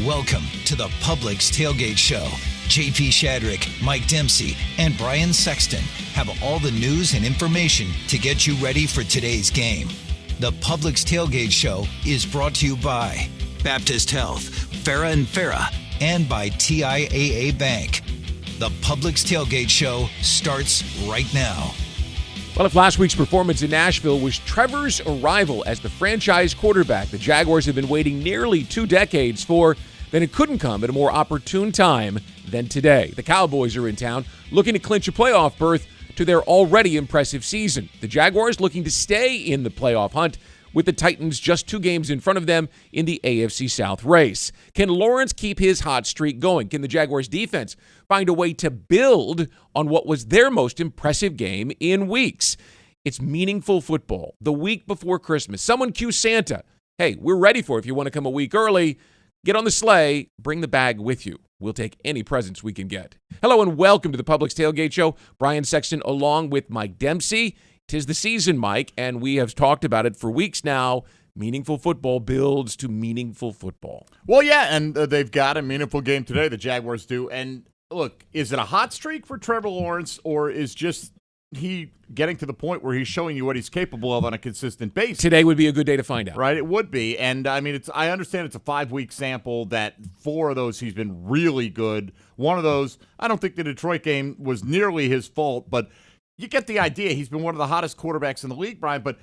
Welcome to the Publix Tailgate Show. JP Shadrick, Mike Dempsey, and Brian Sexton have all the news and information to get you ready for today's game. The Publix Tailgate Show is brought to you by Baptist Health, Farah and Farah, and by TIAA Bank. The Publix Tailgate Show starts right now. Well, if last week's performance in Nashville was Trevor's arrival as the franchise quarterback the Jaguars have been waiting nearly 2 decades for, then it couldn't come at a more opportune time than today. The Cowboys are in town looking to clinch a playoff berth to their already impressive season. The Jaguars looking to stay in the playoff hunt with the Titans just 2 games in front of them in the AFC South race. Can Lawrence keep his hot streak going? Can the Jaguars defense find a way to build on what was their most impressive game in weeks? It's meaningful football. The week before Christmas, someone cue Santa. Hey, we're ready for it. If you want to come a week early, get on the sleigh, bring the bag with you. We'll take any presents we can get. Hello and welcome to the Publix Tailgate Show. Brian Sexton along with Mike Dempsey. 'Tis the season, Mike, and we have talked about it for weeks now. Meaningful football builds to meaningful football. Well, yeah, and they've got a meaningful game today, the Jaguars do. And look, is it a hot streak for Trevor Lawrence, or is just he getting to the point where he's showing you what he's capable of on a consistent basis? Today would be a good day to find out. Right, it would be. And, I mean, I understand it's a 5-week sample that 4 of those he's been really good. One of those, I don't think the Detroit game was nearly his fault, but you get the idea. He's been one of the hottest quarterbacks in the league, Brian, but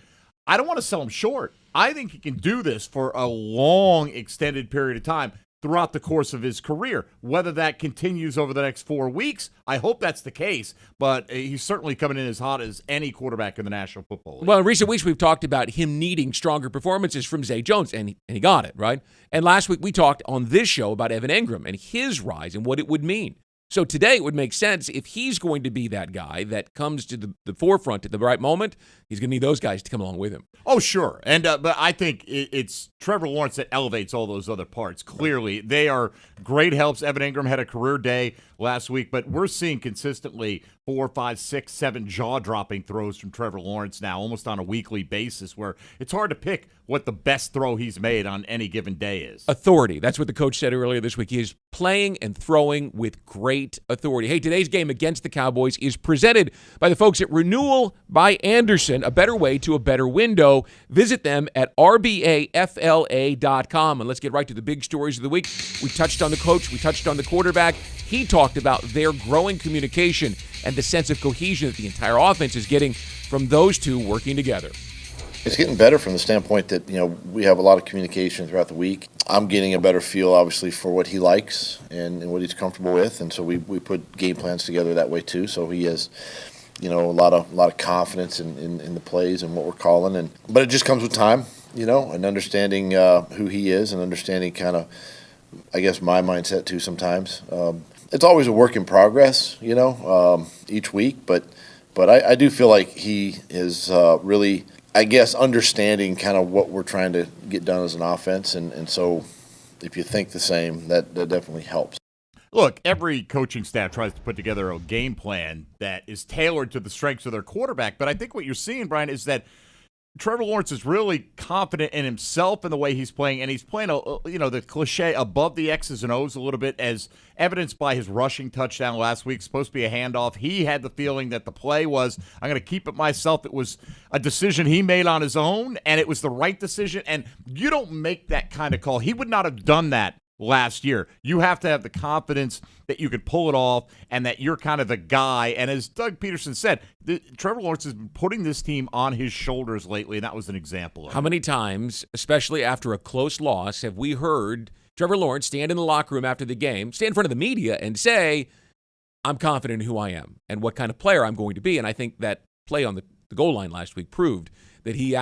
I don't want to sell him short. I think he can do this for a long, extended period of time throughout the course of his career. Whether that continues over the next 4 weeks, I hope that's the case, but he's certainly coming in as hot as any quarterback in the National Football League. Well, in recent weeks, we've talked about him needing stronger performances from Zay Jones, and he got it, right? And last week, we talked on this show about Evan Engram and his rise and what it would mean. So today it would make sense if he's going to be that guy that comes to the forefront at the right moment. He's going to need those guys to come along with him. Oh, sure. And but I think it's Trevor Lawrence that elevates all those other parts. Clearly, they are great helps. Evan Engram had a career day last week, but we're seeing consistently 4, 5, 6, 7 jaw-dropping throws from Trevor Lawrence now, almost on a weekly basis, where it's hard to pick what the best throw he's made on any given day is. Authority. That's what the coach said earlier this week. He is playing and throwing with great authority. Hey, today's game against the Cowboys is presented by the folks at Renewal by Anderson, a better way to a better window. Visit them at rbafla.com. And let's get right to the big stories of the week. We touched on the coach. We touched on the quarterback. He talked about their growing communication and the sense of cohesion that the entire offense is getting from those two working together. It's getting better from the standpoint that, we have a lot of communication throughout the week. I'm getting a better feel, obviously, for what he likes and what he's comfortable with, and so we put game plans together that way too. So he has, a lot of confidence in the plays and what we're calling, but it just comes with time, and understanding who he is and understanding kind of, I guess, my mindset too sometimes. It's always a work in progress, each week, but I do feel like he is really, I guess, understanding kind of what we're trying to get done as an offense, and so if you think the same, that definitely helps. Look, every coaching staff tries to put together a game plan that is tailored to the strengths of their quarterback, but I think what you're seeing, Brian, is that Trevor Lawrence is really confident in himself and the way he's playing, and he's playing, the cliche above the X's and O's a little bit, as evidenced by his rushing touchdown last week. Supposed to be a handoff. He had the feeling that the play was, I'm going to keep it myself. It was a decision he made on his own, and it was the right decision, and you don't make that kind of call. He would not have done that last year. You have to have the confidence that you could pull it off and that you're kind of the guy. And as Doug Pederson said, Trevor Lawrence has been putting this team on his shoulders lately, and that was an example of it. How many times, especially after a close loss, have we heard Trevor Lawrence stand in the locker room after the game, stand in front of the media and say, I'm confident in who I am and what kind of player I'm going to be? And I think that play on the goal line last week proved that he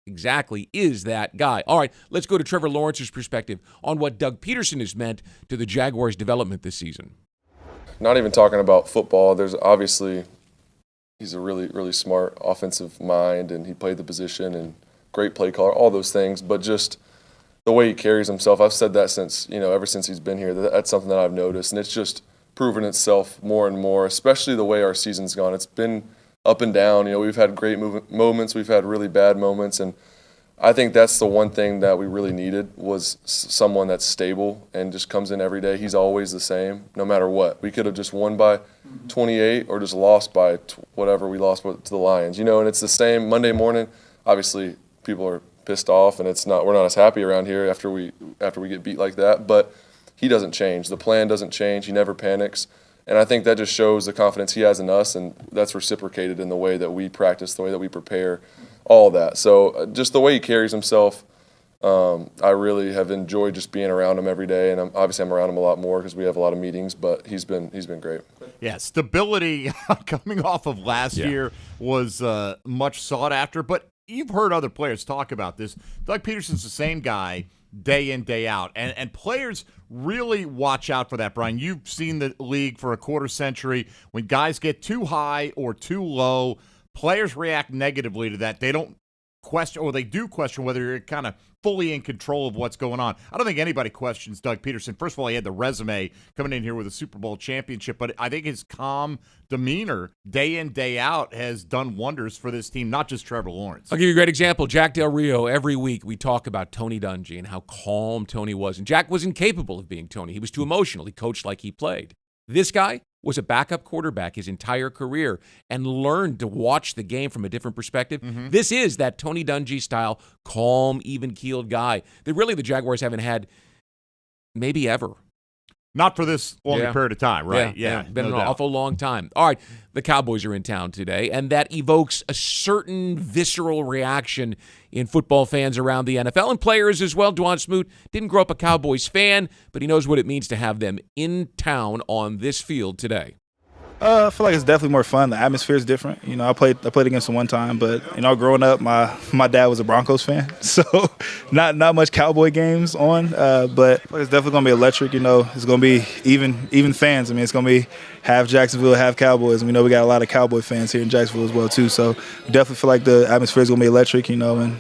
exactly is that guy. All right, let's go to Trevor Lawrence's perspective on what Doug Pederson has meant to the Jaguars' development this season. Not even talking about football, there's obviously, he's a really, really smart offensive mind, and he played the position and great play caller, all those things, but just the way he carries himself, I've said that since, ever since he's been here, that's something that I've noticed, and it's just proven itself more and more, especially the way our season's gone. It's been up and down. We've had great moments, we've had really bad moments, and I think that's the one thing that we really needed was someone that's stable and just comes in every day. He's always the same, no matter what. We could have just won by 28 or just lost by whatever we lost to the Lions. You know, and it's the same Monday morning. Obviously, people are pissed off, and we're not as happy around here after we get beat like that. But he doesn't change. The plan doesn't change. He never panics. And I think that just shows the confidence he has in us, and that's reciprocated in the way that we practice, the way that we prepare. All that. So just the way he carries himself, I really have enjoyed just being around him every day. And obviously I'm around him a lot more because we have a lot of meetings, but he's been great. Yeah, stability coming off of last year was much sought after. But you've heard other players talk about this. Doug Pederson's the same guy day in, day out. And players really watch out for that, Brian. You've seen the league for a quarter century. When guys get too high or too low, players react negatively to that. They don't question, or they do question whether you're kind of fully in control of what's going on. I don't think anybody questions Doug Pederson. First of all, he had the resume coming in here with a Super Bowl championship, but I think his calm demeanor day in, day out has done wonders for this team, not just Trevor Lawrence. I'll give you a great example. Jack Del Rio, every week we talk about Tony Dungy and how calm Tony was. And Jack was incapable of being Tony. He was too emotional. He coached like he played. This guy was a backup quarterback his entire career and learned to watch the game from a different perspective. Mm-hmm. This is that Tony Dungy style, calm, even-keeled guy that really the Jaguars haven't had maybe ever. Not for this long a period of time, right? Yeah. Been an awful long time. All right, the Cowboys are in town today, and that evokes a certain visceral reaction in football fans around the NFL and players as well. Dwan Smoot didn't grow up a Cowboys fan, but he knows what it means to have them in town on this field today. I feel like it's definitely more fun. The atmosphere is different. You know, I played against them one time, but you know, growing up, my dad was a Broncos fan, so not much Cowboy games on. But it's definitely gonna be electric. You know, it's gonna be even fans. I mean, it's gonna be half Jacksonville, half Cowboys. And we know we got a lot of Cowboy fans here in Jacksonville as well too. So we definitely feel like the atmosphere is gonna be electric. You know, and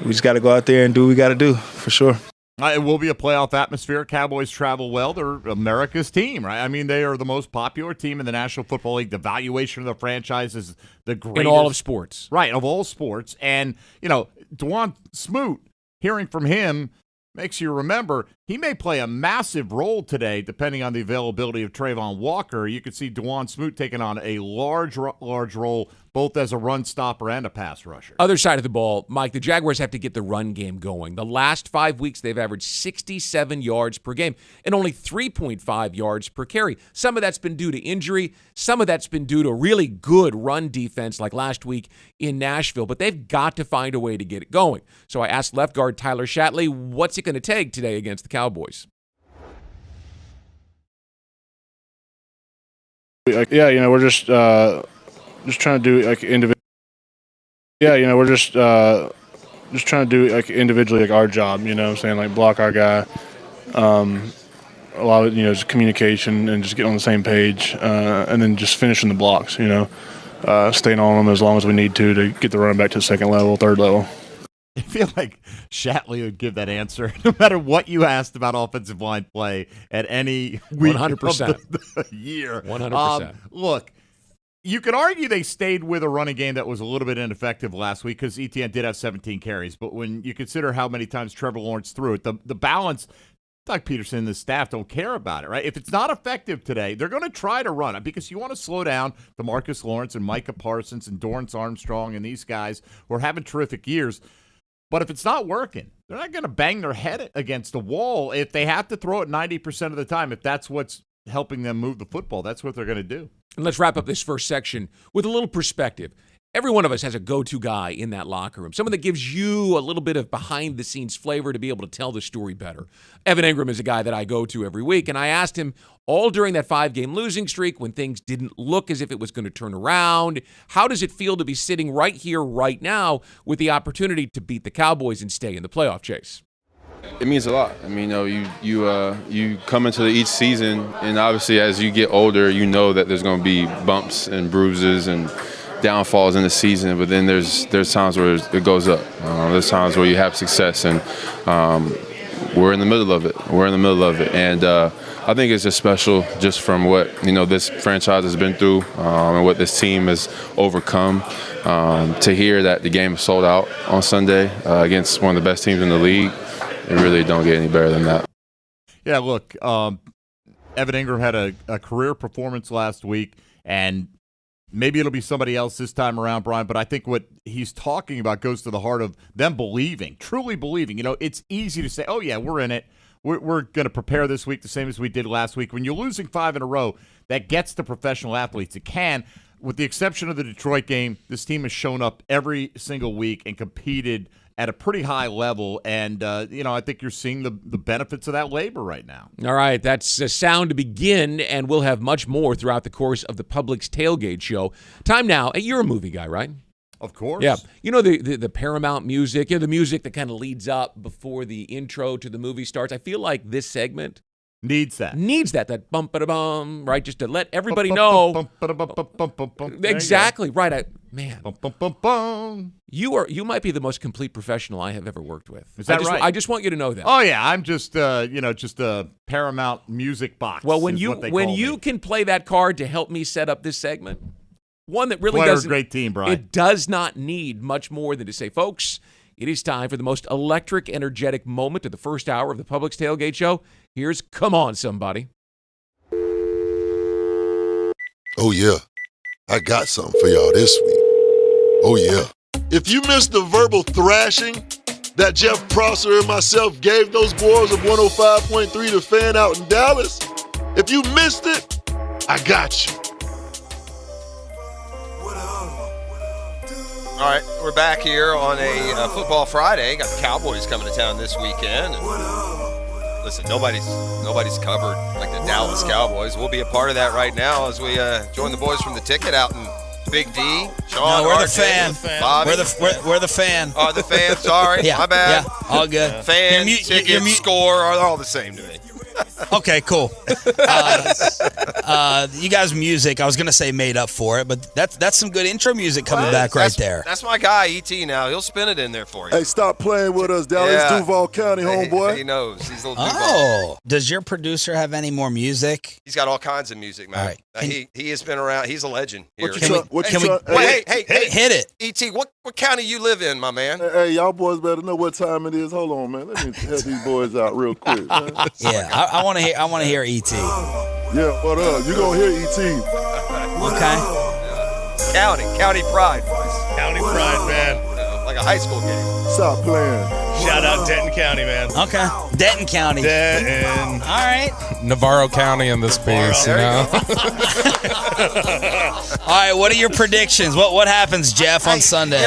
we just got to go out there and do what we got to do for sure. It will be a playoff atmosphere. Cowboys travel well. They're America's team, right? I mean, they are the most popular team in the National Football League. The valuation of the franchise is the greatest. In all of sports. Right, of all sports. And, you know, Dwan Smoot, hearing from him makes you remember he may play a massive role today depending on the availability of Trayvon Walker. You could see Dwan Smoot taking on a large role both as a run stopper and a pass rusher. Other side of the ball, Mike, the Jaguars have to get the run game going. The last 5 weeks, they've averaged 67 yards per game and only 3.5 yards per carry. Some of that's been due to injury. Some of that's been due to really good run defense like last week in Nashville. But they've got to find a way to get it going. So I asked left guard Tyler Shatley, what's it going to take today against the Cowboys? Yeah, you know, we're just trying to do like individual. Yeah, you know, we're just trying to do like individually like our job. You know what I'm saying? Like block our guy. A lot of, you know, just communication and just get on the same page, and then just finishing the blocks. You know, staying on them as long as we need to get the run back to the second level, third level. I feel like Shatley would give that answer no matter what you asked about offensive line play at any week 100%. of the year. 100%. Look, you could argue they stayed with a running game that was a little bit ineffective last week because ETN did have 17 carries. But when you consider how many times Trevor Lawrence threw it, the balance, Doug Pederson and the staff don't care about it, right? If it's not effective today, they're going to try to run it because you want to slow down DeMarcus Lawrence and Micah Parsons and Dorrance Armstrong and these guys who are having terrific years. But if it's not working, they're not going to bang their head against the wall. If they have to throw it 90% of the time, if that's what's helping them move the football, that's what they're going to do. And let's wrap up this first section with a little perspective. Every one of us has a go-to guy in that locker room, someone that gives you a little bit of behind-the-scenes flavor to be able to tell the story better. Evan Engram is a guy that I go to every week, and I asked him all during that 5-game losing streak when things didn't look as if it was going to turn around, how does it feel to be sitting right here, right now, with the opportunity to beat the Cowboys and stay in the playoff chase? It means a lot. I mean, you know, you come into each season, and obviously as you get older, you know that there's going to be bumps and bruises and downfalls in the season, but then there's times where it goes up. There's times where you have success, and we're in the middle of it. We're in the middle of it. And I think it's just special just from what, this franchise has been through and what this team has overcome. To hear that the game is sold out on Sunday against one of the best teams in the league, it really don't get any better than that. Yeah, look, Evan Engram had a career performance last week, and maybe it'll be somebody else this time around, Brian, but I think what he's talking about goes to the heart of them believing, truly believing. It's easy to say, oh, yeah, we're in it. We're going to prepare this week the same as we did last week. When you're losing 5 in a row, that gets to professional athletes. It can. With the exception of the Detroit game, this team has shown up every single week and competed at a pretty high level, and I think you're seeing the benefits of that labor right now. All right, that's a sound to begin, and we'll have much more throughout the course of the Publix Tailgate show. Time now. You're a movie guy, right? Of course. Yeah. The Paramount music, the music that kind of leads up before the intro to the movie starts. I feel like this segment needs that bump ba bum, right? Just to let everybody know. Exactly right. You might be the most complete professional I have ever worked with. Is that right? I just want you to know that. Oh yeah, I'm just just a Paramount music box. Well, when you can play that card to help me set up this segment, one that really doesn't. Great team, Brian. It does not need much more than to say, folks, it is time for the most electric, energetic moment of the first hour of the Publix Tailgate show. Here's Come On, Somebody. Oh, yeah. I got something for y'all this week. Oh, yeah. If you missed the verbal thrashing that Jeff Prosser and myself gave those boys of 105.3 The Fan out in Dallas, if you missed it, I got you. All right, we're back here on a Football Friday. Got the Cowboys coming to town this weekend. And listen, nobody's covered like the Dallas Cowboys. We'll be a part of that right now as we join the boys from the ticket out in Big D. Sean, no, we're RJ, the fan. Bobby. We're the fan. Oh, the fan. Sorry, yeah, my bad. Yeah, all good. Fan, ticket, score are all the same to me. Okay, cool. You guys' music, I was going to say made up for it, but that's some good intro music coming back right there. That's my guy, E.T. now. He'll spin it in there for you. Hey, stop playing with us, Dallas. Yeah. Duval County, homeboy. He knows. He's a little Duval. Oh, does your producer have any more music? He's got all kinds of music, man. All right. He has been around. He's a legend here. Hey, hit it. E.T., what county you live in, my man? Hey, y'all boys better know what time it is. Hold on, man. Let me help these boys out real quick, man. Yeah, I want to hear E.T. Yeah, what up? You gonna hear E.T. Okay. County pride, boys. County pride, man. Like a high school game. Stop playing. Shout out Denton County, man. Okay. Denton County. Denton. All right. Navarro County in this piece, All right, what are your predictions? What happens, Jeff, on Sunday?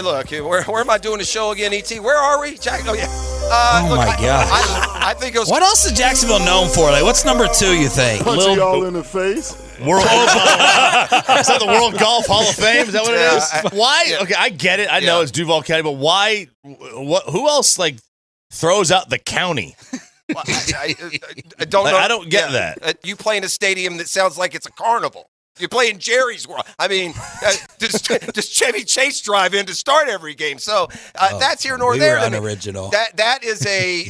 Look, where am I doing the show again, E.T.? Where are we? Oh, yeah. My God. I think it was. What else is Jacksonville known for? Like, what's number 2, you think? Punching y'all in the face. World Is that the World Golf Hall of Fame? Is that what it is? Why? Yeah. Okay, I get it. I know it's Duval County, but why? Who else throws out the county? Well, I don't know. I don't get that. You play in a stadium that sounds like it's a carnival. You play in Jerry's World. I mean, does Chevy Chase drive in to start every game? So that's here nor there. Unoriginal. That is a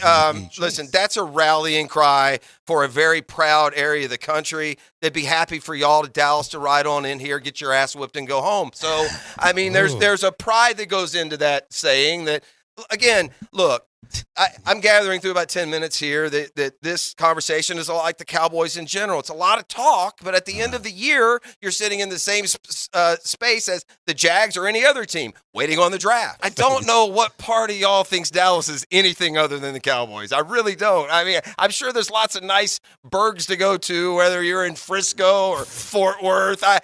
listen. That's a rallying cry for a very proud area of the country. They'd be happy for y'all to Dallas to ride on in here, get your ass whipped, and go home. So I mean, there's a pride that goes into that saying. That again, look. I'm gathering through about 10 minutes here that this conversation is like the Cowboys in general. It's a lot of talk, but at the end of the year, you're sitting in the same space as the Jags or any other team, waiting on the draft. I don't know what part of y'all thinks Dallas is anything other than the Cowboys. I really don't. I mean, I'm sure there's lots of nice burgs to go to, whether you're in Frisco or Fort Worth. I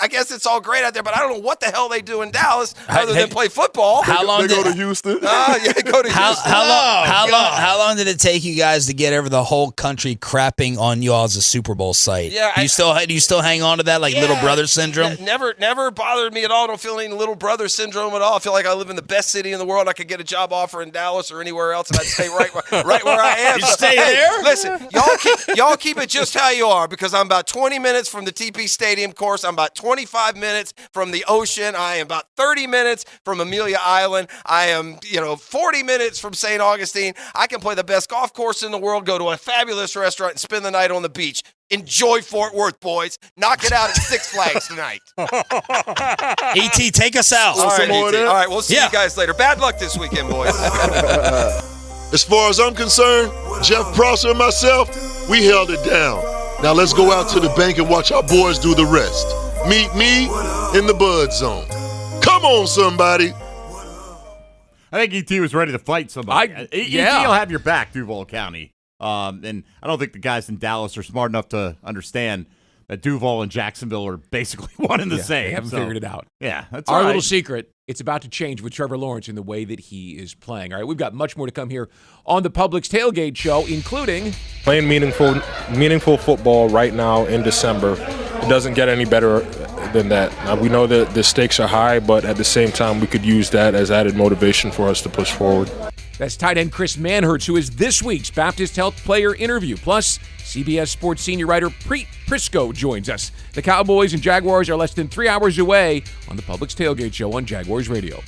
guess it's all great out there, but I don't know what the hell they do in Dallas other than play football. How long they go to Houston? Yeah, go to Houston. How long did it take you guys to get over the whole country crapping on you all as a Super Bowl site? Yeah, do you still hang on to that little brother syndrome? Never bothered me at all. I don't feel any little brother syndrome at all. I feel like I live in the best city in the world. I could get a job offer in Dallas or anywhere else, and I'd stay right where I am. You stay there? Listen, y'all keep it just how you are, because I'm about 20 minutes from the TP Stadium course. I'm about 25 minutes from the ocean. I am about 30 minutes from Amelia Island. I am 40 minutes from St. Augustine. I can play the best golf course in the world, go to a fabulous restaurant, and spend the night on the beach. Enjoy Fort Worth, boys. Knock it out at Six Flags tonight. E.T., take us out. All right, E.T. All right, we'll see you guys later. Bad luck this weekend, boys. As far as I'm concerned, Jeff Prosser and myself, we held it down. Now let's go out to the bank and watch our boys do the rest. Meet me in the Bud Zone. Come on, somebody. I think E.T. was ready to fight somebody. E.T. will have your back, Duval County. And I don't think the guys in Dallas are smart enough to understand that Duval and Jacksonville are basically one and the same. They haven't figured it out. Yeah, that's our right. little secret. It's about to change with Trevor Lawrence in the way that he is playing. All right, we've got much more to come here on the Publix Tailgate Show, including Playing meaningful football right now in December. It doesn't get any better than that. Now, we know that the stakes are high, but at the same time, we could use that as added motivation for us to push forward. That's tight end Chris Manhertz, who is this week's Baptist Health Player Interview. Plus, CBS Sports senior writer Prisco joins us. The Cowboys and Jaguars are less than 3 hours away on the Publix Tailgate Show on Jaguars Radio.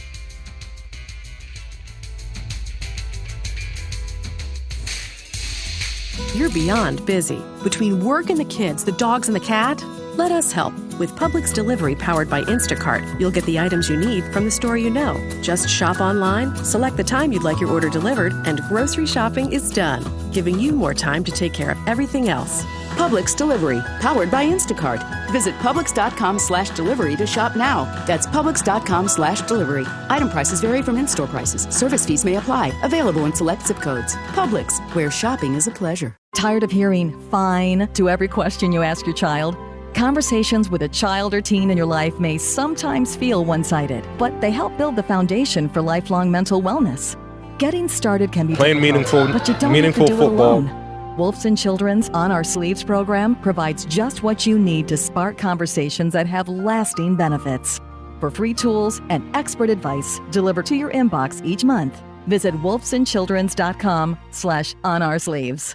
You're beyond busy. Between work and the kids, the dogs and the cat, let us help. With Publix Delivery powered by Instacart, you'll get the items you need from the store you know. Just shop online, select the time you'd like your order delivered, and grocery shopping is done, giving you more time to take care of everything else. Publix Delivery, powered by Instacart. Visit Publix.com/delivery to shop now. That's Publix.com/delivery. Item prices vary from in-store prices. Service fees may apply. Available in select zip codes. Publix, where shopping is a pleasure. Tired of hearing "fine" to every question you ask your child? Conversations with a child or teen in your life may sometimes feel one-sided, but they help build the foundation for lifelong mental wellness. Getting started can be Playing difficult, but you don't meaningful have to do it football. alone. Wolves and Children's On Our Sleeves program provides just what you need to spark conversations that have lasting benefits. For free tools and expert advice delivered to your inbox each month, visit wolfsandchildrens.com/onoursleeves.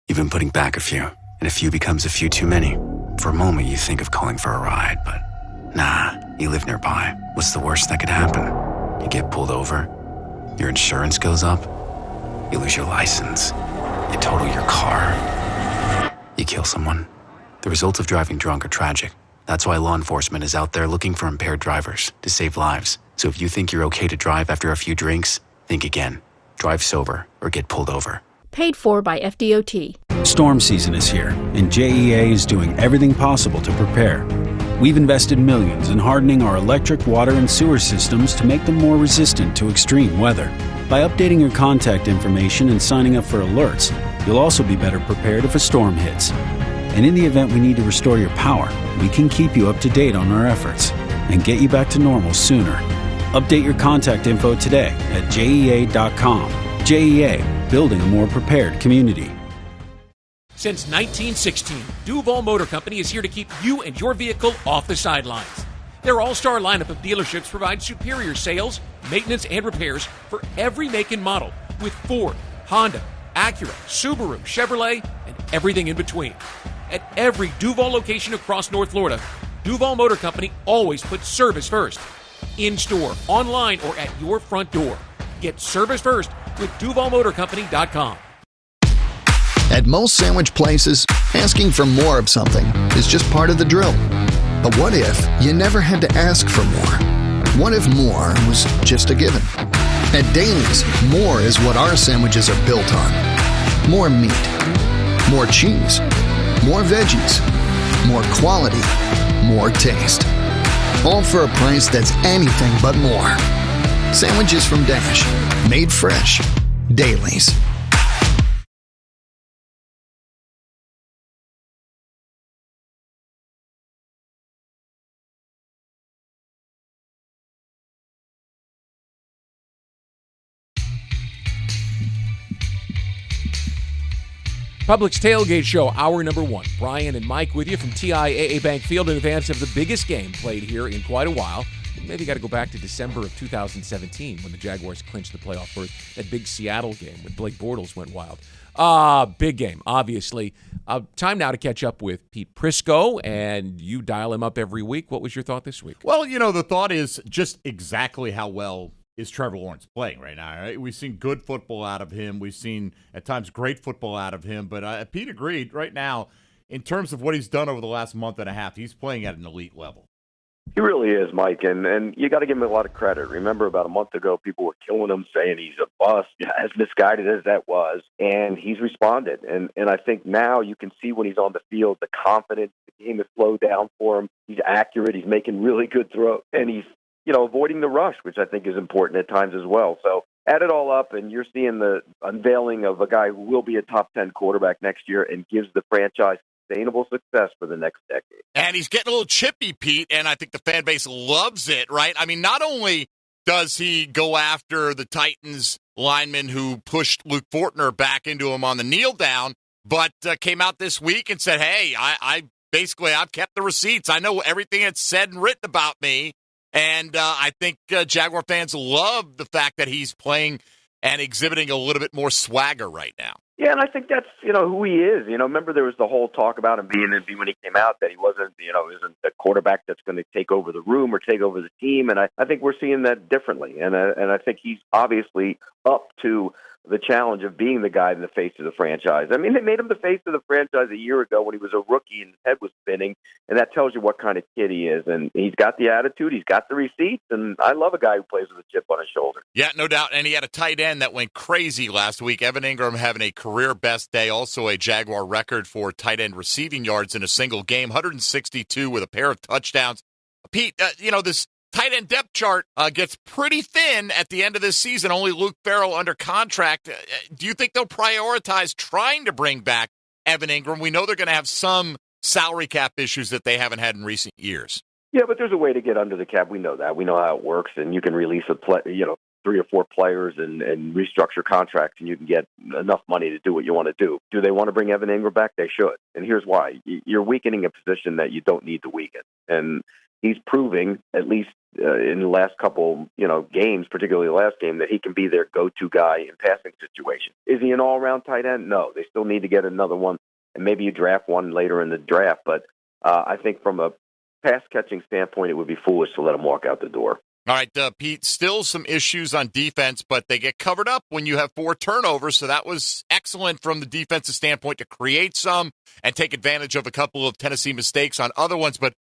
You've been putting back a few, and a few becomes a few too many. For a moment, you think of calling for a ride, but nah, you live nearby. What's the worst that could happen? You get pulled over, your insurance goes up, you lose your license, you total your car, you kill someone. The results of driving drunk are tragic. That's why law enforcement is out there looking for impaired drivers to save lives. So if you think you're okay to drive after a few drinks, think again. Drive sober or get pulled over. Paid for by FDOT. Storm season is here, and JEA is doing everything possible to prepare. We've invested millions in hardening our electric, water, and sewer systems to make them more resistant to extreme weather. By updating your contact information and signing up for alerts, you'll also be better prepared if a storm hits. And in the event we need to restore your power, we can keep you up to date on our efforts and get you back to normal sooner. Update your contact info today at JEA.com. JEA, building a more prepared community. Since 1916, Duval Motor Company is here to keep you and your vehicle off the sidelines. Their all-star lineup of dealerships provides superior sales, maintenance, and repairs for every make and model with Ford, Honda, Acura, Subaru, Chevrolet, and everything in between. At every Duval location across North Florida, Duval Motor Company always puts service first. In-store, online, or at your front door. Get service first with DuvalMotorCompany.com. At most sandwich places, asking for more of something is just part of the drill. But what if you never had to ask for more? What if more was just a given? At Daly's, more is what our sandwiches are built on. More meat, more cheese, more veggies, more quality, more taste. All for a price that's anything but more. Sandwiches from Dash, made fresh. Daly's. Publix Tailgate Show, hour number 1. Brian and Mike with you from TIAA Bank Field in advance of the biggest game played here in quite a while. Maybe got to go back to December of 2017 when the Jaguars clinched the playoff berth. That big Seattle game when Blake Bortles went wild. Big game, obviously. Time now to catch up with Pete Prisco, and you dial him up every week. What was your thought this week? Well, the thought is just exactly how well is Trevor Lawrence playing right now. Right? We've seen good football out of him. We've seen, at times, great football out of him. But Pete agreed right now, in terms of what he's done over the last month and a half, he's playing at an elite level. He really is, Mike, and you got to give him a lot of credit. Remember, about a month ago, people were killing him, saying he's a bust, as misguided as that was, and he's responded. And I think now you can see when he's on the field, the confidence, the game has slowed down for him. He's accurate. He's making really good throws, and he's avoiding the rush, which I think is important at times as well. So add it all up, and you're seeing the unveiling of a guy who will be a top 10 quarterback next year and gives the franchise sustainable success for the next decade. And he's getting a little chippy, Pete, and I think the fan base loves it, right? I mean, not only does he go after the Titans lineman who pushed Luke Fortner back into him on the kneel down, but came out this week and said, hey, I've kept the receipts. I know everything that's said and written about me. And I think Jaguar fans love the fact that he's playing and exhibiting a little bit more swagger right now. Yeah, and I think that's, who he is. Remember there was the whole talk about him being when he came out that he wasn't, isn't the quarterback that's going to take over the room or take over the team. And I think we're seeing that differently. And I think he's obviously up to the challenge of being the guy in the face of the franchise. I mean, they made him the face of the franchise a year ago when he was a rookie and his head was spinning, and that tells you what kind of kid he is. And he's got the attitude, he's got the receipts, and I love a guy who plays with a chip on his shoulder. Yeah, no doubt. And he had a tight end that went crazy last week. Evan Engram having a career-best day, also a Jaguar record for tight end receiving yards in a single game, 162 with a pair of touchdowns. Pete, this tight end depth chart gets pretty thin at the end of this season. Only Luke Farrell under contract. Do you think they'll prioritize trying to bring back Evan Engram? We know they're going to have some salary cap issues that they haven't had in recent years. Yeah, but there's a way to get under the cap. We know that. We know how it works, and you can release 3 or 4 players and restructure contracts, and you can get enough money to do what you want to do. Do they want to bring Evan Engram back? They should. And here's why. You're weakening a position that you don't need to weaken. And he's proving, at least in the last couple, games, particularly the last game, that he can be their go-to guy in passing situations. Is he an all-around tight end? No. They still need to get another one, and maybe you draft one later in the draft. But I think from a pass-catching standpoint, it would be foolish to let him walk out the door. All right, Pete, still some issues on defense, but they get covered up when you have 4 turnovers, so that was excellent from the defensive standpoint to create some and take advantage of a couple of Tennessee mistakes on other ones, but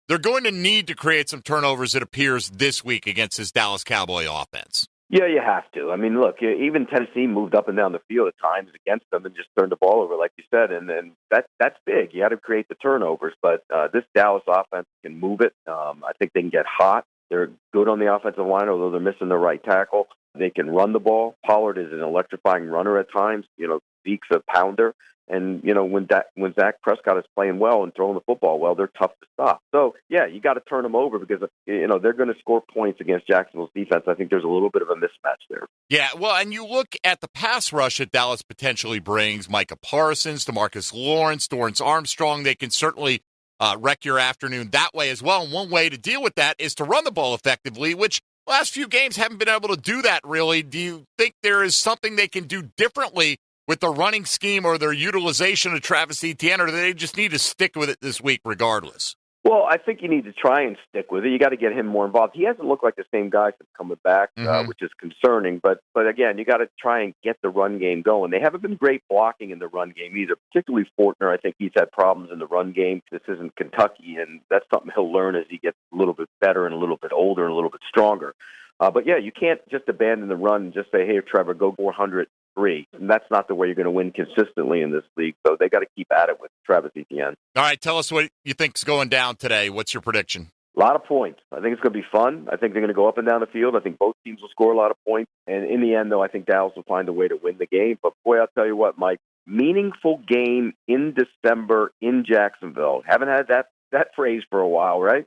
they're going to need to create some turnovers, it appears, this week against this Dallas Cowboy offense. Yeah, you have to. I mean, look, even Tennessee moved up and down the field at times against them and just turned the ball over, like you said, and that's big. You got to create the turnovers, but this Dallas offense can move it. I think they can get hot. They're good on the offensive line, although they're missing the right tackle. They can run the ball. Pollard is an electrifying runner at times. Zeke's a pounder. And, when Dak Prescott is playing well and throwing the football well, they're tough to stop. So, yeah, you got to turn them over because, they're going to score points against Jacksonville's defense. I think there's a little bit of a mismatch there. Yeah, well, and you look at the pass rush that Dallas potentially brings, Micah Parsons, DeMarcus Lawrence, Dorrance Armstrong. They can certainly wreck your afternoon that way as well. And one way to deal with that is to run the ball effectively, which last few games haven't been able to do that really. Do you think there is something they can do differently with the running scheme or their utilization of Travis Etienne, or do they just need to stick with it this week regardless? Well, I think you need to try and stick with it. You got to get him more involved. He hasn't looked like the same guy since coming back, which is concerning. But again, you got to try and get the run game going. They haven't been great blocking in the run game either, particularly Fortner. I think he's had problems in the run game. This isn't Kentucky, and that's something he'll learn as he gets a little bit better and a little bit older and a little bit stronger. But yeah, you can't just abandon the run and just say, hey, Trevor, go 403. And that's not the way you're going to win consistently in this league. So they got to keep at it with Travis Etienne. All right, tell us what you think's going down today. What's your prediction? A lot of points. I think it's going to be fun. I think they're going to go up and down the field. I think both teams will score a lot of points. And in the end, though, I think Dallas will find a way to win the game. But, boy, I'll tell you what, Mike, meaningful game in December in Jacksonville. Haven't had that phrase for a while, right?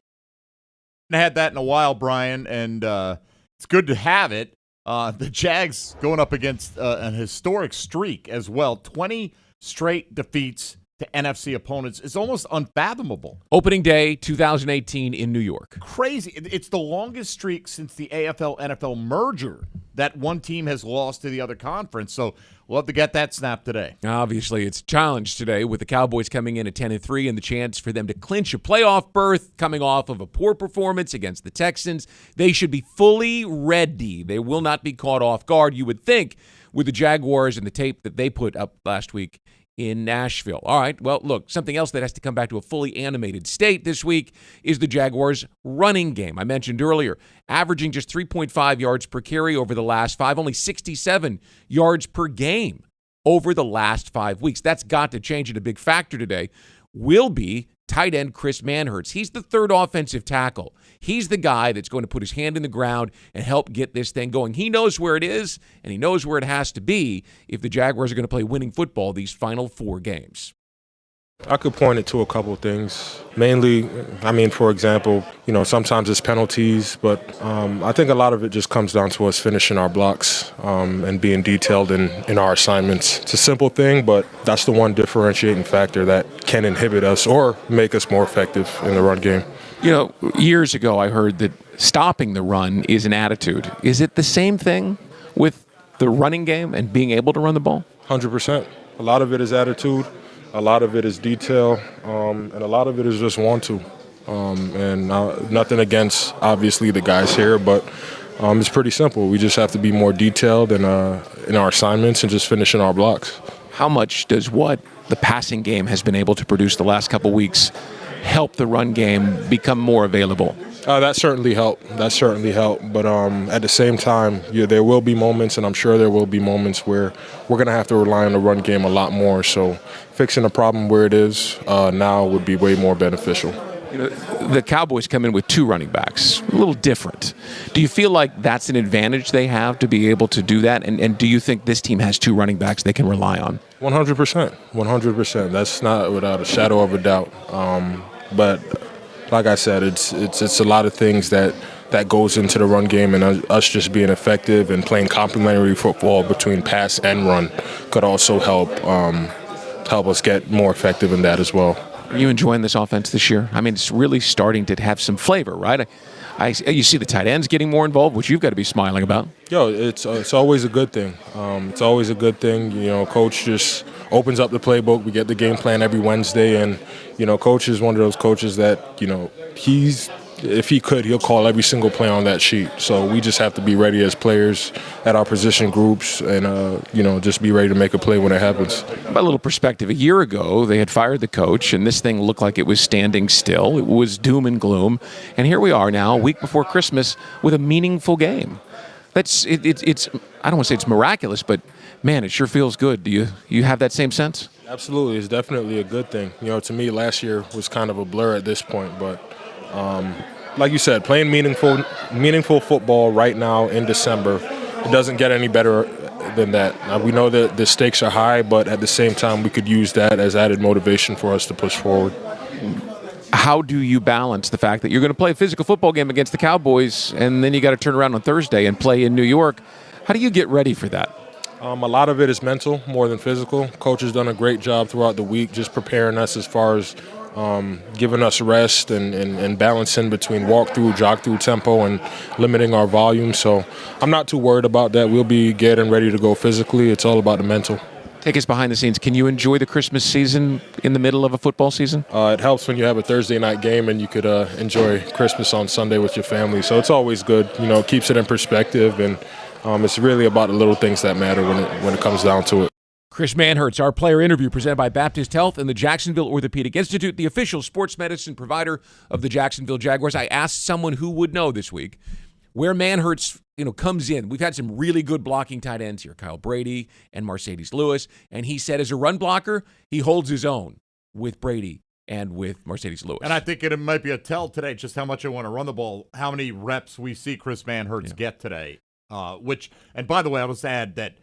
Haven't had that in a while, Brian, and it's good to have it. The Jags going up against an historic streak as well. 20 straight defeats to NFC opponents is almost unfathomable. Opening day 2018 in New York. Crazy. It's the longest streak since the AFL-NFL merger that one team has lost to the other conference. So we'll have to get that snap today. Obviously, it's a challenge today with the Cowboys coming in at 10-3 and the chance for them to clinch a playoff berth coming off of a poor performance against the Texans. They should be fully ready. They will not be caught off guard, you would think, with the Jaguars and the tape that they put up last week in Nashville. All right, well, look, something else that has to come back to a fully animated state this week is the Jaguars' running game. I mentioned earlier, averaging just 3.5 yards per carry over the last 5, only 67 yards per game over the last 5 weeks. That's got to change, and a big factor today will be tight end Chris Manhertz. He's the third offensive tackle. He's the guy that's going to put his hand in the ground and help get this thing going. He knows where it is, and he knows where it has to be if the Jaguars are going to play winning football these final 4 games. I could point it to a couple of things. Mainly, for example, sometimes it's penalties, but I think a lot of it just comes down to us finishing our blocks and being detailed in our assignments. It's a simple thing, but that's the one differentiating factor that can inhibit us or make us more effective in the run game. Years ago I heard that stopping the run is an attitude. Is it the same thing with the running game and being able to run the ball? 100%. A lot of it is attitude. A lot of it is detail, and a lot of it is just want to. And nothing against, obviously, the guys here, but it's pretty simple. We just have to be more detailed in our assignments and just finishing our blocks. How much does what the passing game has been able to produce the last couple weeks help the run game become more available? That certainly helped. But at the same time, there will be moments, and I'm sure there will be moments where we're going to have to rely on the run game a lot more. So fixing the problem where it is now would be way more beneficial. The Cowboys come in with 2 running backs, a little different. Do you feel like that's an advantage they have to be able to do that? And do you think this team has 2 running backs they can rely on? 100%. That's not without a shadow of a doubt. But like I said, it's a lot of things that goes into the run game, and us just being effective and playing complementary football between pass and run could also help us get more effective in that as well. Are you enjoying this offense this year? It's really starting to have some flavor, right? You see the tight ends getting more involved, which you've got to be smiling about. It's always a good thing. It's always a good thing. Coach just opens up the playbook. We get the game plan every Wednesday, and Coach is one of those coaches that if he could, he'll call every single play on that sheet. So we just have to be ready as players at our position groups and, just be ready to make a play when it happens. By a little perspective, a year ago, they had fired the coach, and this thing looked like it was standing still. It was doom and gloom. And here we are now, a week before Christmas, with a meaningful game. It's I don't want to say it's miraculous, but, man, it sure feels good. Do you have that same sense? Absolutely. It's definitely a good thing. To me, last year was kind of a blur at this point, but like you said, playing meaningful football right now in December, it doesn't get any better than that. We know that the stakes are high, but at the same time, we could use that as added motivation for us to push forward. How do you balance the fact that you're going to play a physical football game against the Cowboys, and then you got to turn around on Thursday and play in New York? How do you get ready for that? A lot of it is mental more than physical. Coach has done a great job throughout the week just preparing us as far as giving us rest and balancing between walkthrough, jog-through tempo, and limiting our volume. So I'm not too worried about that. We'll be getting ready to go physically. It's all about the mental. Take us behind the scenes. Can you enjoy the Christmas season in the middle of a football season? It helps when you have a Thursday night game and you could enjoy Christmas on Sunday with your family. So it's always good. It keeps it in perspective, and it's really about the little things that matter when it comes down to it. Chris Manhertz, our player interview presented by Baptist Health and the Jacksonville Orthopedic Institute, the official sports medicine provider of the Jacksonville Jaguars. I asked someone who would know this week where Manhertz comes in. We've had some really good blocking tight ends here, Kyle Brady and Mercedes Lewis, and he said as a run blocker, he holds his own with Brady and with Mercedes Lewis. And I think it might be a tell today just how much I want to run the ball, how many reps we see Chris Manhertz get today. And by the way, I will add that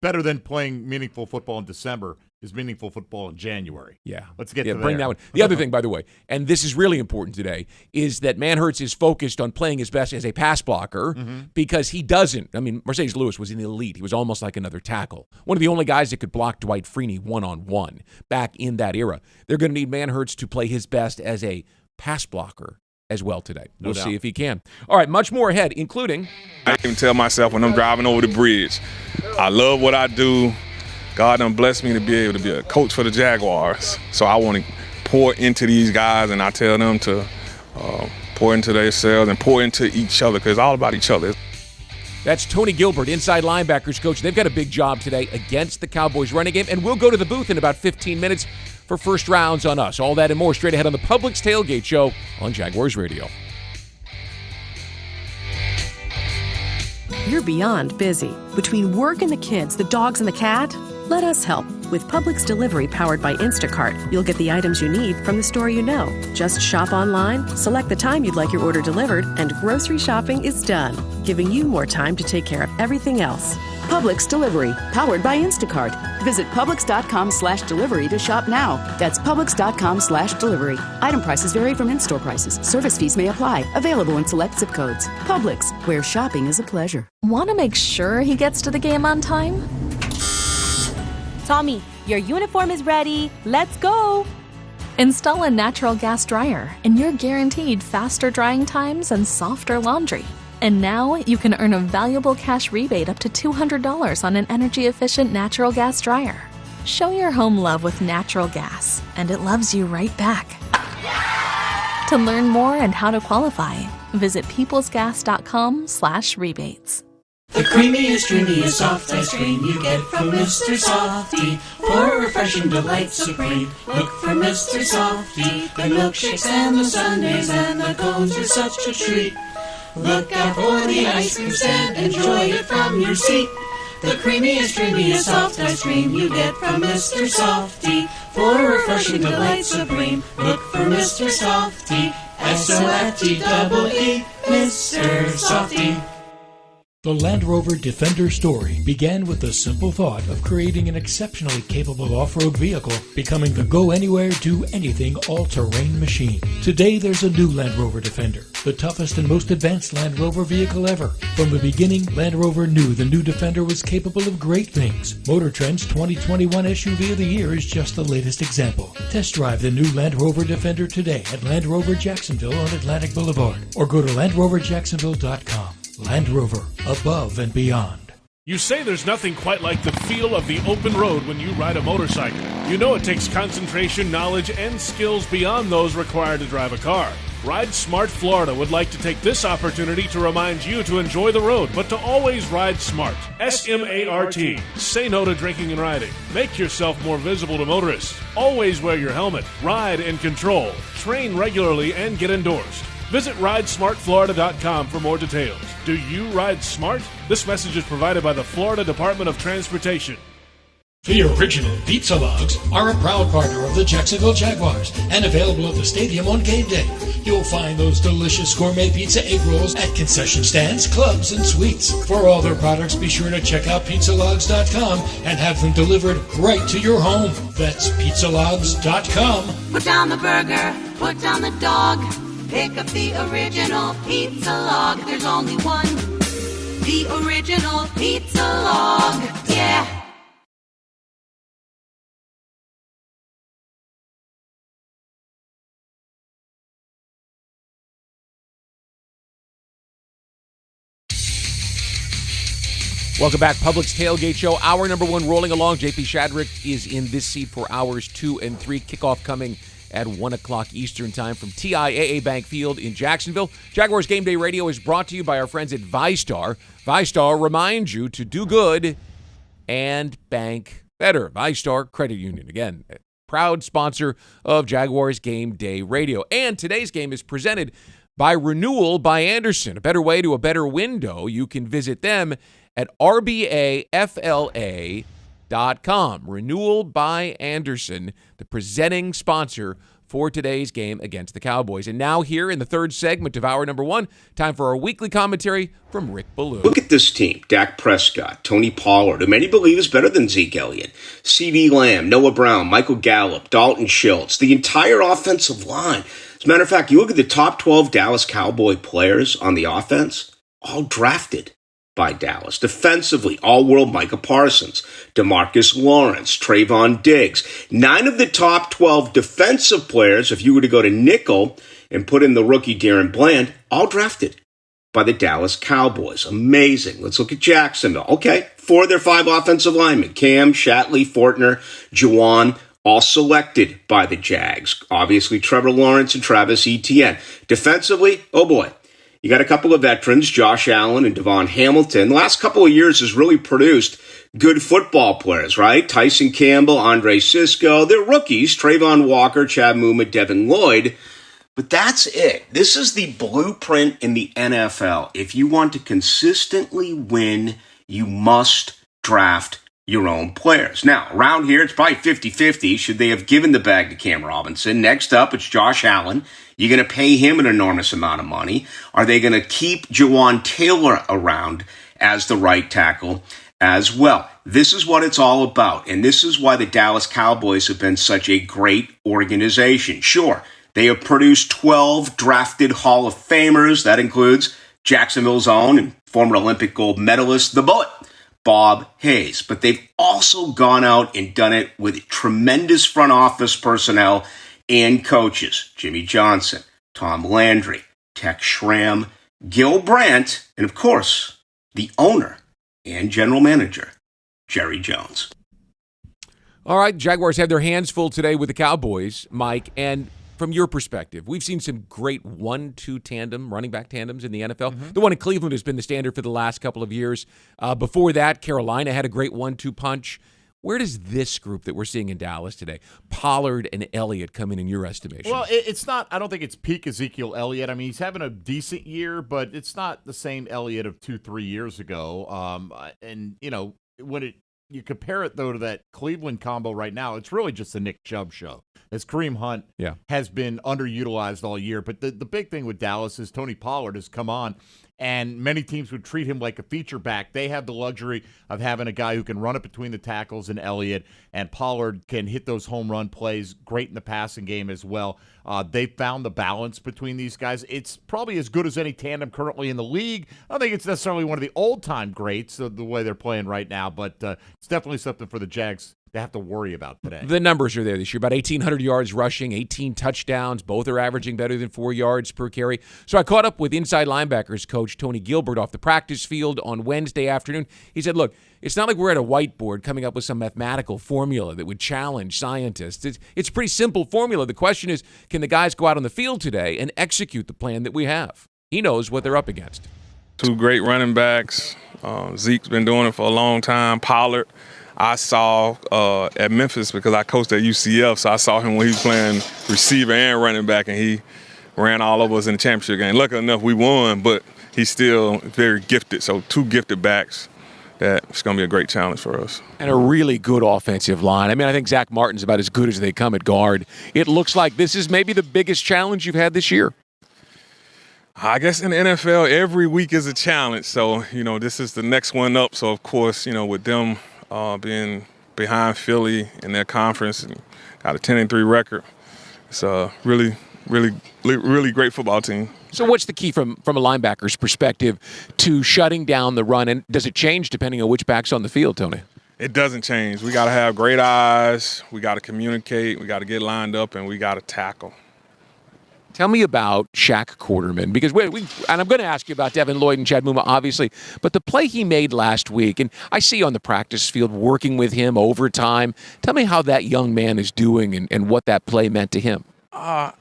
better than playing meaningful football in December, is meaningful football in January. Yeah. Let's get to bring there. that one. The other thing, by the way, and this is really important today, is that Manhertz is focused on playing his best as a pass blocker because he doesn't. I mean, Mercedes Lewis was an elite. He was almost like another tackle. One of the only guys that could block Dwight Freeney one-on-one back in that era. They're going to need Manhertz to play his best as a pass blocker as well today. No We'll doubt. see if he can. All right, much more ahead, including... I can tell myself when I'm driving over the bridge, I love what I do. God done blessed me to be able to be a coach for the Jaguars. So I want to pour into these guys, and I tell them to pour into themselves and pour into each other because it's all about each other. That's Tony Gilbert, inside linebackers coach. They've got a big job today against the Cowboys running game, and we'll go to the booth in about 15 minutes for first rounds on us. All that and more straight ahead on the Publix Tailgate Show on Jaguars Radio. You're beyond busy. Between work and the kids, the dogs and the cat, let us help. With Publix Delivery powered by Instacart, you'll get the items you need from the store you know. Just shop online, select the time you'd like your order delivered, and grocery shopping is done, giving you more time to take care of everything else. Publix Delivery, powered by Instacart. Visit Publix.com/delivery to shop now. That's Publix.com/delivery. Item prices vary from in-store prices. Service fees may apply. Available in select zip codes. Publix, where shopping is a pleasure. Want to make sure he gets to the game on time? Tommy, your uniform is ready. Let's go. Install a natural gas dryer, and you're guaranteed faster drying times and softer laundry. And now you can earn a valuable cash rebate up to $200 on an energy-efficient natural gas dryer. Show your home love with natural gas, and it loves you right back. To learn more and how to qualify, visit peoplesgas.com/rebates. The creamiest, dreamiest, soft ice cream you get from Mr. Softy. For refreshing delight supreme, look for Mr. Softy. The milkshakes and the sundaes and the cones are such a treat. Look out for the ice cream stand, enjoy it from your seat. The creamiest, dreamiest, soft ice cream you get from Mr. Softy. For refreshing delight supreme, look for Mr. Softy. S-O-F-T-E-E, Mr. Softy. The Land Rover Defender story began with the simple thought of creating an exceptionally capable off-road vehicle, becoming the go-anywhere, do-anything all-terrain machine. Today, there's a new Land Rover Defender, the toughest and most advanced Land Rover vehicle ever. From the beginning, Land Rover knew the new Defender was capable of great things. Motor Trend's 2021 SUV of the Year is just the latest example. Test drive the new Land Rover Defender today at Land Rover Jacksonville on Atlantic Boulevard, or go to LandRoverJacksonville.com. Land Rover, above and beyond. You say there's nothing quite like the feel of the open road when you ride a motorcycle. You know it takes concentration, knowledge, and skills beyond those required to drive a car. Ride Smart Florida would like to take this opportunity to remind you to enjoy the road, but to always ride smart. S-M-A-R-T. Say no to drinking and riding. Make yourself more visible to motorists. Always wear your helmet. Ride in control. Train regularly and get endorsed. Visit RideSmartFlorida.com for more details. Do you ride smart? This message is provided by the Florida Department of Transportation. The original Pizza Logs are a proud partner of the Jacksonville Jaguars and available at the stadium on game day. You'll find those delicious gourmet pizza egg rolls at concession stands, clubs, and suites. For all their products, be sure to check out pizzalogs.com and have them delivered right to your home. That's pizzalogs.com. Put down the burger, put down the dog. Pick up the original Pizza Log. There's only one. The original Pizza Log. Yeah. Welcome back, Publix Tailgate Show. Hour number 1 rolling along. JP Shadrick is in this seat for hours 2 and 3. Kickoff coming at 1 o'clock Eastern Time from TIAA Bank Field in Jacksonville. Jaguars Game Day Radio is brought to you by our friends at VyStar. VyStar reminds you to do good and bank better. VyStar Credit Union, again, a proud sponsor of Jaguars Game Day Radio. And today's game is presented by Renewal by Anderson. A better way to a better window. You can visit them at RBAFLA.com. Renewal by Anderson, the presenting sponsor for today's game against the Cowboys. And now here in the third segment of hour number 1, time for our weekly commentary from Rick Ballou. Look at this team. Dak Prescott, Tony Pollard, who many believe is better than Zeke Elliott, CeeDee Lamb, Noah Brown, Michael Gallup, Dalton Schultz, the entire offensive line. As a matter of fact, you look at the top 12 Dallas Cowboy players on the offense, all drafted by Dallas. Defensively, all-world Micah Parsons, DeMarcus Lawrence, Trayvon Diggs. 9 of the top 12 defensive players, if you were to go to nickel and put in the rookie Darren Bland, all drafted by the Dallas Cowboys. Amazing. Let's look at Jacksonville. Okay, 4 of their 5 offensive linemen, Cam, Shatley, Fortner, Juwan, all selected by the Jags. Obviously, Trevor Lawrence and Travis Etienne. Defensively, oh boy, you got a couple of veterans, Josh Allen and Devon Hamilton. The last couple of years has really produced good football players, right? Tyson Campbell, Andre Sisco. They're rookies, Trayvon Walker, Chad Muma, Devin Lloyd. But that's it. This is the blueprint in the NFL. If you want to consistently win, you must draft your own players. Now, around here, it's probably 50-50. Should they have given the bag to Cam Robinson? Next up, it's Josh Allen. You're going to pay him an enormous amount of money. Are they going to keep Jawan Taylor around as the right tackle as well? This is what it's all about, and this is why the Dallas Cowboys have been such a great organization. Sure, they have produced 12 drafted Hall of Famers. That includes Jacksonville's own and former Olympic gold medalist, the Bullet, Bob Hayes. But they've also gone out and done it with tremendous front office personnel and coaches. Jimmy Johnson, Tom Landry, Tex Schramm, Gil Brandt, and of course, the owner and general manager, Jerry Jones. All right, Jaguars have their hands full today with the Cowboys, Mike, and from your perspective, we've seen some great 1-2 tandem, running back tandems in the NFL. Mm-hmm. The one in Cleveland has been the standard for the last couple of years. Before that, Carolina had a great 1-2 punch. Where does this group that we're seeing in Dallas today, Pollard and Elliott, come in your estimation? Well, it's not – I don't think it's peak Ezekiel Elliott. I mean, he's having a decent year, but it's not the same Elliott of 2-3 years ago. And, you know, when you compare it, though, to that Cleveland combo right now, it's really just the Nick Chubb show. As Kareem Hunt has been underutilized all year. But the big thing with Dallas is Tony Pollard has come on, and many teams would treat him like a feature back. They have the luxury of having a guy who can run it between the tackles and Elliott, and Pollard can hit those home run plays, great in the passing game as well. They found the balance between these guys. It's probably as good as any tandem currently in the league. I don't think it's necessarily one of the old-time greats, the way they're playing right now, but it's definitely something for the Jags to have to worry about today. The numbers are there this year. About 1,800 yards rushing, 18 touchdowns. Both are averaging better than 4 yards per carry. So I caught up with inside linebackers coach Tony Gilbert off the practice field on Wednesday afternoon. He said, look, it's not like we're at a whiteboard coming up with some mathematical formula that would challenge scientists. It's a pretty simple formula. The question is, can the guys go out on the field today and execute the plan that we have? He knows what they're up against. 2 great running backs. Zeke's been doing it for a long time. Pollard, I saw at Memphis because I coached at UCF, so I saw him when he was playing receiver and running back, and he ran all over us in the championship game. Luckily enough, we won, but he's still very gifted. So 2 gifted backs. That's going to be a great challenge for us. And a really good offensive line. I mean, I think Zach Martin's about as good as they come at guard. It looks like this is maybe the biggest challenge you've had this year. I guess in the NFL, every week is a challenge. So, this is the next one up. So, of course, with them being behind Philly in their conference and got a 10-3 record, it's a really, really, really great football team. So what's the key from a linebacker's perspective to shutting down the run? And does it change depending on which back's on the field, Tony? It doesn't change. We got to have great eyes. We got to communicate. We got to get lined up, and we got to tackle. Tell me about Shaq Quarterman, because and I'm going to ask you about Devin Lloyd and Chad Muma, obviously, but the play he made last week, and I see on the practice field working with him over time. Tell me how that young man is doing and what that play meant to him.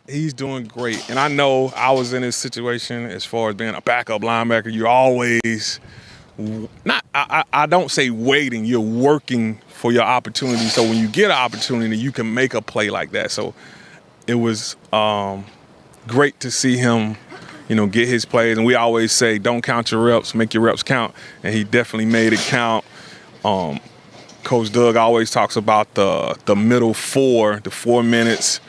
He's doing great, and I know I was in his situation as far as being a backup linebacker. You're always I don't say waiting. You're working for your opportunity. So when you get an opportunity, you can make a play like that. So it was great to see him, get his plays. And we always say, don't count your reps, make your reps count. And he definitely made it count. Coach Doug always talks about the middle 4, the 4 minutes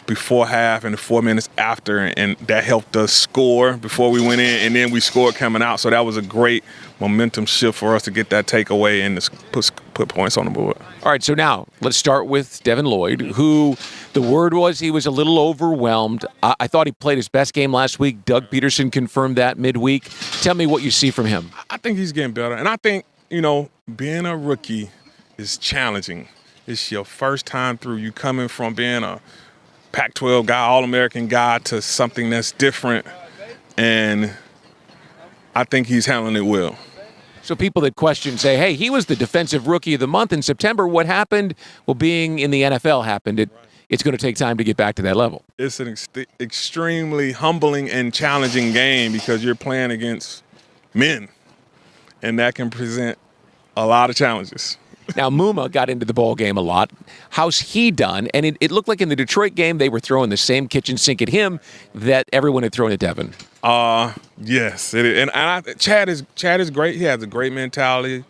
before half and the 4 minutes after, and that helped us score before we went in, and then we scored coming out. So that was a great momentum shift for us to get that takeaway and to put points on the board. All right, so now let's start with Devin Lloyd, who the word was he was a little overwhelmed. I thought he played his best game last week. Doug Pederson confirmed that midweek. Tell me what you see from him. I think he's getting better, and I think, being a rookie is challenging. It's your first time through. You coming from being a Pac-12 guy, All-American guy, to something that's different, and I think he's handling it well. So people that question say, hey, he was the Defensive Rookie of the Month in September. What happened? Well, being in the NFL happened. It's going to take time to get back to that level. It's an extremely humbling and challenging game because you're playing against men, and that can present a lot of challenges. Now, Muma got into the ball game a lot. How's he done? And it looked like in the Detroit game they were throwing the same kitchen sink at him that everyone had thrown at Devin. Yes, it is. And Chad is great. He has a great mentality,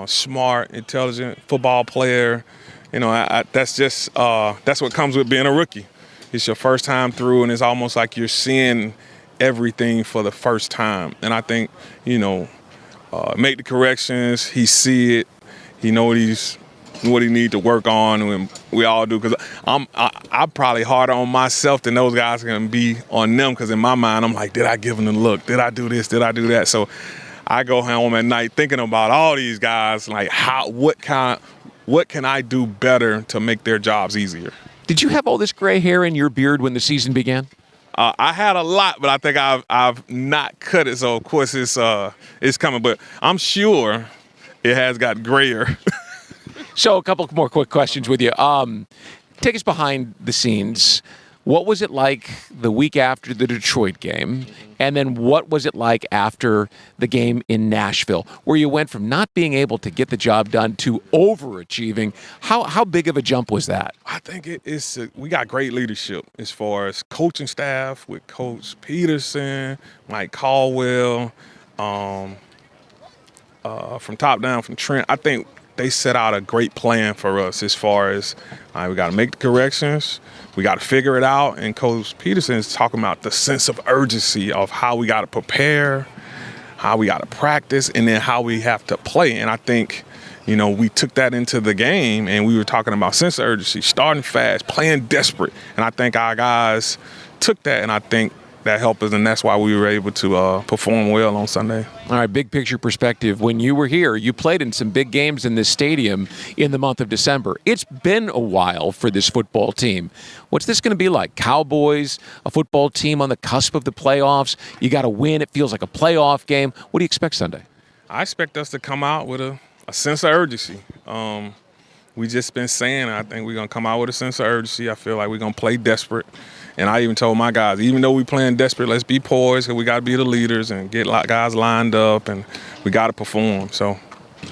smart, intelligent football player. That's just that's what comes with being a rookie. It's your first time through, and it's almost like you're seeing everything for the first time. And I think make the corrections. He see it. He know what he need to work on, and we all do. Because I'm probably harder on myself than those guys are going to be on them. Because in my mind, I'm like, did I give them the look? Did I do this? Did I do that? So I go home at night thinking about all these guys. Like, what can I do better to make their jobs easier? Did you have all this gray hair in your beard when the season began? I had a lot, but I think I've not cut it. So of course it's coming. But I'm sure it has got grayer. So a couple more quick questions with you. Take us behind the scenes. What was it like the week after the Detroit game? And then what was it like after the game in Nashville, where you went from not being able to get the job done to overachieving? How big of a jump was that? I think we got great leadership as far as coaching staff with Coach Pederson, Mike Caldwell, from top down, from Trent. I think they set out a great plan for us as far as we got to make the corrections, we got to figure it out, and Coach Pederson is talking about the sense of urgency of how we got to prepare, how we got to practice, and then how we have to play. And I think, we took that into the game, and we were talking about sense of urgency, starting fast, playing desperate. And I think our guys took that, and I think that helped us, and that's why we were able to perform well on Sunday. All right, big picture perspective. When you were here, you played in some big games in this stadium in the month of December. It's been a while for this football team. What's this going to be like? Cowboys, a football team on the cusp of the playoffs. You got to win. It feels like a playoff game. What do you expect Sunday? I expect us to come out with a sense of urgency. We just been saying, I think we're going to come out with a sense of urgency. I feel like we're going to play desperate. And I even told my guys, even though we playing desperate, let's be poised, because we got to be the leaders and get guys lined up, and we got to perform. So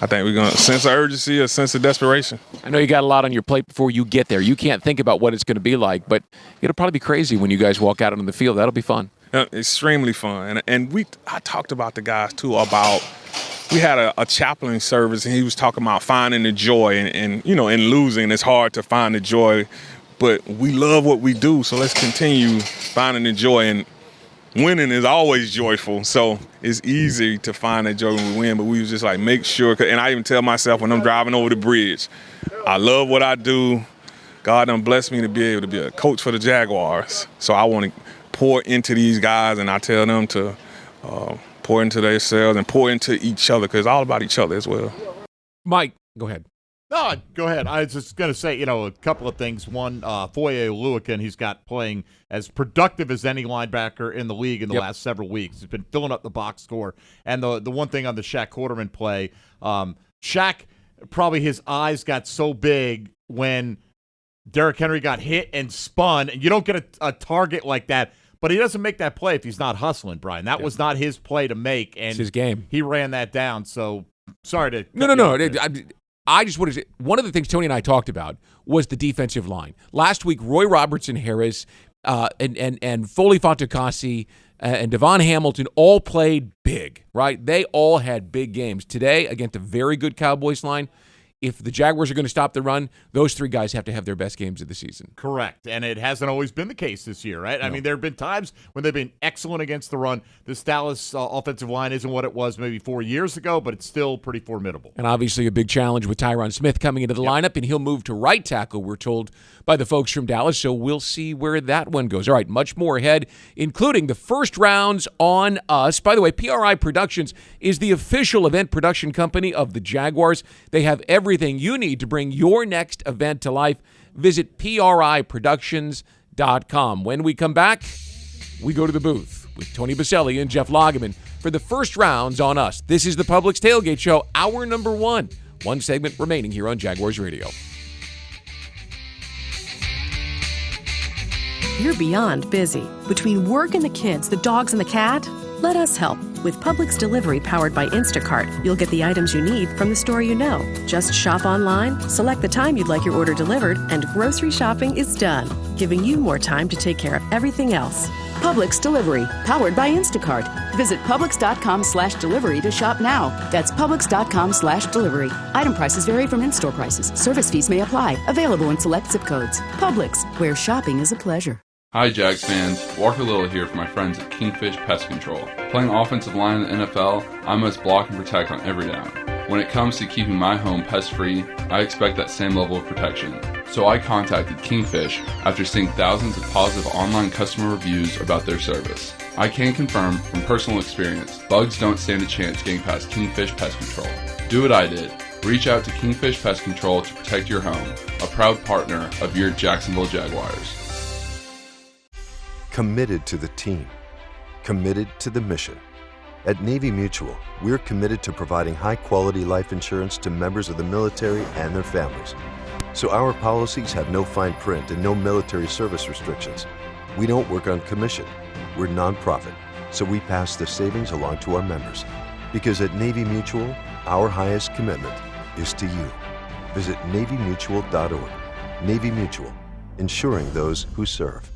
I think we're going to sense of urgency, a sense of desperation. I know you got a lot on your plate before you get there. You can't think about what it's going to be like, but it'll probably be crazy when you guys walk out on the field. That'll be fun. Extremely fun. And I talked about the guys, too, about we had a chaplain service, and he was talking about finding the joy. And in losing, it's hard to find the joy. But we love what we do, so let's continue finding the joy. And winning is always joyful, so it's easy to find that joy when we win. But we was just like, make sure, and I even tell myself when I'm driving over the bridge, I love what I do. God done blessed me to be able to be a coach for the Jaguars. So I want to pour into these guys, and I tell them to pour into themselves and pour into each other, because it's all about each other as well. Mike, go ahead. No, go ahead. I was just going to say, a couple of things. One, Foye Oluokun, he's got playing as productive as any linebacker in the league in the last several weeks. He's been filling up the box score. And the one thing on the Shaq Quarterman play, Shaq, probably his eyes got so big when Derrick Henry got hit and spun. You don't get a target like that. But he doesn't make that play if he's not hustling, Brian. That was not his play to make. And it's his game. He ran that down. So, sorry to... No. I just wanted to, one of the things Tony and I talked about was the defensive line. Last week, Roy Robertson-Harris and Foley Fatukasi and Devon Hamilton all played big, right? They all had big games. Today, against a very good Cowboys line, if the Jaguars are going to stop the run, those three guys have to have their best games of the season. Correct. And it hasn't always been the case this year, right? I mean, there have been times when they've been excellent against the run. This Dallas offensive line isn't what it was maybe 4 years ago, but it's still pretty formidable. And obviously a big challenge with Tyron Smith coming into the lineup, and he'll move to right tackle, we're told by the folks from Dallas, so we'll see where that one goes. All right, much more ahead, including the first rounds on us. By the way, PRI Productions is the official event production company of the Jaguars. They have everything you need to bring your next event to life. Visit PRIProductions.com. When we come back, we go to the booth with Tony Baselli and Jeff Lageman for the first rounds on us. This is the Publix Tailgate Show, hour number one. One segment remaining here on Jaguars Radio. You're beyond busy. Between work and the kids, the dogs and the cat, let us help. With Publix Delivery powered by Instacart, you'll get the items you need from the store you know. Just shop online, select the time you'd like your order delivered, and grocery shopping is done, giving you more time to take care of everything else. Publix Delivery, powered by Instacart. Visit Publix.com/delivery to shop now. That's Publix.com/delivery. Item prices vary from in-store prices. Service fees may apply. Available in select zip codes. Publix, where shopping is a pleasure. Hi Jags fans, Walker Little here from my friends at Kingfish Pest Control. Playing offensive line in the NFL, I must block and protect on every down. When it comes to keeping my home pest-free, I expect that same level of protection. So I contacted Kingfish after seeing thousands of positive online customer reviews about their service. I can confirm from personal experience, bugs don't stand a chance getting past Kingfish Pest Control. Do what I did. Reach out to Kingfish Pest Control to protect your home, a proud partner of your Jacksonville Jaguars. Committed to the team. Committed to the mission. At Navy Mutual, we're committed to providing high-quality life insurance to members of the military and their families. So our policies have no fine print and no military service restrictions. We don't work on commission. We're nonprofit, so we pass the savings along to our members. Because at Navy Mutual, our highest commitment is to you. Visit NavyMutual.org. Navy Mutual, insuring those who serve.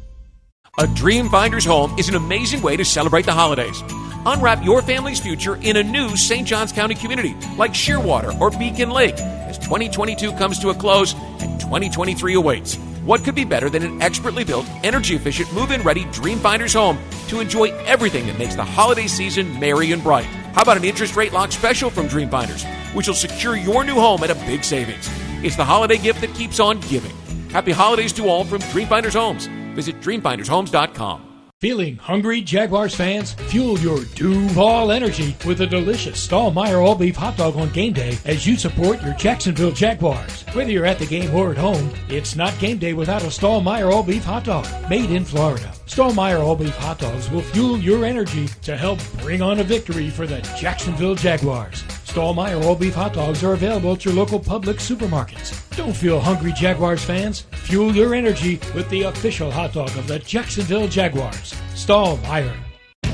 A Dream Finder's home is an amazing way to celebrate the holidays. Unwrap your family's future in a new St. Johns County community like Shearwater or Beacon Lake as 2022 comes to a close and 2023 awaits. What could be better than an expertly built, energy-efficient, move-in ready Dream Finder's home to enjoy everything that makes the holiday season merry and bright? How about an interest rate lock special from Dream Finders, which will secure your new home at a big savings? It's the holiday gift that keeps on giving. Happy holidays to all from Dream Finders Homes. Visit DreamFindersHomes.com. Feeling hungry, Jaguars fans? Fuel your Duval energy with a delicious Stallmeyer all-beef hot dog on game day as you support your Jacksonville Jaguars. Whether you're at the game or at home, it's not game day without a Stallmeyer all-beef hot dog made in Florida. Stallmeyer all-beef hot dogs will fuel your energy to help bring on a victory for the Jacksonville Jaguars. Stallmeyer all-beef hot dogs are available at your local Publix supermarkets. Don't feel hungry, Jaguars fans. Fuel your energy with the official hot dog of the Jacksonville Jaguars. Stallmeyer.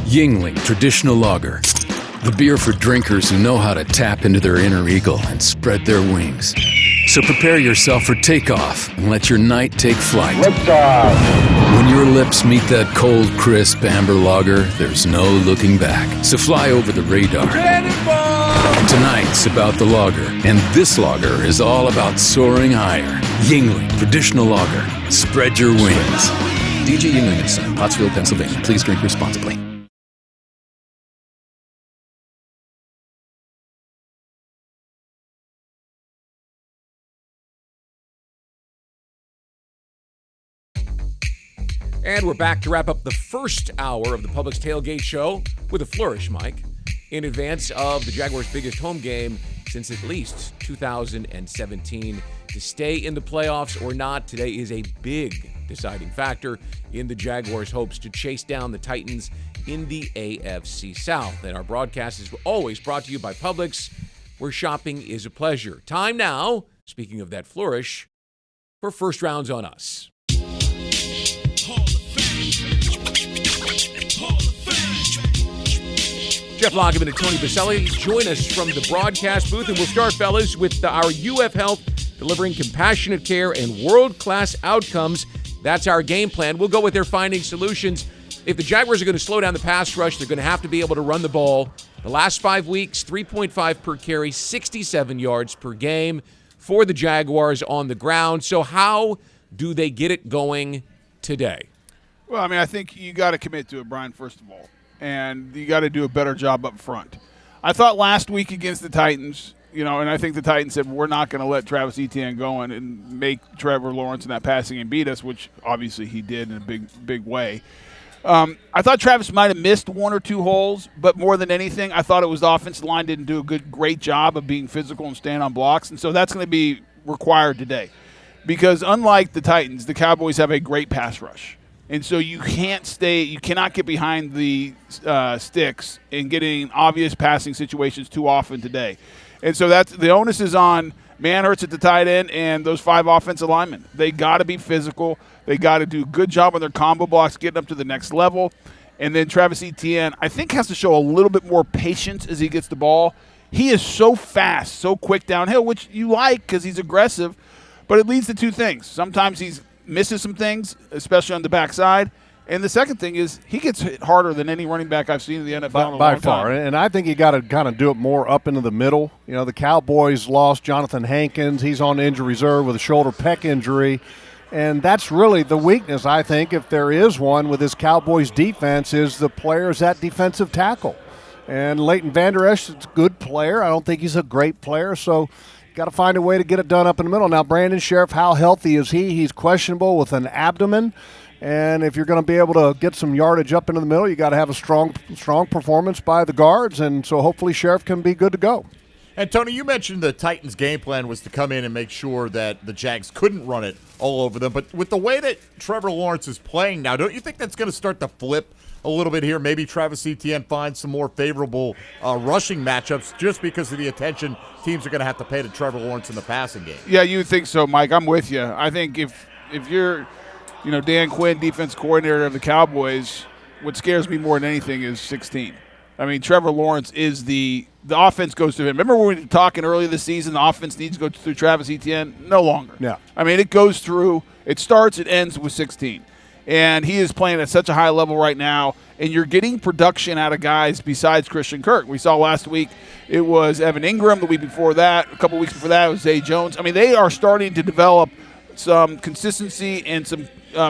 Yingling Traditional Lager. The beer for drinkers who know how to tap into their inner eagle and spread their wings. So prepare yourself for takeoff and let your night take flight. When your lips meet that cold, crisp amber lager, there's no looking back. So fly over the radar. Tonight's about the lager, and this lager is all about soaring higher. Yingling Traditional Lager. Spread your wings. DJ Yingling & Son, Pottsville, Pennsylvania. Please drink responsibly. And we're back to wrap up the first hour of the Publix Tailgate Show with a flourish, Mike, in advance of the Jaguars' biggest home game since at least 2017. To stay in the playoffs or not, today is a big deciding factor in the Jaguars' hopes to chase down the Titans in the AFC South. And our broadcast is always brought to you by Publix, where shopping is a pleasure. Time now, speaking of that flourish, for first rounds on us. Jeff Lageman and Tony Baselli join us from the broadcast booth, and we'll start, fellas, with our UF Health, delivering compassionate care and world-class outcomes. That's our game plan. We'll go with their finding solutions. If the Jaguars are going to slow down the pass rush, they're going to have to be able to run the ball. The last 5 weeks, 3.5 per carry, 67 yards per game. for the Jaguars on the ground. So how do they get it going today? Well, I mean, I think you got to commit to it, Brian, first of all, and you got to do a better job up front. I thought last week against the Titans, and I think the Titans said we're not going to let Travis Etienne go in and make Trevor Lawrence in that passing game beat us, which obviously he did in a big way. I thought Travis might have missed one or two holes, but more than anything, I thought it was the offensive line didn't do a great job of being physical and staying on blocks, and so that's going to be required today. Because unlike the Titans, the Cowboys have a great pass rush. And so you cannot get behind the sticks and getting obvious passing situations too often today. And so that's the onus is on Manhurts at the tight end and those 5 offensive linemen. They got to be physical. They got to do a good job on their combo blocks, getting up to the next level. And then Travis Etienne, I think, has to show a little bit more patience as he gets the ball. He is so fast, so quick downhill, which you like because he's aggressive, but it leads to 2 things. Sometimes he misses some things, especially on the backside. And the second thing is he gets hit harder than any running back I've seen in the NFL by far. And I think you got to kind of do it more up into the middle. The Cowboys lost Jonathan Hankins. He's on injury reserve with a shoulder pec injury. And that's really the weakness, I think, if there is one with this Cowboys defense, is the players at defensive tackle. And Leighton Vander Esch is a good player. I don't think he's a great player, so got to find a way to get it done up in the middle. Now, Brandon Sheriff, how healthy is he? He's questionable with an abdomen. And if you're going to be able to get some yardage up into the middle, you got to have a strong performance by the guards. And so hopefully Sheriff can be good to go. And, Tony, you mentioned the Titans' game plan was to come in and make sure that the Jags couldn't run it all over them. But with the way that Trevor Lawrence is playing now, don't you think that's going to start to flip a little bit here? Maybe Travis Etienne finds some more favorable rushing matchups just because of the attention teams are going to have to pay to Trevor Lawrence in the passing game. Yeah, you think so, Mike. I'm with you. I think if you're, Dan Quinn, defense coordinator of the Cowboys, what scares me more than anything is 16. I mean, Trevor Lawrence is the offense goes through him. Remember when we were talking earlier this season, the offense needs to go through Travis Etienne? No longer. Yeah. I mean, it goes through. It starts, it ends with 16. And he is playing at such a high level right now, and you're getting production out of guys besides Christian Kirk. We saw last week it was Evan Engram. The week before that, a couple weeks before that, it was Zay Jones. I mean, they are starting to develop some consistency and some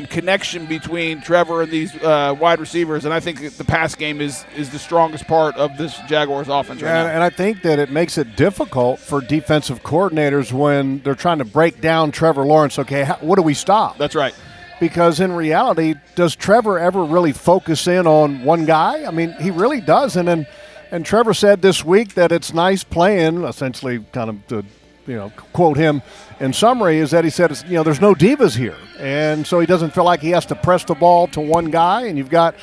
connection between Trevor and these wide receivers, and I think the pass game is the strongest part of this Jaguars offense right now. And I think that it makes it difficult for defensive coordinators when they're trying to break down Trevor Lawrence. Okay, what do we stop? That's right. Because in reality, does Trevor ever really focus in on one guy? I mean, he really doesn't. And Trevor said this week that it's nice playing, essentially kind of to, quote him in summary, is that he said, there's no divas here. And so he doesn't feel like he has to press the ball to one guy. And you've got,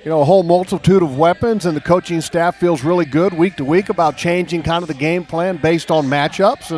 a whole multitude of weapons, and the coaching staff feels really good week to week about changing kind of the game plan based on matchups.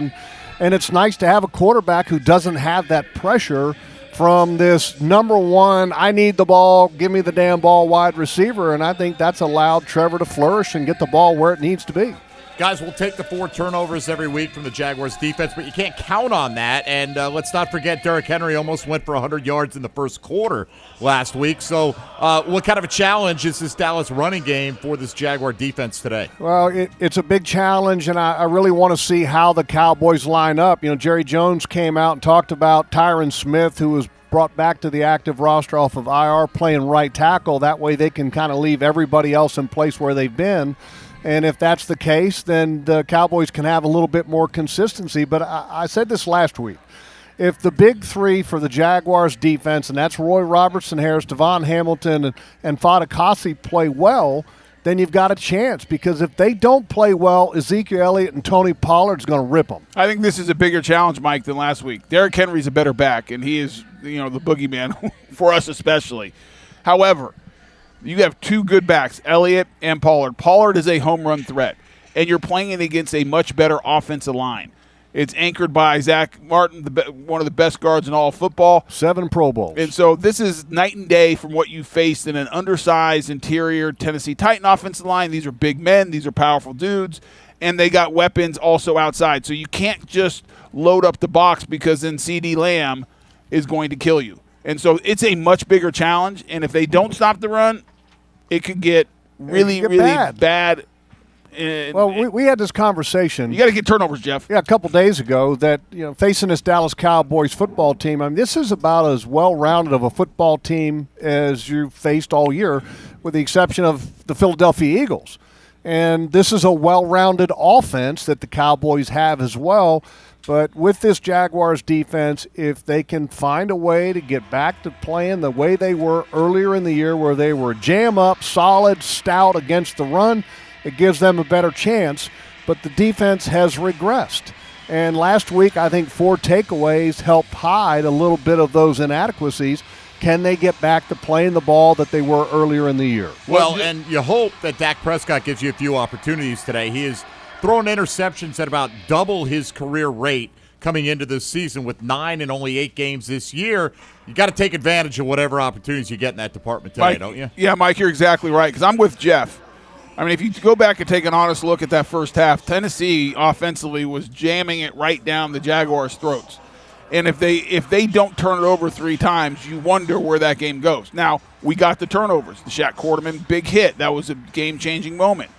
And it's nice to have a quarterback who doesn't have that pressure from this number one, I need the ball, give me the damn ball wide receiver, and I think that's allowed Trevor to flourish and get the ball where it needs to be. Guys, we'll take the 4 turnovers every week from the Jaguars defense, but you can't count on that. And let's not forget Derrick Henry almost went for 100 yards in the first quarter last week. So what kind of a challenge is this Dallas running game for this Jaguar defense today? Well, it's a big challenge, and I really want to see how the Cowboys line up. Jerry Jones came out and talked about Tyron Smith, who was brought back to the active roster off of IR, playing right tackle. That way they can kind of leave everybody else in place where they've been. And if that's the case, then the Cowboys can have a little bit more consistency. But I said this last week. If the big 3 for the Jaguars defense, and that's Roy Robertson-Harris, Devon Hamilton, and Fadakasi play well, then you've got a chance. Because if they don't play well, Ezekiel Elliott and Tony Pollard's going to rip them. I think this is a bigger challenge, Mike, than last week. Derrick Henry's a better back, and he is, the boogeyman for us especially. However, you have 2 good backs, Elliott and Pollard. Pollard is a home run threat, and you're playing it against a much better offensive line. It's anchored by Zach Martin, one of the best guards in all of football. 7 Pro Bowls. And so this is night and day from what you faced in an undersized interior Tennessee Titan offensive line. These are big men. These are powerful dudes. And they got weapons also outside. So you can't just load up the box because then CD Lamb is going to kill you. And so it's a much bigger challenge. And if they don't stop the run, it could get really bad And we had this conversation. You got to get turnovers, Jeff. Yeah, a couple days ago that, facing this Dallas Cowboys football team, I mean, this is about as well-rounded of a football team as you've faced all year, with the exception of the Philadelphia Eagles. And this is a well-rounded offense that the Cowboys have as well. But with this Jaguars defense, if they can find a way to get back to playing the way they were earlier in the year, where they were jam-up, solid, stout against the run, it gives them a better chance. But the defense has regressed. And last week, I think 4 takeaways helped hide a little bit of those inadequacies. Can they get back to playing the ball that they were earlier in the year? Well, and you hope that Dak Prescott gives you a few opportunities today. He is throwing interceptions at about double his career rate coming into this season with 9 and only 8 games this year. You got to take advantage of whatever opportunities you get in that department today, Mike, don't you? Yeah, Mike, you're exactly right, because I'm with Jeff. I mean, if you go back and take an honest look at that first half, Tennessee offensively was jamming it right down the Jaguars' throats. And if they don't turn it over 3 times, you wonder where that game goes. Now, we got the turnovers. The Shaq Quarterman big hit. That was a game-changing moment.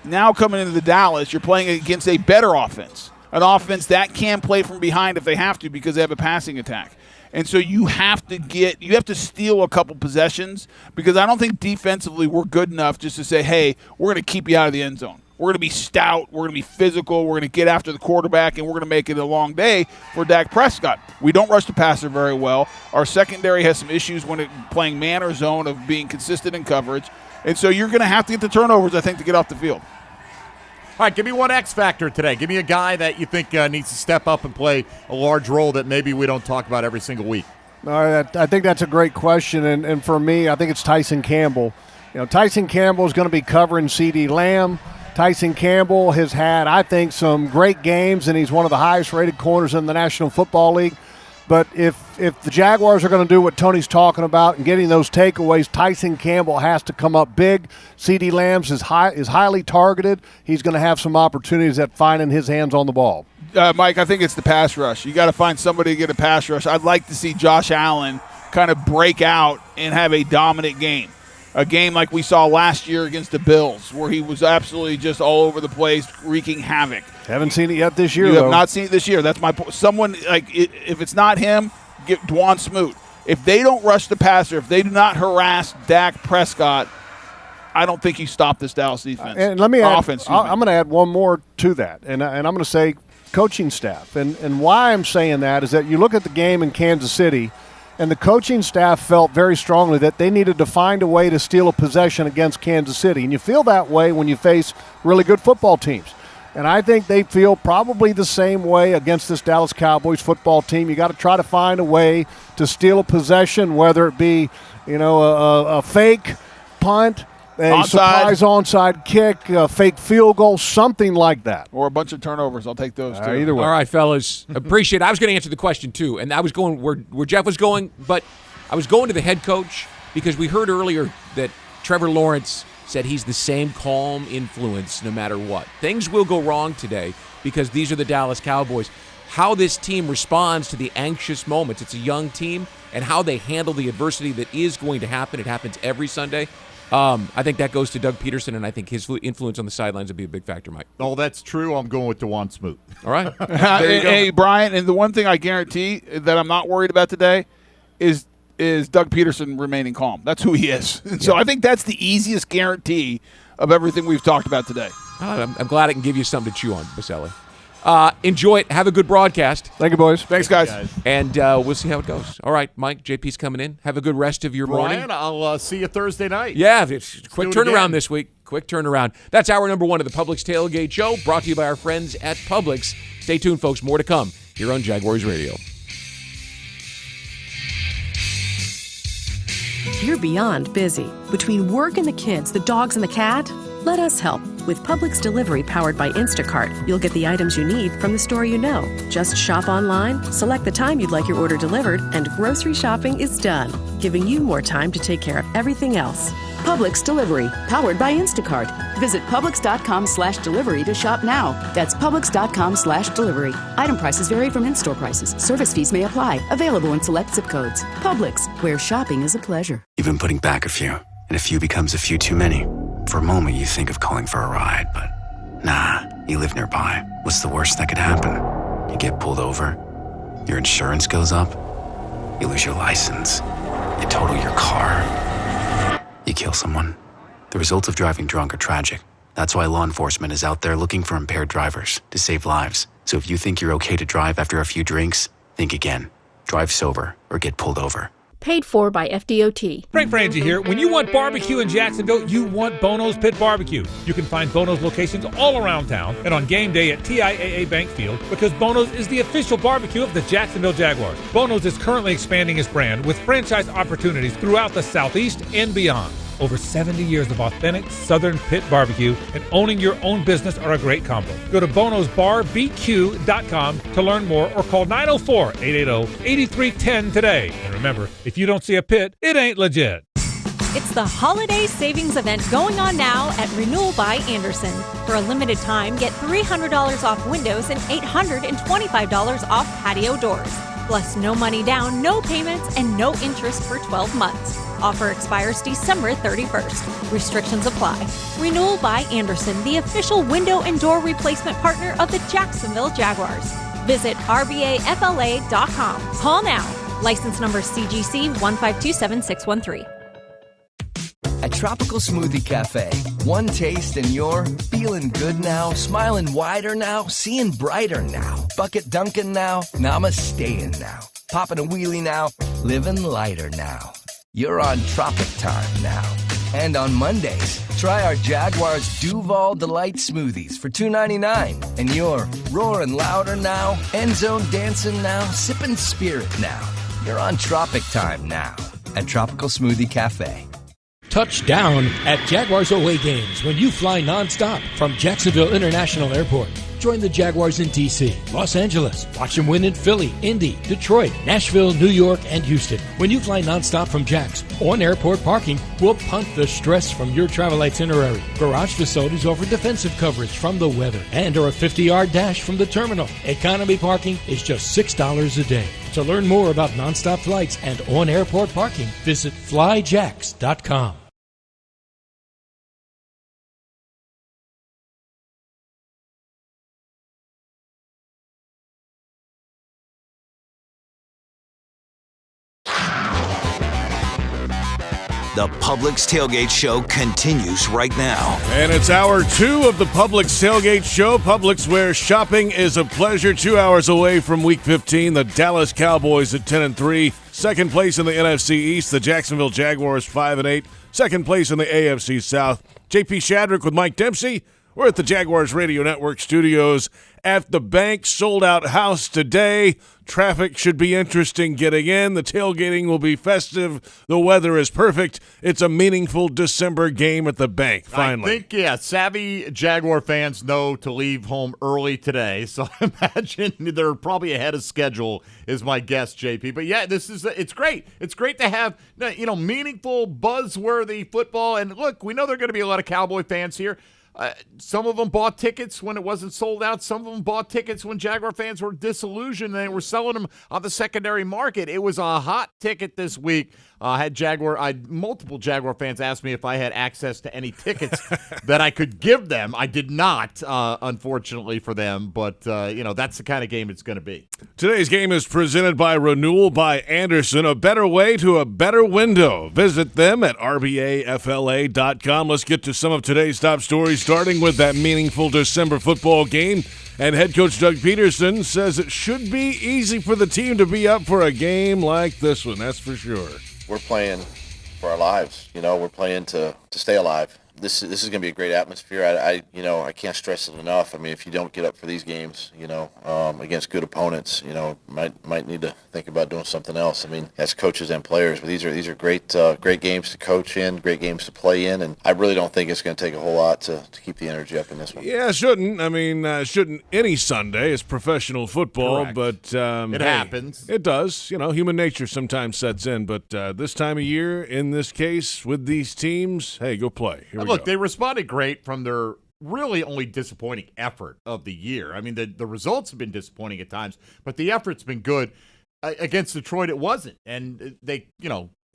Now coming into the Dallas, you're playing against a better offense, an offense that can play from behind if they have to because they have a passing attack. And so you have to steal a couple possessions, because I don't think defensively we're good enough just to say, hey, we're going to keep you out of the end zone. We're going to be stout. We're going to be physical. We're going to get after the quarterback, and we're going to make it a long day for Dak Prescott. We don't rush the passer very well. Our secondary has some issues when playing man or zone of being consistent in coverage. And so you're going to have to get the turnovers, I think, to get off the field. All right, give me one X factor today. Give me a guy that you think needs to step up and play a large role that maybe we don't talk about every single week. All right, I think that's a great question, and for me, I think it's Tyson Campbell. Tyson Campbell is going to be covering CeeDee Lamb. Tyson Campbell has had, I think, some great games, and he's one of the highest-rated corners in the National Football League. But if the Jaguars are going to do what Tony's talking about and getting those takeaways, Tyson Campbell has to come up big. CeeDee Lamb is highly targeted. He's going to have some opportunities at finding his hands on the ball. Mike, I think it's the pass rush. You got to find somebody to get a pass rush. I'd like to see Josh Allen kind of break out and have a dominant game. A game like we saw last year against the Bills, where he was absolutely just all over the place, wreaking havoc. Haven't seen it yet this year, You though. have not seen it this year. That's my point. Someone, if it's not him, get Dwan Smoot. If they don't rush the passer, if they do not harass Dak Prescott, I don't think you stop this Dallas defense. And let me add, offense. I'm going to add one more to that, and I'm going to say coaching staff. And why I'm saying that is that you look at the game in Kansas City, and the coaching staff felt very strongly that they needed to find a way to steal a possession against Kansas City. And you feel that way when you face really good football teams. And I think they feel probably the same way against this Dallas Cowboys football team. You got to try to find a way to steal a possession, whether it be, a fake punt, a surprise onside kick, a fake field goal, something like that. Or a bunch of turnovers. I'll take those, too. Either way. All right, fellas. Appreciate it. I was going to answer the question, too, and I was going where Jeff was going, but I was going to the head coach because we heard earlier that Trevor Lawrence said he's the same calm influence no matter what. Things will go wrong today because these are the Dallas Cowboys. How this team responds to the anxious moments, it's a young team, and how they handle the adversity that is going to happen. It happens every Sunday. I think that goes to Doug Pederson, and I think his influence on the sidelines would be a big factor, Mike. Oh, that's true. I'm going with Dwan Smoot. All right. Hey, Brian, and the one thing I guarantee that I'm not worried about today is Doug Pederson remaining calm. That's who he is. And so I think that's the easiest guarantee of everything we've talked about today. I'm glad I can give you something to chew on, Baselli. Enjoy it. Have a good broadcast. Thank you, boys. Thanks, guys. And we'll see how it goes. All right, Mike, JP's coming in. Have a good rest of your morning. Brian, I'll see you Thursday night. Yeah, it's a quick turnaround again. this week. Quick turnaround. That's hour number 1 of the Publix Tailgate Show, brought to you by our friends at Publix. Stay tuned, folks. More to come here on Jaguars Radio. You're beyond busy. Between work and the kids, the dogs and the cat, let us help. With Publix Delivery powered by Instacart, you'll get the items you need from the store you know. Just shop online, select the time you'd like your order delivered, and grocery shopping is done, giving you more time to take care of everything else. Publix Delivery, powered by Instacart. Visit Publix.com/delivery to shop now. That's Publix.com/delivery. Item prices vary from in-store prices. Service fees may apply. Available in select zip codes. Publix, where shopping is a pleasure. You've been putting back a few, and a few becomes a few too many. For a moment, you think of calling for a ride, but nah, you live nearby. What's the worst that could happen? You get pulled over, your insurance goes up, you lose your license, you total your car, you kill someone. The results of driving drunk are tragic. That's why law enforcement is out there looking for impaired drivers to save lives. So if you think you're okay to drive after a few drinks, think again. Drive sober or get pulled over. Paid for by FDOT. Frank Frangie here. When you want barbecue in Jacksonville, you want Bono's Pit Barbecue. You can find Bono's locations all around town and on game day at TIAA Bank Field because Bono's is the official barbecue of the Jacksonville Jaguars. Bono's is currently expanding its brand with franchise opportunities throughout the Southeast and beyond. Over 70 years of authentic Southern pit barbecue and owning your own business are a great combo. Go to bonosbarbq.com to learn more or call 904-880-8310 today. And remember, if you don't see a pit, it ain't legit. It's the holiday savings event going on now at Renewal by Anderson. For a limited time, get $300 off windows and $825 off patio doors. Plus no money down, no payments, and no interest for 12 months. Offer expires December 31st. Restrictions apply. Renewal by Anderson, the official window and door replacement partner of the Jacksonville Jaguars. Visit rbafla.com. Call now. License number CGC 1527613. At Tropical Smoothie Cafe, one taste and you're feeling good now, smiling wider now, seeing brighter now, bucket dunking now, namasteing now, popping a wheelie now, living lighter now. You're on Tropic Time now. And on Mondays, try our Jaguars Duval Delight Smoothies for $2.99. And you're roaring louder now, end zone dancing now, sipping spirit now. You're on Tropic Time now at Tropical Smoothie Cafe. Touchdown at Jaguars away games when you fly nonstop from Jacksonville International Airport. Join the Jaguars in D.C., Los Angeles. Watch them win in Philly, Indy, Detroit, Nashville, New York, and Houston. When you fly nonstop from Jax, on airport parking, we'll punt the stress from your travel itinerary. Garage facilities offer defensive coverage from the weather and are a 50-yard dash from the terminal. Economy parking is just $6 a day. To learn more about nonstop flights and on-airport parking, visit flyjax.com. The Publix Tailgate Show continues right now. And it's hour 2 of the Publix Tailgate Show. Publix, where shopping is a pleasure. 2 hours away from Week 15, the Dallas Cowboys at 10-3. Second place in the NFC East, the Jacksonville Jaguars 5-8. Second place in the AFC South. JP Shadrick with Mike Dempsey. We're at the Jaguars Radio Network studios at the bank. Sold-out house today. Traffic should be interesting getting in. The tailgating will be festive. The weather is perfect. It's a meaningful December game at the bank, finally. I think, savvy Jaguar fans know to leave home early today. So I imagine they're probably ahead of schedule is my guess, JP. But, yeah, it's great. It's great to have, meaningful, buzzworthy football. And, look, we know there are going to be a lot of Cowboy fans here. Some of them bought tickets when it wasn't sold out. Some of them bought tickets when Jaguar fans were disillusioned and they were selling them on the secondary market. It was a hot ticket this week. Multiple Jaguar fans asked me if I had access to any tickets that I could give them. I did not, unfortunately for them, but that's the kind of game it's going to be. Today's game is presented by Renewal by Anderson, a better way to a better window. Visit them at rbafla.com. Let's get to some of today's top stories, starting with that meaningful December football game. And head coach Doug Pederson says it should be easy for the team to be up for a game like this one, that's for sure. We're playing for our lives, we're playing to stay alive. This is going to be a great atmosphere. I can't stress it enough. I mean, if you don't get up for these games, against good opponents, might need to think about doing something else. I mean, as coaches and players, but these are great games to coach in, great games to play in, and I really don't think it's going to take a whole lot to keep the energy up in this one. Yeah, it shouldn't. I mean, shouldn't any Sunday. It's professional football, correct. But it happens. It does. Human nature sometimes sets in, but this time of year, in this case, with these teams, hey, go play. Here we Look, go. They responded great from their really only disappointing effort of the year. I mean, the results have been disappointing at times, but the effort's been good. Against Detroit, it wasn't. And they,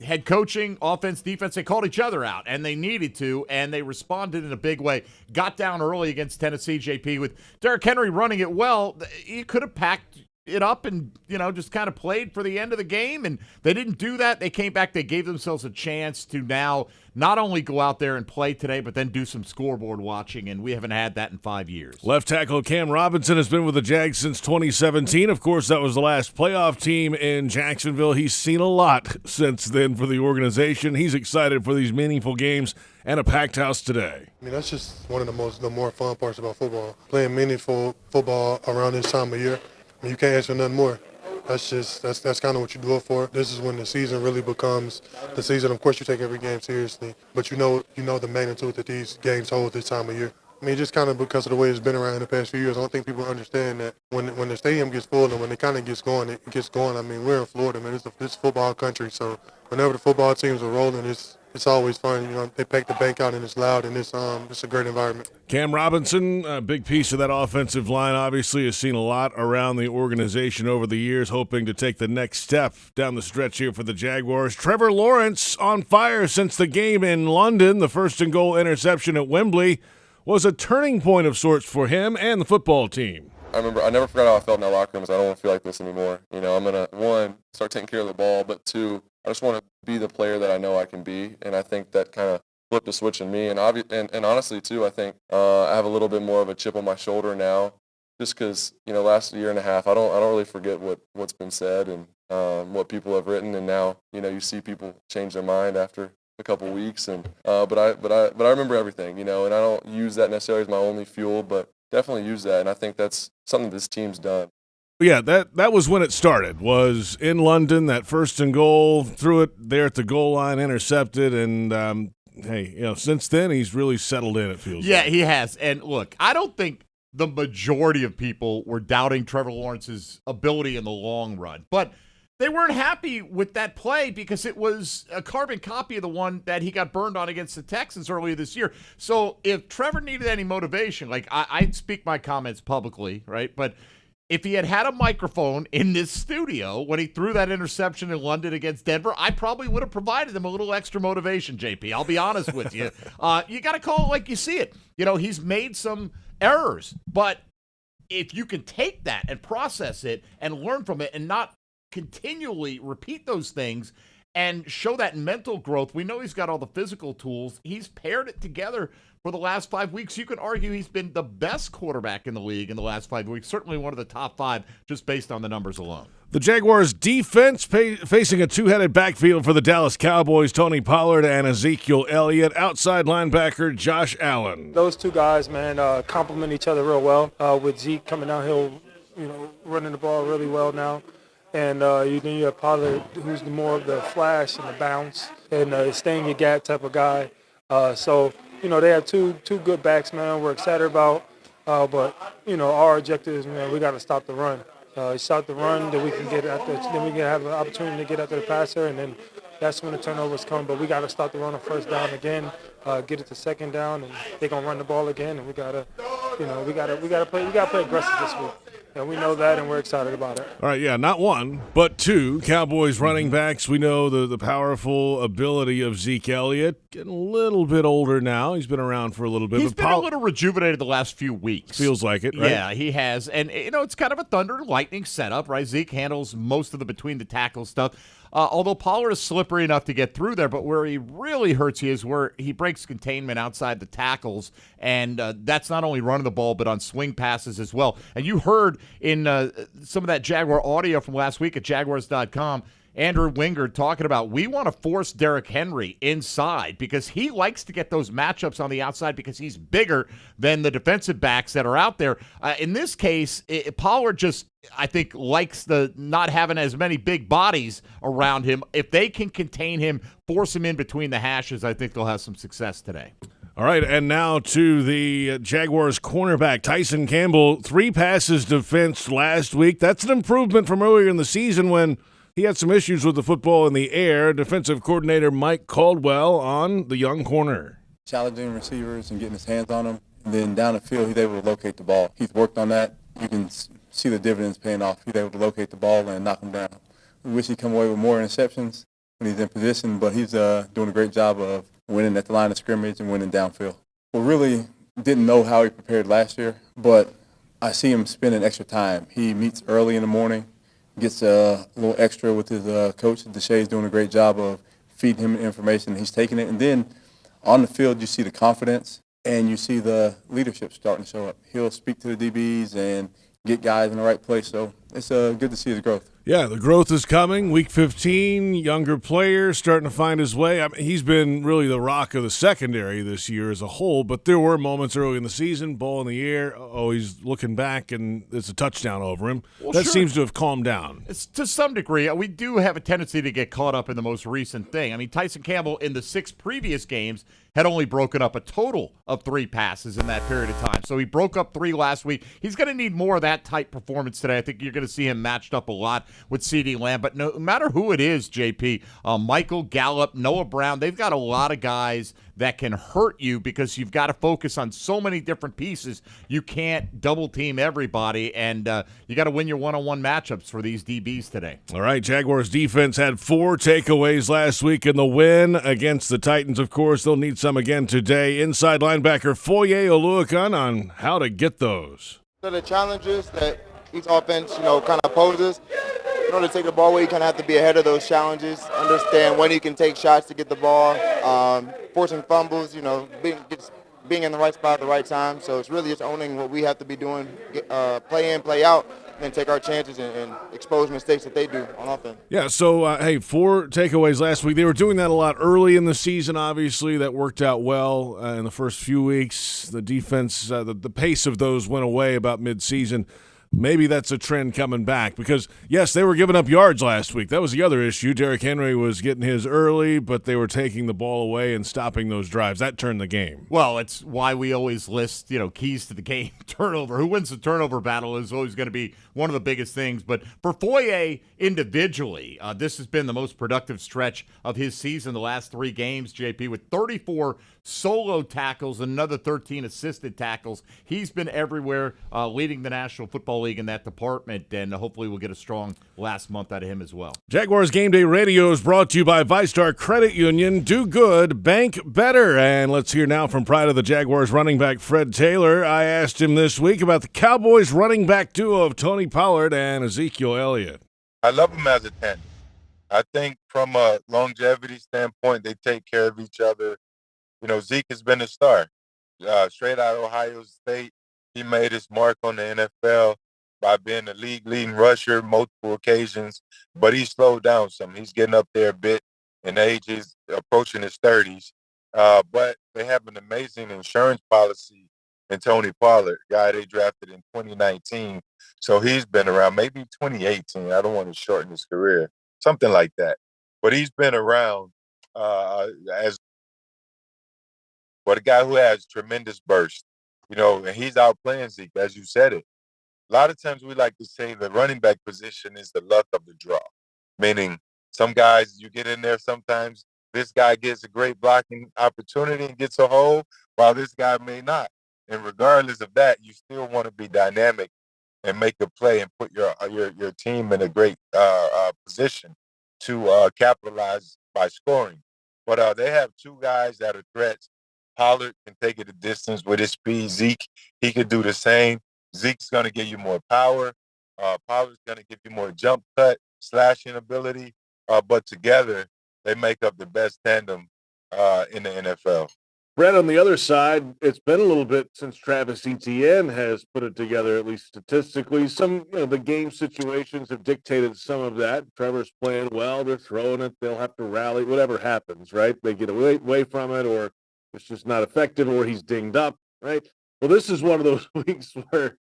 head coaching, offense, defense, they called each other out, and they needed to, and they responded in a big way. Got down early against Tennessee, JP, with Derrick Henry running it well. He could have packed it up and, just kind of played for the end of the game, and they didn't do that. They came back. They gave themselves a chance to now not only go out there and play today, but then do some scoreboard watching, and we haven't had that in 5 years. Left tackle Cam Robinson has been with the Jags since 2017. Of course, that was the last playoff team in Jacksonville. He's seen a lot since then for the organization. He's excited for these meaningful games and a packed house today. I mean, that's just one of the more fun parts about football. Playing meaningful football around this time of year. I mean, you can't ask for nothing more. That's kind of what you do it for. This is when the season really becomes the season. Of course, you take every game seriously, but you know the magnitude that these games hold this time of year. I mean, just kind of because of the way it's been around the past few years, I don't think people understand that when the stadium gets full and when it kind of gets going, it gets going. I mean, we're in Florida, man. It's football country, so whenever the football teams are rolling, it's always fun. They pack the bank out and it's loud and it's a great environment. Cam Robinson, a big piece of that offensive line, obviously has seen a lot around the organization over the years, hoping to take the next step down the stretch here for the Jaguars. Trevor Lawrence on fire since the game in London. The first and goal interception at Wembley was a turning point of sorts for him and the football team. I never forgot how I felt in that locker room. I don't want to feel like this anymore. I'm going to, one, start taking care of the ball, but two, I just want to be the player that I know I can be, and I think that kind of flipped a switch in me. And honestly, too, I think I have a little bit more of a chip on my shoulder now, just because last year and a half, I don't really forget what's been said and what people have written, and now you see people change their mind after a couple weeks, and but I remember everything, and I don't use that necessarily as my only fuel, but definitely use that, and I think that's something this team's done. Yeah, that was when it started, was in London, that first and goal, threw it there at the goal line, intercepted, and since then he's really settled in, it feels like. He has. And look, I don't think the majority of people were doubting Trevor Lawrence's ability in the long run, but they weren't happy with that play because it was a carbon copy of the one that he got burned on against the Texans earlier this year. So if Trevor needed any motivation, like I'd speak my comments publicly, right? But if he had a microphone in this studio when he threw that interception in London against Denver, I probably would have provided him a little extra motivation, JP. I'll be honest with you. You got to call it like you see it. He's made some errors, but if you can take that and process it and learn from it and not continually repeat those things and show that mental growth, we know he's got all the physical tools. He's paired it together for the last 5 weeks. You could argue he's been the best quarterback in the league in the last 5 weeks, certainly one of the top five just based on the numbers alone. The Jaguars defense facing a two-headed backfield for the Dallas Cowboys, Tony Pollard and Ezekiel Elliott, outside linebacker Josh Allen. Those two guys, man, complement each other real well. With Zeke coming downhill, running the ball really well now. And then you have Pollard, who's more of the flash and the bounce and stay in your gap type of guy. They have two good backs, man. We're excited about. But our objective is, man, we got to stop the run. Stop the run, then we can get after. Then we can have an opportunity to get after the passer, and then that's when the turnovers come. But we got to stop the run on first down again, get it to second down, and they're gonna run the ball again. And we gotta play aggressive this week. And we know that, and we're excited about it. All right, yeah, not one, but two Cowboys running backs. We know the powerful ability of Zeke Elliott. Getting a little bit older now. He's been around for a little bit. He's been a little rejuvenated the last few weeks. Feels like it, right? Yeah, he has. And, it's kind of a thunder and lightning setup, right? Zeke handles most of the between-the-tackle stuff. Although Pollard is slippery enough to get through there, but where he really hurts you is where he breaks containment outside the tackles, and that's not only running the ball, but on swing passes as well. And you heard in some of that Jaguar audio from last week at Jaguars.com, Andrew Wingard talking about we want to force Derrick Henry inside because he likes to get those matchups on the outside because he's bigger than the defensive backs that are out there. In this case, Pollard just, I think, likes the not having as many big bodies around him. If they can contain him, force him in between the hashes, I think they'll have some success today. All right, and now to the Jaguars cornerback, Tyson Campbell. 3 passes defense last week. That's an improvement from earlier in the season when he had some issues with the football in the air. Defensive coordinator Mike Caldwell on the young corner. Challenging receivers and getting his hands on them. And then down the field, he's able to locate the ball. He's worked on that. You can see the dividends paying off. He's able to locate the ball and knock them down. We wish he'd come away with more interceptions. when he's in position, but he's doing a great job of winning at the line of scrimmage and winning downfield. We really didn't know how he prepared last year, but I see him spending extra time. He meets early in the morning, gets a little extra with his coach. Deshay's doing a great job of feeding him information. He's taking it, and then on the field you see the confidence and you see the leadership starting to show up. He'll speak to the DBs and get guys in the right place, so it's good to see his growth. Yeah, the growth is coming. Week 15, younger player starting to find his way. I mean, he's been really the rock of the secondary this year as a whole, but there were moments early in the season, ball in the air, he's looking back, and it's a touchdown over him. Well, that sure. seems to have calmed down. It's, to some degree, we do have a tendency to get caught up in the most recent thing. I mean, Tyson Campbell in the 6 previous games had only broken up a total of 3 passes in that period of time. So he broke up 3 last week. He's going to need more of that type performance today. I think you're going to see him matched up a lot with CeeDee Lamb. But no matter who it is, JP, Michael Gallup, Noah Brown, they've got a lot of guys that can hurt you because you've got to focus on so many different pieces. You can't double team everybody, and you got to win your one-on-one matchups for these DBs today. All right, Jaguars defense had 4 takeaways last week in the win against the Titans. Of course, they'll need some again today. Inside linebacker Foye Oluokun on how to get those. So the challenges that each offense, kind of poses, in order to take the ball away, you kind of have to be ahead of those challenges, understand when you can take shots to get the ball, forcing fumbles, being in the right spot at the right time. So it's really just owning what we have to be doing, play in, play out, and then take our chances and expose mistakes that they do on offense. Yeah, so, 4 takeaways last week. They were doing that a lot early in the season, obviously. That worked out well in the first few weeks. The defense, the pace of those went away about midseason. Maybe that's a trend coming back because, yes, they were giving up yards last week. That was the other issue. Derrick Henry was getting his early, but they were taking the ball away and stopping those drives. That turned the game. Well, it's why we always list, keys to the game. Turnover. Who wins the turnover battle is always going to be one of the biggest things. But for Foye individually, this has been the most productive stretch of his season the last 3 games, JP, with 34 solo tackles and another 13 assisted tackles. He's been everywhere, leading the National Football League in that department, and hopefully we'll get a strong last month out of him as well. Jaguars Game Day Radio is brought to you by ViStar Credit Union. Do good, bank better. And let's hear now from Pride of the Jaguars running back Fred Taylor. I asked him this week about the Cowboys running back duo of Tony Pollard and Ezekiel Elliott. I love them as a tandem. I think from a longevity standpoint, they take care of each other. Zeke has been a star. Straight out of Ohio State, he made his mark on the NFL by being a league-leading rusher multiple occasions, but he slowed down some. He's getting up there a bit in age. He's approaching his 30s. But they have an amazing insurance policy in Tony Pollard, guy they drafted in 2019. So he's been around, maybe 2018. I don't want to shorten his career, something like that. But he's been around as a guy who has tremendous burst, and he's outplaying Zeke, as you said it. A lot of times we like to say the running back position is the luck of the draw, meaning some guys you get in there sometimes, this guy gets a great blocking opportunity and gets a hole, while this guy may not. And regardless of that, you still want to be dynamic and make a play and put your team in a great position to capitalize by scoring. But they have 2 guys that are threats. Pollard can take it a distance with his speed. Zeke, he could do the same. Zeke's going to give you more power. Pollard's going to give you more jump cut, slashing ability. But together, they make up the best tandem in the NFL. Brett, on the other side, it's been a little bit since Travis Etienne has put it together, at least statistically. Some, the game situations have dictated some of that. Trevor's playing well. They're throwing it. They'll have to rally. Whatever happens, right? They get away from it, or it's just not effective, or he's dinged up, right? Well, this is one of those weeks where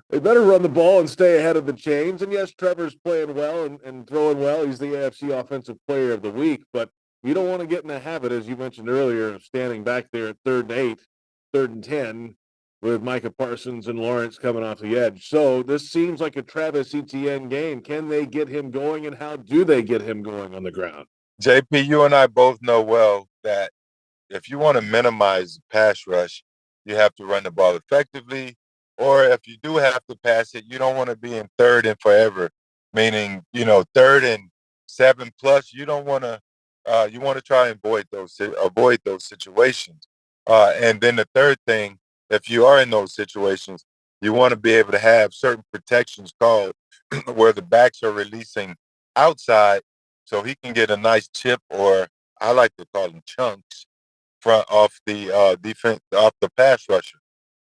they better run the ball and stay ahead of the chains. And, yes, Trevor's playing well and throwing well. He's the AFC Offensive Player of the Week. But you don't want to get in the habit, as you mentioned earlier, of standing back there at 3rd and 8, 3rd and 10, with Micah Parsons and Lawrence coming off the edge. So this seems like a Travis Etienne game. Can they get him going, and how do they get him going on the ground? JP, you and I both know well that if you want to minimize pass rush, you have to run the ball effectively. Or if you do have to pass it, you don't want to be in 3rd and forever, meaning, 3rd and 7+. You don't want to You want to try and avoid those situations. And then the third thing, if you are in those situations, you want to be able to have certain protections called where the backs are releasing outside, so he can get a nice chip, or I like to call them chunks, off the defense, off the pass rusher.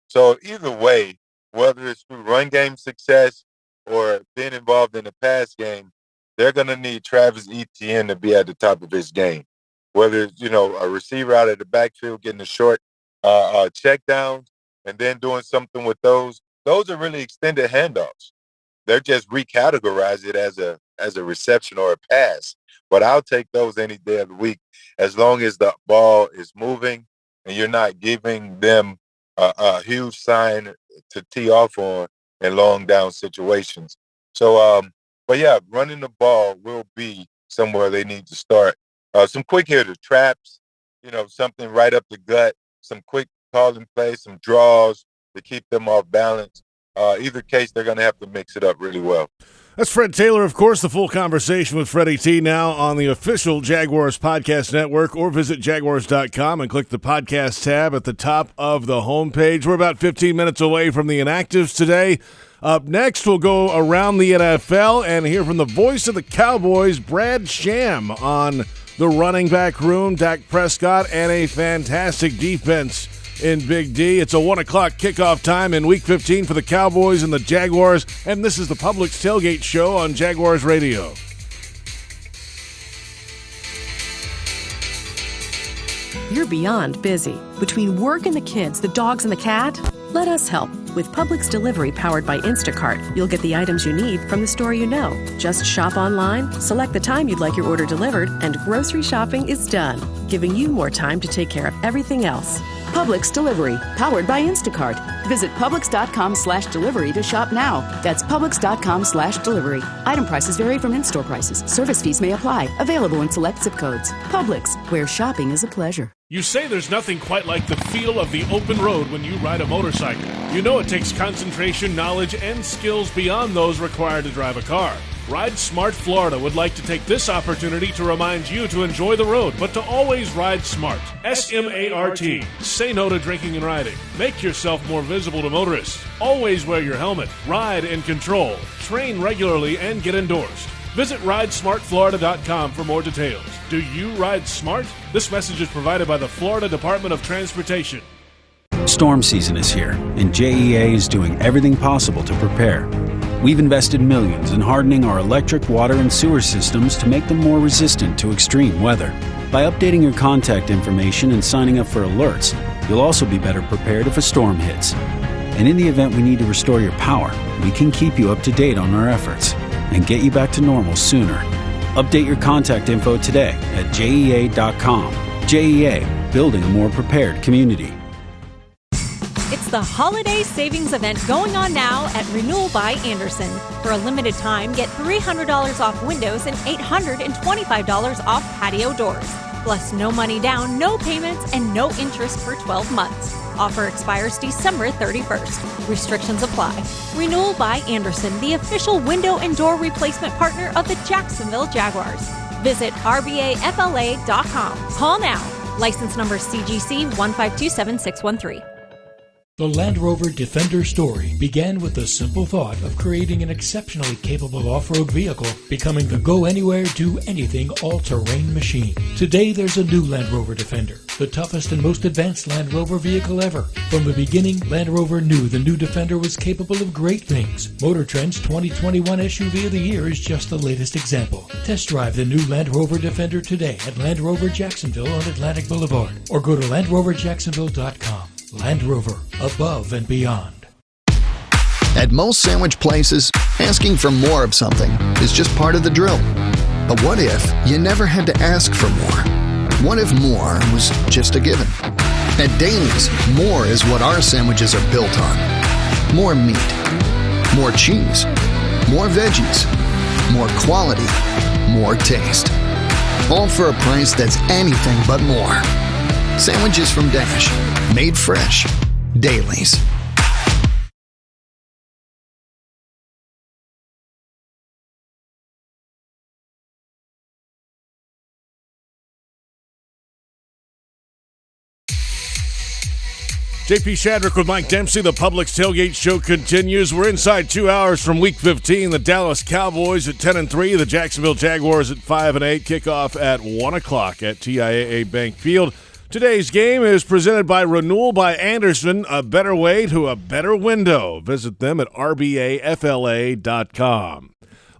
So either way, whether it's through run game success or being involved in the pass game, they're going to need Travis Etienne to be at the top of his game. Whether it's, a receiver out of the backfield getting a short check downs and then doing something with those are really extended handoffs. They're just recategorize it as a reception or a pass. But I'll take those any day of the week, as long as the ball is moving and you're not giving them a huge sign to tee off on in long down situations. So, but yeah, running the ball will be somewhere they need to start. Some quick hitter traps, something right up the gut, some quick call and play, some draws to keep them off balance. Either case, they're going to have to mix it up really well. That's Fred Taylor, of course. The full conversation with Freddie T now on the official Jaguars Podcast Network, or visit Jaguars.com and click the podcast tab at the top of the homepage. We're about 15 minutes away from the Inactives today. Up next, we'll go around the NFL and hear from the voice of the Cowboys, Brad Sham, on the running back room, Dak Prescott, and a fantastic defense in Big D. It's a 1 o'clock kickoff time in Week 15 for the Cowboys and the Jaguars, and this is the Publix Tailgate Show on Jaguars Radio. You're beyond busy. Between work and the kids, the dogs and the cat, let us help. With Publix Delivery powered by Instacart, you'll get the items you need from the store you know. Just shop online, select the time you'd like your order delivered, and grocery shopping is done, giving you more time to take care of everything else. Publix Delivery, powered by Instacart. Visit Publix.com/delivery to shop now. That's Publix.com/delivery. Item prices vary from in-store prices. Service fees may apply. Available in select zip codes. Publix, where shopping is a pleasure. You say there's nothing quite like the feel of the open road when you ride a motorcycle. You know it takes concentration, knowledge, and skills beyond those required to drive a car. Ride Smart Florida would like to take this opportunity to remind you to enjoy the road, but to always ride smart. SMART. Say no to drinking and riding. Make yourself more visible to motorists. Always wear your helmet. Ride in control. Train regularly and get endorsed. Visit RideSmartFlorida.com for more details. Do you ride smart? This message is provided by the Florida Department of Transportation. Storm season is here, and JEA is doing everything possible to prepare. We've invested millions in hardening our electric, water, and sewer systems to make them more resistant to extreme weather. By updating your contact information and signing up for alerts, you'll also be better prepared if a storm hits. And in the event we need to restore your power, we can keep you up to date on our efforts and get you back to normal sooner. Update your contact info today at JEA.com. JEA, building a more prepared community. It's the holiday savings event going on now at Renewal by Anderson. For a limited time, get $300 off windows and $825 off patio doors. Plus, no money down, no payments, and no interest for 12 months. Offer expires December 31st. Restrictions apply. Renewal by Anderson, the official window and door replacement partner of the Jacksonville Jaguars. Visit rbafla.com. Call now. License number CGC 1527613. The Land Rover Defender story began with the simple thought of creating an exceptionally capable off-road vehicle, becoming the go-anywhere, do-anything all-terrain machine. Today, there's a new Land Rover Defender, the toughest and most advanced Land Rover vehicle ever. From the beginning, Land Rover knew the new Defender was capable of great things. Motor Trend's 2021 SUV of the Year is just the latest example. Test drive the new Land Rover Defender today at Land Rover Jacksonville on Atlantic Boulevard, or go to LandRoverJacksonville.com. Land Rover, above and beyond. At most sandwich places, asking for more of something is just part of the drill. But what if you never had to ask for more? What if more was just a given? At Daly's, more is what our sandwiches are built on. More meat, more cheese, more veggies, more quality, more taste. All for a price that's anything but more. Sandwiches from Dash, made fresh, Daly's. JP Shadrick with Mike Dempsey. The Publix Tailgate Show continues. We're inside 2 hours from Week 15. The Dallas Cowboys at 10-3. The Jacksonville Jaguars at 5-8. Kickoff at 1 o'clock at TIAA Bank Field. Today's game is presented by Renewal by Anderson, a better way to a better window. Visit them at rbafla.com.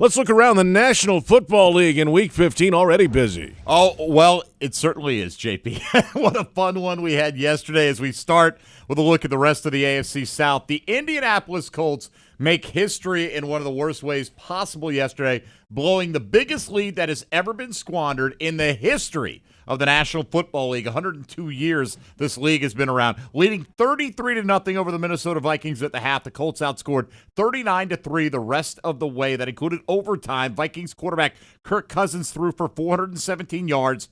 Let's look around the National Football League in Week 15, already busy. Oh, well, it certainly is, JP. What a fun one we had yesterday as we start with a look at the rest of the AFC South. The Indianapolis Colts make history in one of the worst ways possible yesterday, blowing the biggest lead that has ever been squandered in the history of the National Football League. 102 years this league has been around, leading 33-0 over the Minnesota Vikings at the half. The Colts outscored 39-3 the rest of the way. That included overtime. Vikings quarterback Kirk Cousins threw for 417 yards.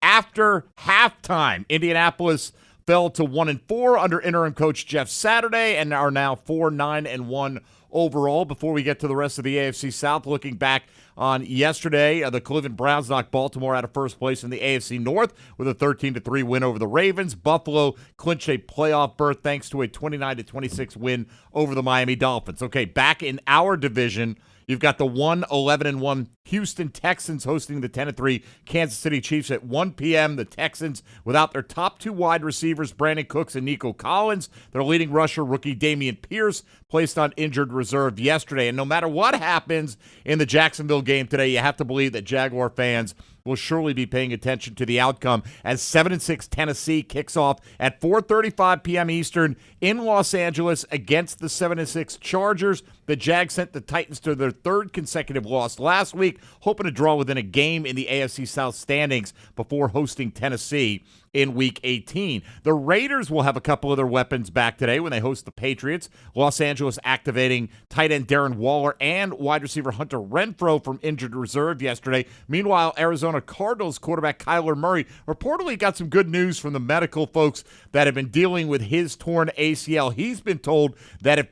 After halftime, Indianapolis fell to 1-4 under interim coach Jeff Saturday and are now 4-9-1 overall. Before we get to the rest of the AFC South, looking back on yesterday, the Cleveland Browns knocked Baltimore out of first place in the AFC North with a 13-3 win over the Ravens. Buffalo clinched a playoff berth thanks to a 29-26 win over the Miami Dolphins. Okay, back in our division, you've got the 1-11-1 Houston Texans hosting the 10-3 Kansas City Chiefs at 1 p.m. The Texans without their top two wide receivers, Brandon Cooks and Nico Collins. Their leading rusher, rookie Damian Pierce, placed on injured reserve yesterday. And no matter what happens in the Jacksonville game today, you have to believe that Jaguar fans will surely be paying attention to the outcome as 7-6 Tennessee kicks off at 4:35 p.m. Eastern in Los Angeles against the 7-6 Chargers. The Jags sent the Titans to their third consecutive loss last week, hoping to draw within a game in the AFC South standings before hosting Tennessee in Week 18. The Raiders will have a couple of their weapons back today when they host the Patriots. Los Angeles activating tight end Darren Waller and wide receiver Hunter Renfrow from injured reserve yesterday. Meanwhile, Arizona Cardinals quarterback Kyler Murray reportedly got some good news from the medical folks that have been dealing with his torn ACL. He's been told that if,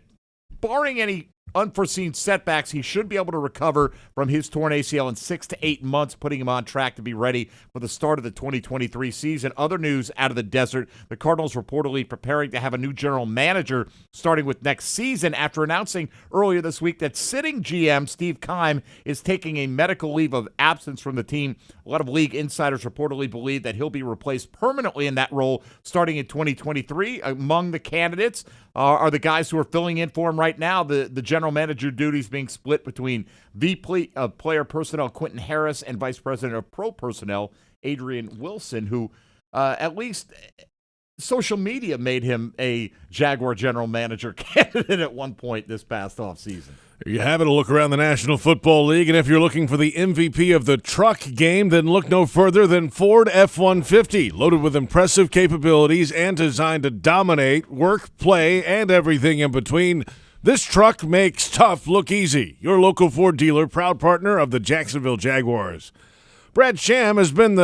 barring any unforeseen setbacks, he should be able to recover from his torn ACL in 6 to 8 months, putting him on track to be ready for the start of the 2023 season. Other news out of the desert, the Cardinals reportedly preparing to have a new general manager starting with next season after announcing earlier this week that sitting GM Steve Keim is taking a medical leave of absence from the team. A lot of league insiders reportedly believe that he'll be replaced permanently in that role starting in 2023. Among the candidates are the guys who are filling in for him right now. The general manager duties being split between VP of player personnel Quentin Harris and vice president of pro personnel Adrian Wilson, who at least social media made him a Jaguar general manager candidate at one point this past offseason. There you have it, a look around the National Football League, and if you're looking for the MVP of the truck game, then look no further than Ford F-150, loaded with impressive capabilities and designed to dominate work, play, and everything in between. This truck makes tough look easy. Your local Ford dealer, proud partner of the Jacksonville Jaguars. Brad Sham has been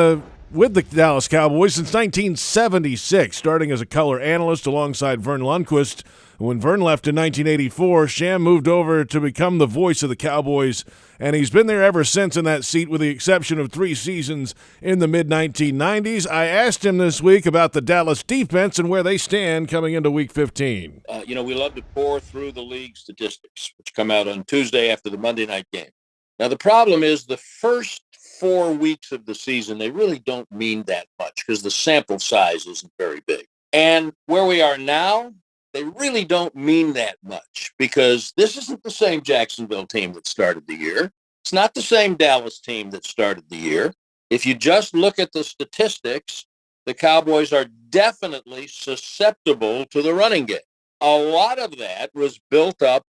with the Dallas Cowboys since 1976, starting as a color analyst alongside Vern Lundquist. When Vern left in 1984, Sham moved over to become the voice of the Cowboys, and he's been there ever since in that seat with the exception of 3 seasons in the mid-1990s. I asked him this week about the Dallas defense and where they stand coming into Week 15. We love to pour through the league statistics, which come out on Tuesday after the Monday night game. Now, the problem is the first 4 weeks of the season, they really don't mean that much because the sample size isn't very big. And where we are now, they really don't mean that much because this isn't the same Jacksonville team that started the year. It's not the same Dallas team that started the year. If you just look at the statistics, the Cowboys are definitely susceptible to the running game. A lot of that was built up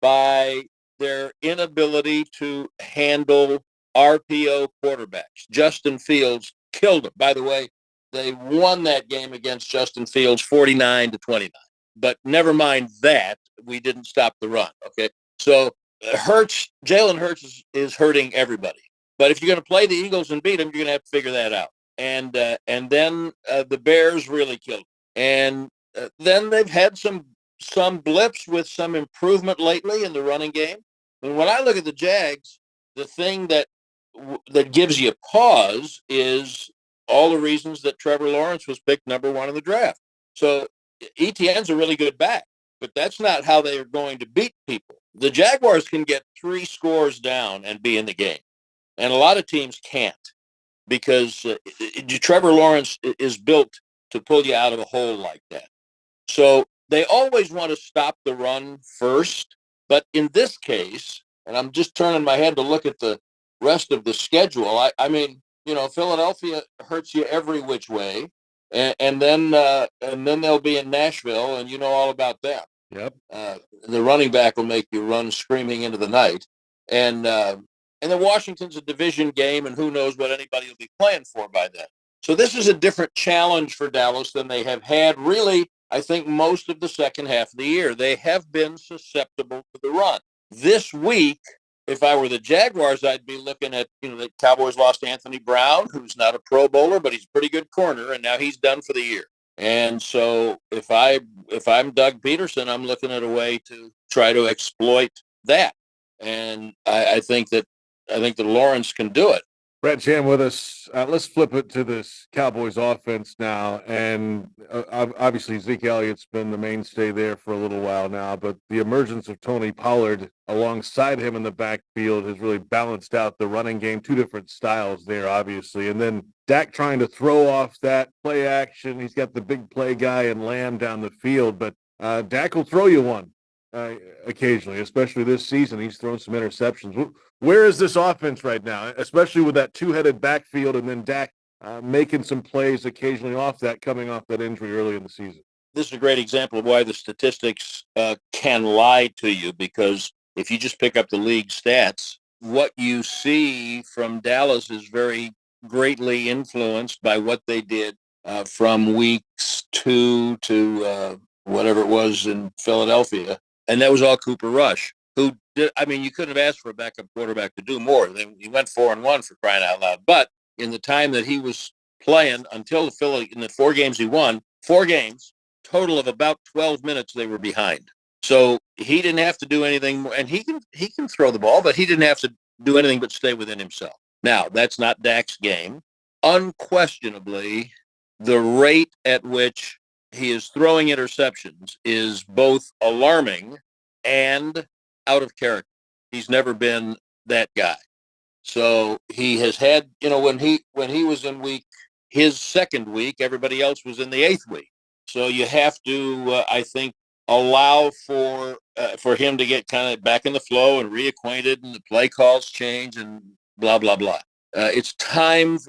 by their inability to handle RPO quarterbacks. Justin Fields killed them. By the way, they won that game against Justin Fields 49-29. But never mind that, we didn't stop the run, okay? So Jalen Hurts is hurting everybody. But if you're going to play the Eagles and beat them, you're going to have to figure that out. And then the Bears really killed them. And then they've had some blips with some improvement lately in the running game. And when I look at the Jags, the thing that gives you pause is all the reasons that Trevor Lawrence was picked number 1 in the draft. So ETN's a really good back, but that's not how they are going to beat people. The Jaguars can get 3 scores down and be in the game, and a lot of teams can't because Trevor Lawrence is built to pull you out of a hole like that. So they always want to stop the run first, but in this case, and I'm just turning my head to look at the rest of the schedule, I mean, Philadelphia hurts you every which way. And then they'll be in Nashville, and you know all about them. Yep. The running back will make you run screaming into the night, and then Washington's a division game, and who knows what anybody will be playing for by then. So this is a different challenge for Dallas than they have had really, I think, most of the second half of the year. They have been susceptible to the run. This week, if I were the Jaguars, I'd be looking at, the Cowboys lost Anthony Brown, who's not a Pro Bowler, but he's a pretty good corner, and now he's done for the year. And so if I'm Doug Pederson, I'm looking at a way to try to exploit that. And I think that Lawrence can do it. Brett Sham with us. Let's flip it to this Cowboys offense now. And obviously Zeke Elliott's been the mainstay there for a little while now, but the emergence of Tony Pollard alongside him in the backfield has really balanced out the running game. 2 different styles there, obviously. And then Dak trying to throw off that play action. He's got the big play guy and Lamb down the field, but Dak will throw you one occasionally, especially this season. He's thrown some interceptions. Where is this offense right now, especially with that 2-headed backfield and then Dak making some plays occasionally coming off that injury early in the season? This is a great example of why the statistics can lie to you, because if you just pick up the league stats, what you see from Dallas is very greatly influenced by what they did from weeks 2 to whatever it was in Philadelphia. And that was all Cooper Rush, who did, you couldn't have asked for a backup quarterback to do more. He went 4-1 for crying out loud. But in the time that he was playing until in the 4 games he won, 4 games, total of about 12 minutes they were behind. So he didn't have to do anything more. And he can throw the ball, but he didn't have to do anything but stay within himself. Now, that's not Dak's game. Unquestionably, the rate at which he is throwing interceptions is both alarming and out of character. He's never been that guy. So he has had, when he was in his second week, everybody else was in the 8th week. So you have to, I think, allow for him to get kind of back in the flow and reacquainted, and the play calls change and blah, blah, blah. It's time.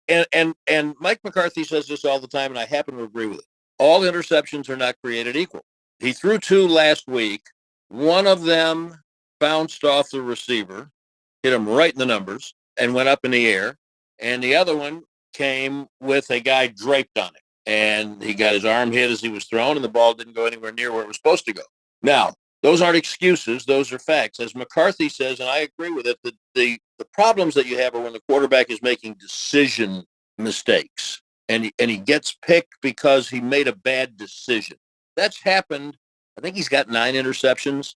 And Mike McCarthy says this all the time, and I happen to agree with it. All interceptions are not created equal. He threw 2 last week. One of them bounced off the receiver, hit him right in the numbers, and went up in the air. And the other one came with a guy draped on it. And he got his arm hit as he was thrown, and the ball didn't go anywhere near where it was supposed to go. Now, those aren't excuses. Those are facts. As McCarthy says, and I agree with it, the problems that you have are when the quarterback is making decision mistakes. And he gets picked because he made a bad decision. That's happened. I think he's got 9 interceptions.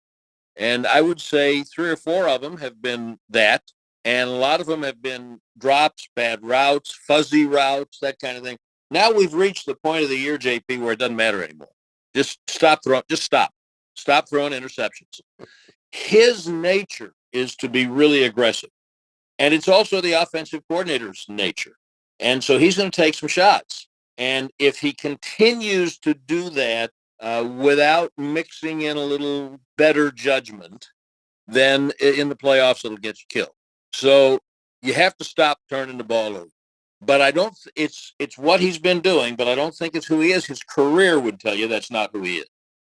And I would say 3 or 4 of them have been that. And a lot of them have been drops, bad routes, fuzzy routes, that kind of thing. Now we've reached the point of the year, JP, where it doesn't matter anymore. Just stop throwing. Just stop. Stop throwing interceptions. His nature is to be really aggressive. And it's also the offensive coordinator's nature. And so he's going to take some shots. And if he continues to do that without mixing in a little better judgment, then in the playoffs, it'll get you killed. So you have to stop turning the ball over. But I don't, it's what he's been doing, but I don't think it's who he is. His career would tell you that's not who he is.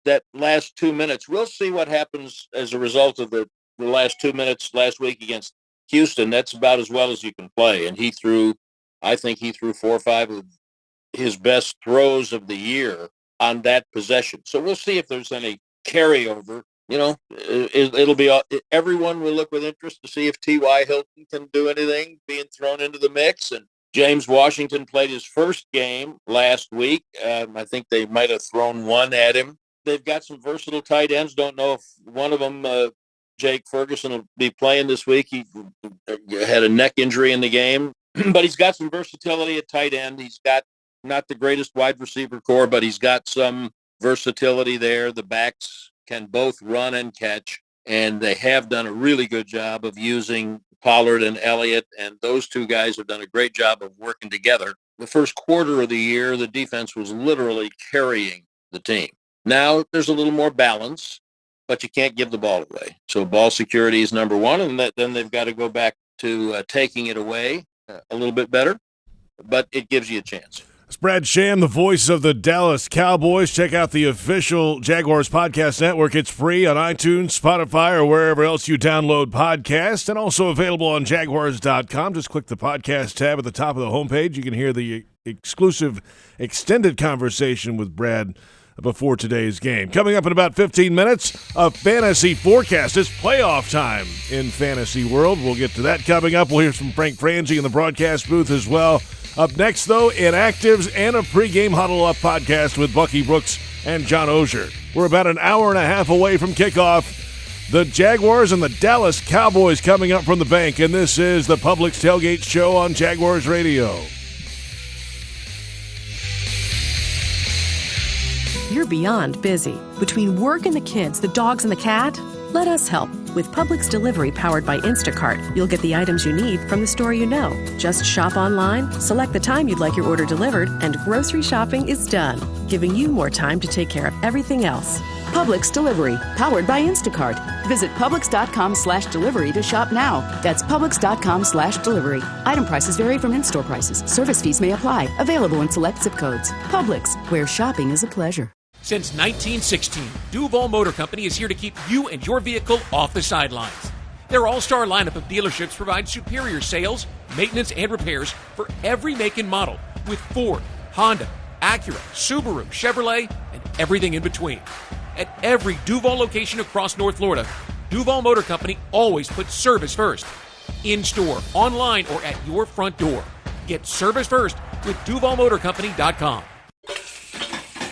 That last 2 minutes, we'll see what happens as a result of the last 2 minutes last week against Houston. That's about as well as you can play. And I think he threw 4 or 5 of his best throws of the year on that possession. So we'll see if there's any carryover. It'll be, everyone will look with interest to see if T.Y. Hilton can do anything being thrown into the mix. And James Washington played his first game last week. I think they might have thrown one at him. They've got some versatile tight ends. Don't know if one of them, Jake Ferguson, will be playing this week. He had a neck injury in the game, but he's got some versatility at tight end. He's got not the greatest wide receiver core, but he's got some versatility there. The backs can both run and catch, and they have done a really good job of using Pollard and Elliott, and those two guys have done a great job of working together. The first quarter of the year, the defense was literally carrying the team. Now there's a little more balance, but you can't give the ball away. So ball security is number one, and then they've got to go back to taking it away a little bit better, but it gives you a chance. It's Brad Sham, the voice of the Dallas Cowboys. Check out the official Jaguars podcast network. It's free on iTunes, Spotify, or wherever else you download podcasts, and also available on Jaguars.com. Just click the podcast tab at the top of the homepage. You can hear the exclusive extended conversation with Brad before today's game. Coming up in about 15 minutes, a fantasy forecast. It's playoff time in fantasy world. We'll get to that coming up. We'll hear from Frank Frangie in the broadcast booth as well. Up next, though, Inactives and a pregame Huddle Up podcast with Bucky Brooks and John Oehser. We're about an hour and a half away from kickoff. The Jaguars and the Dallas Cowboys coming up from the bank, and this is the Publix Tailgate Show on Jaguars Radio. You're beyond busy. Between work and the kids, the dogs and the cat, let us help. With Publix Delivery powered by Instacart, you'll get the items you need from the store you know. Just shop online, select the time you'd like your order delivered, and grocery shopping is done, giving you more time to take care of everything else. Publix Delivery, powered by Instacart. Visit Publix.com/delivery to shop now. That's Publix.com/delivery. Item prices vary from in-store prices. Service fees may apply. Available in select zip codes. Publix, where shopping is a pleasure. Since 1916, Duval Motor Company is here to keep you and your vehicle off the sidelines. Their all-star lineup of dealerships provides superior sales, maintenance, and repairs for every make and model with Ford, Honda, Acura, Subaru, Chevrolet, and everything in between. At every Duval location across North Florida, Duval Motor Company always puts service first. In-store, online, or at your front door. Get service first with DuvalMotorCompany.com.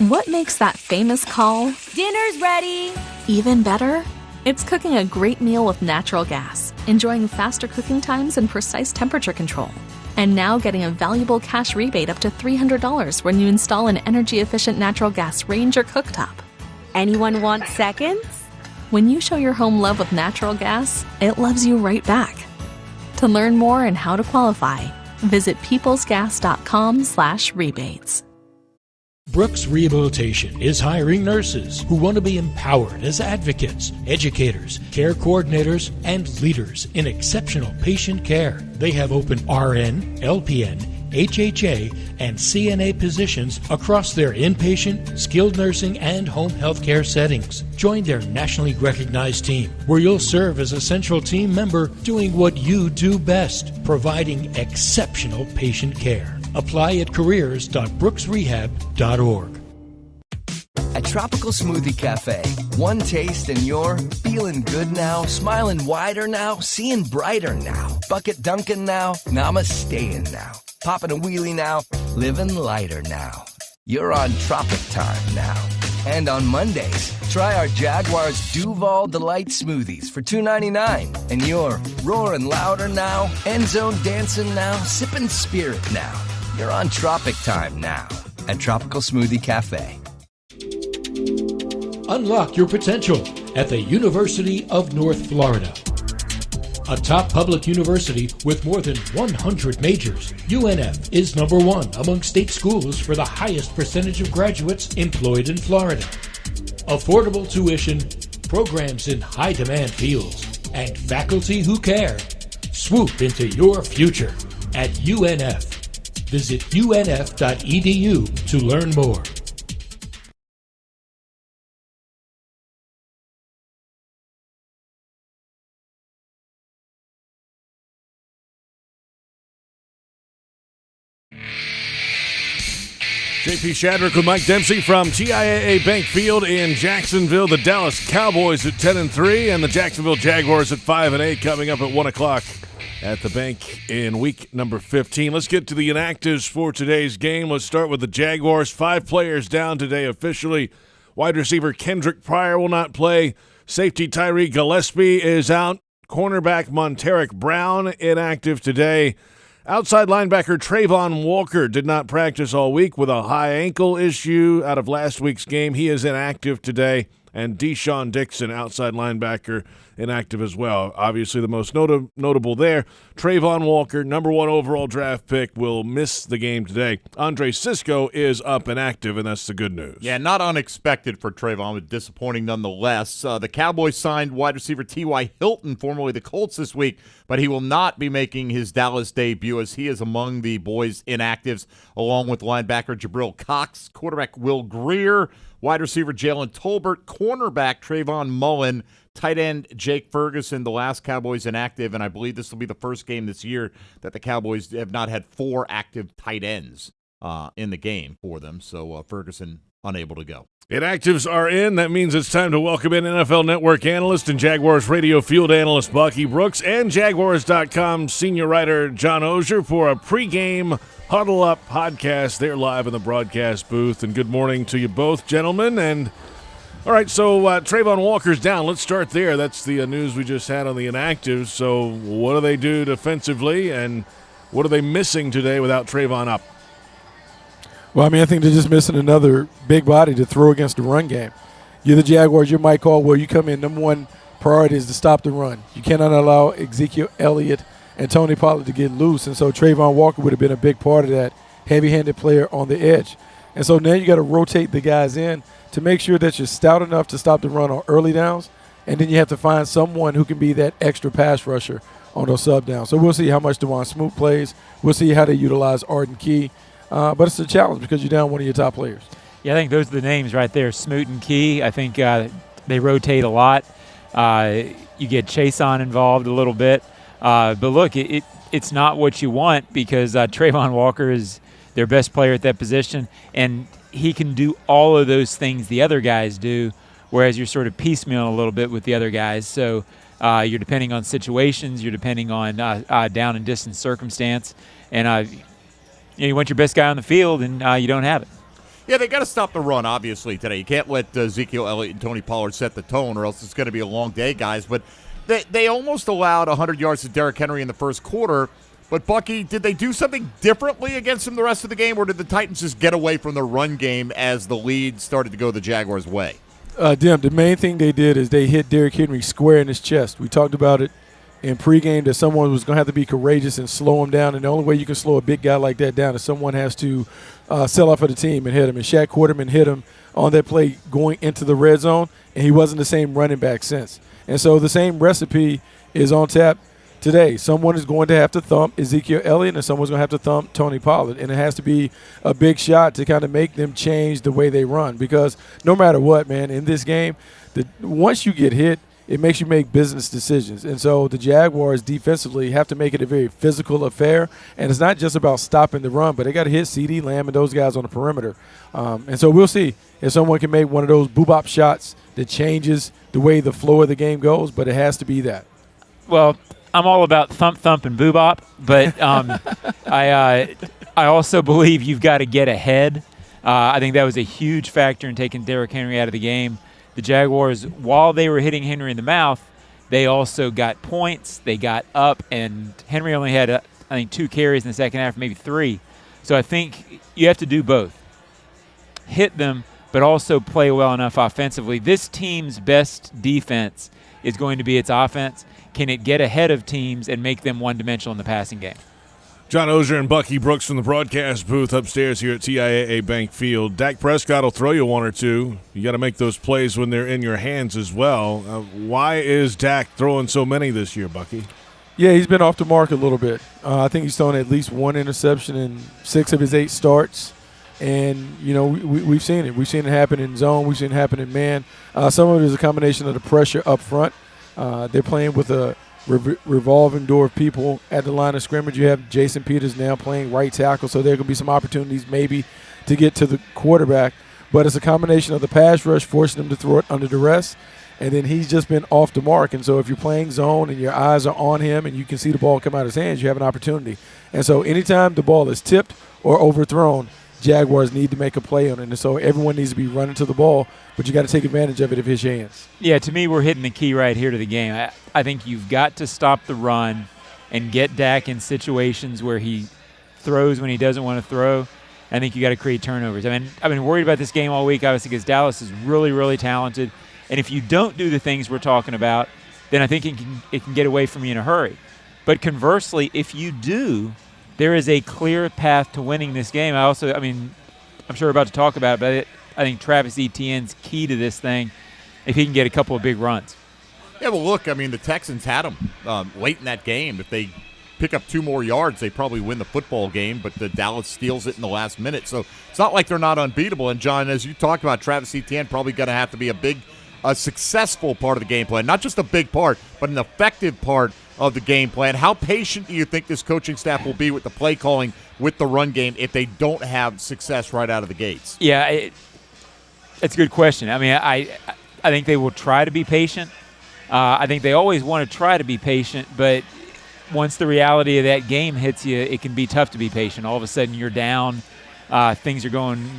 What makes that famous call Dinner's ready! even better? It's cooking a great meal with natural gas, enjoying faster cooking times and precise temperature control. And now getting a valuable cash rebate up to $300 when you install an energy-efficient natural gas range or cooktop. Anyone want seconds? When you show your home love with natural gas, it loves you right back. To learn more and how to qualify, visit peoplesgas.com/rebates. Brooks Rehabilitation is hiring nurses who want to be empowered as advocates, educators, care coordinators, and leaders in exceptional patient care. They have open RN, LPN, HHA, and CNA positions across their inpatient, skilled nursing, and home health care settings. Join their nationally recognized team, where you'll serve as a central team member doing what you do best, providing exceptional patient care. Apply at careers.brooksrehab.org. At Tropical Smoothie Cafe, one taste and you're feeling good now, smiling wider now, seeing brighter now, bucket dunking now, namasteing now, popping a wheelie now, living lighter now. You're on Tropic Time now. And on Mondays, try our Jaguars Duval Delight Smoothies for $2.99. And you're roaring louder now, end zone dancing now, sipping spirit now. You're on Tropic Time now at Tropical Smoothie Cafe. Unlock your potential at the University of North Florida. A top public university with more than 100 majors, UNF is number one among state schools for the highest percentage of graduates employed in Florida. Affordable tuition, programs in high-demand fields, and faculty who care. Swoop into your future at UNF. Visit unf.edu to learn more. JP Shadrick with Mike Dempsey from TIAA Bank Field in Jacksonville. The Dallas Cowboys at 10-3 and the Jacksonville Jaguars at 5-8 coming up at 1 o'clock at the bank in week number 15. Let's get to the inactives for today's game. Let's start with the Jaguars. 5 players down today officially. Wide receiver Kendrick Pryor will not play. Safety Tyree Gillespie is out. Cornerback Monteric Brown inactive today. Outside linebacker Trayvon Walker did not practice all week with a high ankle issue out of last week's game. He is inactive today. And Deshaun Dixon, outside linebacker, inactive as well. Obviously the most notable there. Trayvon Walker, number 1 overall draft pick, will miss the game today. Andre Sisco is up and active, and that's the good news. Yeah, not unexpected for Trayvon, but disappointing nonetheless. The Cowboys signed wide receiver T.Y. Hilton, formerly the Colts, this week, but he will not be making his Dallas debut as he is among the boys' inactives, along with linebacker Jabril Cox, quarterback Will Greer, wide receiver Jalen Tolbert, cornerback Trayvon Mullen, tight end Jake Ferguson, the last Cowboys inactive, and I believe this will be the first game this year that the Cowboys have not had 4 active tight ends in the game for them, so Ferguson unable to go. Inactives are in. That means it's time to welcome in NFL Network analyst and Jaguars radio field analyst Bucky Brooks and Jaguars.com senior writer John Oehser for a pregame Huddle Up podcast. They're live in the broadcast booth. And good morning to you both, gentlemen. And all right, so Trayvon Walker's down. Let's start there. That's the news we just had on the inactives. So what do they do defensively, and what are they missing today without Trayvon up? Well, I mean, I think they're just missing another big body to throw against the run game. You're the Jaguars. You might call where you come in. Number 1 priority is to stop the run. You cannot allow Ezekiel Elliott and Tony Pollard to get loose. And so Trayvon Walker would have been a big part of that heavy-handed player on the edge. And so now you got to rotate the guys in to make sure that you're stout enough to stop the run on early downs. And then you have to find someone who can be that extra pass rusher on those sub downs. So we'll see how much Devon Smoot plays. We'll see how they utilize Arden Key. But it's a challenge because you're down one of your top players. Yeah, I think those are the names right there, Smoot and Key. I think they rotate a lot. You get Chason involved a little bit. But look, it's not what you want because Trayvon Walker is their best player at that position, and he can do all of those things the other guys do, whereas you're sort of piecemeal a little bit with the other guys. So you're depending on situations, you're depending on down and distance circumstance, and you want your best guy on the field, and you don't have it. Yeah, they got to stop the run, obviously, today. You can't let Ezekiel Elliott and Tony Pollard set the tone, or else it's going to be a long day, guys. But they almost allowed 100 yards to Derrick Henry in the first quarter. But, Bucky, did they do something differently against him the rest of the game, or did the Titans just get away from the run game as the lead started to go the Jaguars' way? The main thing they did is they hit Derrick Henry square in his chest. We talked about it in pregame that someone was going to have to be courageous and slow him down, and the only way you can slow a big guy like that down is someone has to sell out for the team and hit him. And Shaq Quarterman hit him on that play going into the red zone, and he wasn't the same running back since. And so the same recipe is on tap today. Someone is going to have to thump Ezekiel Elliott, and someone's going to have to thump Tony Pollard, and it has to be a big shot to kind of make them change the way they run, because no matter what, man, in this game, once you get hit, it makes you make business decisions. And so the Jaguars defensively have to make it a very physical affair. And it's not just about stopping the run, but they got to hit CeeDee Lamb and those guys on the perimeter. And so we'll see if someone can make one of those boop-bop shots that changes the way the flow of the game goes, but it has to be that. Well, I'm all about thump and boop-bop, but I also believe you've got to get ahead. I think that was a huge factor in taking Derrick Henry out of the game. The Jaguars, while they were hitting Henry in the mouth, they also got points. They got up, and Henry only had, I think, 2 carries in the second half, maybe 3. So I think you have to do both. Hit them, but also play well enough offensively. This team's best defense is going to be its offense. Can it get ahead of teams and make them one-dimensional in the passing game? John Oehser and Bucky Brooks from the broadcast booth upstairs here at TIAA Bank Field. Dak Prescott will throw you 1 or 2. You got to make those plays when they're in your hands as well. Why is Dak throwing so many this year, Bucky? Yeah, he's been off the mark a little bit. I think he's thrown at least 1 interception in 6 of his 8 starts. And, we've seen it. We've seen it happen in zone. We've seen it happen in man. Some of it is a combination of the pressure up front. They're playing with a revolving door of people at the line of scrimmage. You have Jason Peters now playing right tackle, so there could be some opportunities maybe to get to the quarterback. But it's a combination of the pass rush forcing him to throw it under duress, and then he's just been off the mark. And so if you're playing zone and your eyes are on him and you can see the ball come out of his hands, you have an opportunity. And so anytime the ball is tipped or overthrown, Jaguars need to make a play on it. And so everyone needs to be running to the ball, but you got to take advantage of it if it's your hands. Yeah, to me, we're hitting the key right here to the game. I think you've got to stop the run and get Dak in situations where he throws when he doesn't want to throw, I think you got to create turnovers. I mean, I've been worried about this game all week, obviously, because Dallas is really, really talented. And if you don't do the things we're talking about, then I think it can get away from you in a hurry. But conversely, if you do, there is a clear path to winning this game. I'm sure we're about to talk about it, but I think Travis Etienne's key to this thing if he can get a couple of big runs. Yeah, well, look, the Texans had them late in that game. If they pick up 2 more yards, they probably win the football game, but the Dallas steals it in the last minute. So it's not like they're not unbeatable. And, John, as you talked about, Travis Etienne probably going to have to be a successful part of the game plan. Not just a big part, but an effective part of the game plan. How patient do you think this coaching staff will be with the play calling with the run game if they don't have success right out of the gates? Yeah, it's a good question. I think they will try to be patient. I think they always want to try to be patient, but once the reality of that game hits you, it can be tough to be patient. All of a sudden you're down, things are going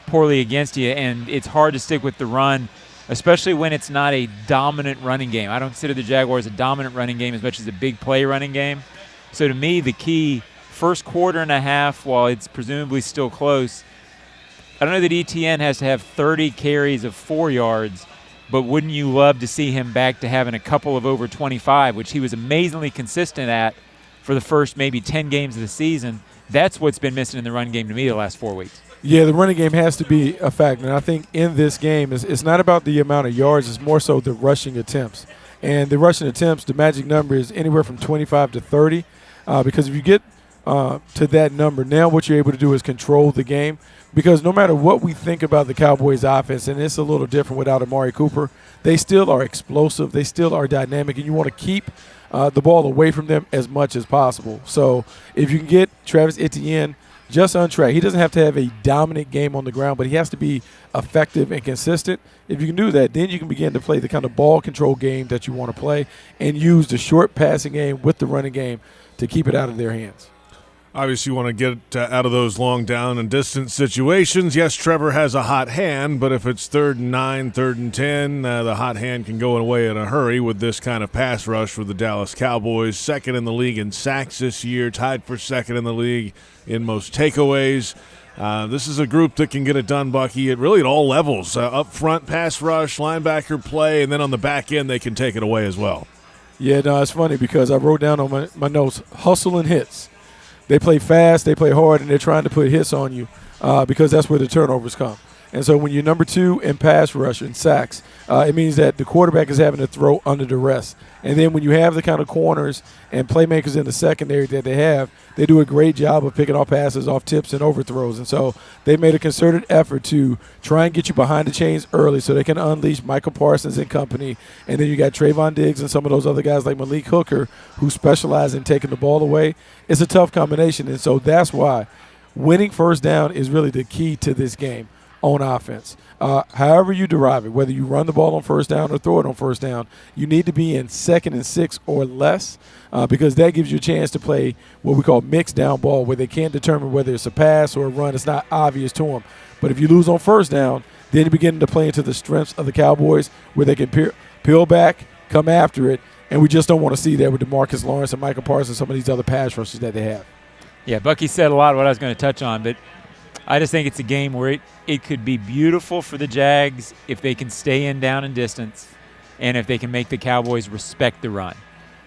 poorly against you, and it's hard to stick with the run, especially when it's not a dominant running game. I don't consider the Jaguars a dominant running game as much as a big play running game. So to me, the key, first quarter and a half, while it's presumably still close, I don't know that Etienne has to have 30 carries of 4 yards, but wouldn't you love to see him back to having a couple of over 25, which he was amazingly consistent at for the first maybe 10 games of the season? That's what's been missing in the run game to me the last 4 weeks. Yeah, the running game has to be a factor. And I think in this game, it's not about the amount of yards. It's more so the rushing attempts. And the rushing attempts, the magic number is anywhere from 25 to 30. Because if you get to that number, now what you're able to do is control the game. Because no matter what we think about the Cowboys offense, and it's a little different without Amari Cooper, they still are explosive. They still are dynamic. And you want to keep the ball away from them as much as possible. So if you can get Travis Etienne just on track. He doesn't have to have a dominant game on the ground, but he has to be effective and consistent. If you can do that, then you can begin to play the kind of ball control game that you want to play and use the short passing game with the running game to keep it out of their hands. Obviously, you want to get out of those long down and distance situations. Yes, Trevor has a hot hand, but if it's 3rd and 9, 3rd and 10, the hot hand can go away in a hurry with this kind of pass rush for the Dallas Cowboys. 2nd in the league in sacks this year, tied for 2nd in the league in most takeaways. This is a group that can get it done, Bucky, at all levels. Up front, pass rush, linebacker play, and then on the back end, they can take it away as well. Yeah, no, it's funny because I wrote down on my notes, hustle and hits. They play fast, they play hard, and they're trying to put hits on you because that's where the turnovers come. And so when you're number 2 in pass rush and sacks, it means that the quarterback is having to throw under duress. And then when you have the kind of corners and playmakers in the secondary that they have, they do a great job of picking off passes off tips and overthrows. And so they made a concerted effort to try and get you behind the chains early so they can unleash Michael Parsons and company. And then you got Trayvon Diggs and some of those other guys like Malik Hooker who specialize in taking the ball away. It's a tough combination. And so that's why winning first down is really the key to this game on offense. However you derive it, whether you run the ball on first down or throw it on first down, you need to be in 2nd and 6 or less because that gives you a chance to play what we call mixed down ball where they can't determine whether it's a pass or a run. It's not obvious to them. But if you lose on first down, then you begin to play into the strengths of the Cowboys where they can peel back, come after it, and we just don't want to see that with DeMarcus Lawrence and Michael Parsons and some of these other pass rushers that they have. Yeah, Bucky said a lot of what I was going to touch on, but I just think it's a game where it could be beautiful for the Jags if they can stay in down and distance and if they can make the Cowboys respect the run.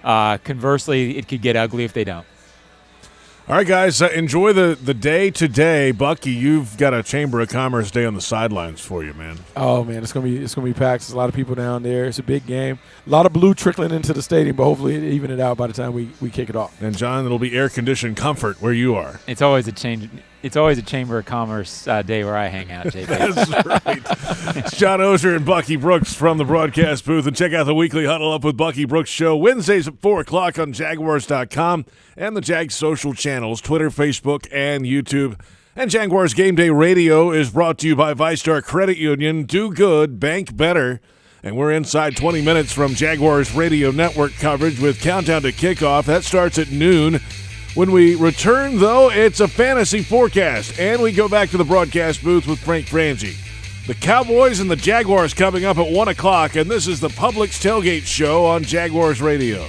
Conversely, it could get ugly if they don't. All right, guys, enjoy the day today. Bucky, you've got a Chamber of Commerce day on the sidelines for you, man. Oh, man, it's gonna be packed. There's a lot of people down there. It's a big game. A lot of blue trickling into the stadium, but hopefully it even it out by the time we kick it off. And, John, it'll be air-conditioned comfort where you are. It's always a change. It's always a Chamber of Commerce day where I hang out, JP. That's right. It's John Oehser and Bucky Brooks from the broadcast booth. And check out the weekly Huddle Up with Bucky Brooks show Wednesdays at 4 o'clock on Jaguars.com and the Jags social channels, Twitter, Facebook, and YouTube. And Jaguars Game Day Radio is brought to you by ViStar Credit Union. Do good, bank better. And we're inside 20 minutes from Jaguars Radio Network coverage with Countdown to Kickoff. That starts at noon. When we return, though, it's a fantasy forecast, and we go back to the broadcast booth with Frank Frangie. The Cowboys and the Jaguars coming up at 1 o'clock, and this is the Publix Tailgate Show on Jaguars Radio.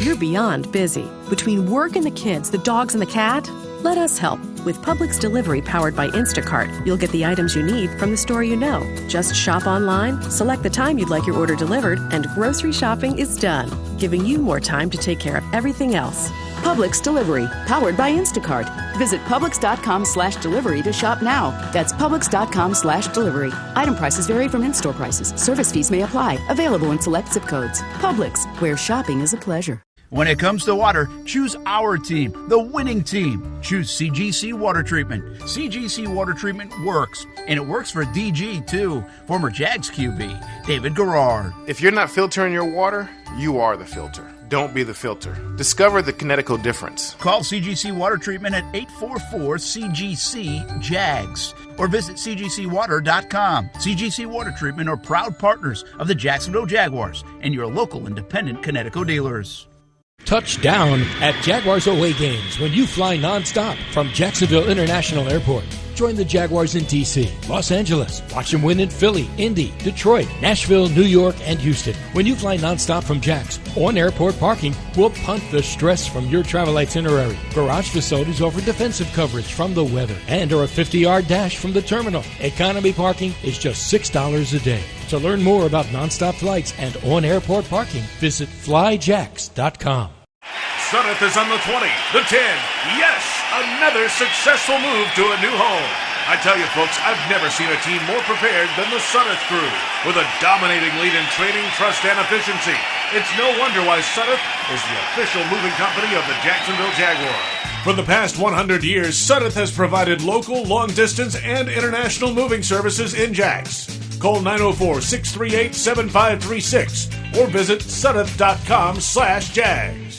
You're beyond busy. Between work and the kids, the dogs and the cat, let us help. With Publix Delivery powered by Instacart, you'll get the items you need from the store you know. Just shop online, select the time you'd like your order delivered, and grocery shopping is done, giving you more time to take care of everything else. Publix Delivery, powered by Instacart. Visit Publix.com/delivery to shop now. That's Publix.com/delivery. Item prices vary from in-store prices. Service fees may apply. Available in select zip codes. Publix, where shopping is a pleasure. When it comes to water, choose our team, the winning team. Choose CGC Water Treatment. CGC Water Treatment works, and it works for DG too. Former Jags QB, David Garrard. If you're not filtering your water, you are the filter. Don't be the filter. Discover the Kinetico difference. Call CGC Water Treatment at 844-CGC-JAGS or visit cgcwater.com. CGC Water Treatment are proud partners of the Jacksonville Jaguars and your local independent Kinetico dealers. Touchdown at Jaguars away games when you fly nonstop from Jacksonville International Airport. Join the Jaguars in D.C., Los Angeles. Watch them win in Philly, Indy, Detroit, Nashville, New York, and Houston. When you fly nonstop from Jax, on airport parking will punt the stress from your travel itinerary. Garage facilities offer defensive coverage from the weather and are a 50-yard dash from the terminal. Economy parking is just $6 a day. To learn more about nonstop flights and on-airport parking, visit flyjax.com. Sudeth is on the 20, the 10. Yes, another successful move to a new home. I tell you, folks, I've never seen a team more prepared than the Sudeth crew. With a dominating lead in training, trust, and efficiency, it's no wonder why Sudeth is the official moving company of the Jacksonville Jaguars. For the past 100 years, Sudeth has provided local, long-distance, and international moving services in Jax. Call 904-638-7536 or visit sudeth.com/jags.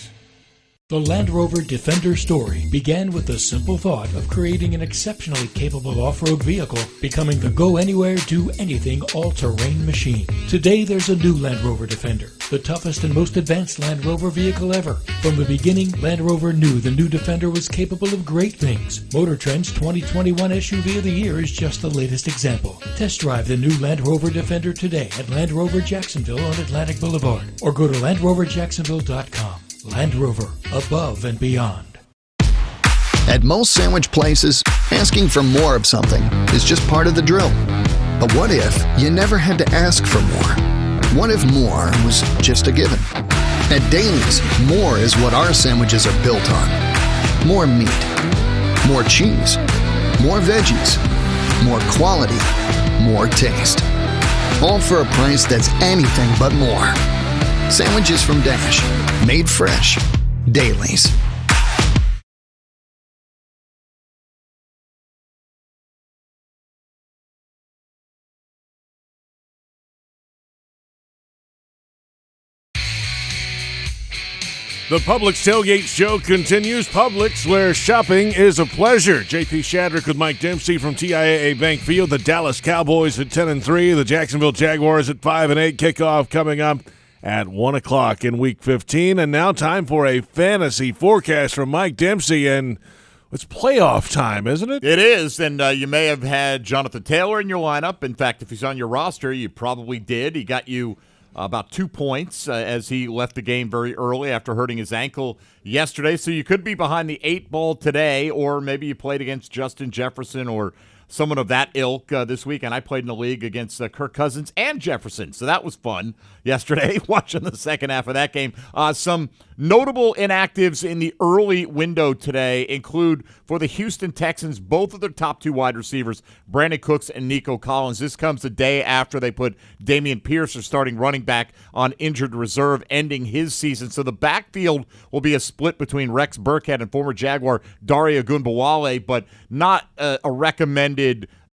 The Land Rover Defender story began with the simple thought of creating an exceptionally capable off-road vehicle, becoming the go-anywhere, do-anything all-terrain machine. Today, there's a new Land Rover Defender, the toughest and most advanced Land Rover vehicle ever. From the beginning, Land Rover knew the new Defender was capable of great things. Motor Trend's 2021 SUV of the Year is just the latest example. Test drive the new Land Rover Defender today at Land Rover Jacksonville on Atlantic Boulevard, or go to LandRoverJacksonville.com. Land Rover, above and beyond. At most sandwich places, asking for more of something is just part of the drill. But what if you never had to ask for more? What if more was just a given? At Daly's, more is what our sandwiches are built on. More meat, more cheese, more veggies, more quality, more taste. All for a price that's anything but more. Sandwiches from Dash, made fresh. Daly's. The Publix Tailgate Show continues. Publix, where shopping is a pleasure. JP Shadrick with Mike Dempsey from TIAA Bank Field. The Dallas Cowboys at 10-3. The Jacksonville Jaguars at 5-8. Kickoff coming up at 1 o'clock in Week 15. And now time for a fantasy forecast from Mike Dempsey. And it's playoff time, isn't it? It is, and you may have had Jonathan Taylor in your lineup. In fact, if he's on your roster, you probably did. He got you about 2 points as he left the game very early after hurting his ankle yesterday. So you could be behind the 8 ball today, or maybe you played against Justin Jefferson or someone of that ilk this week, and I played in the league against Kirk Cousins and Jefferson, so that was fun yesterday, watching the second half of that game. Some notable inactives in the early window today include, for the Houston Texans, both of their top 2 wide receivers, Brandon Cooks and Nico Collins. This comes the day after they put Dameon Pierce, their starting running back, on injured reserve, ending his season. So the backfield will be a split between Rex Burkhead and former Jaguar Daria Gunbowale, but not a recommended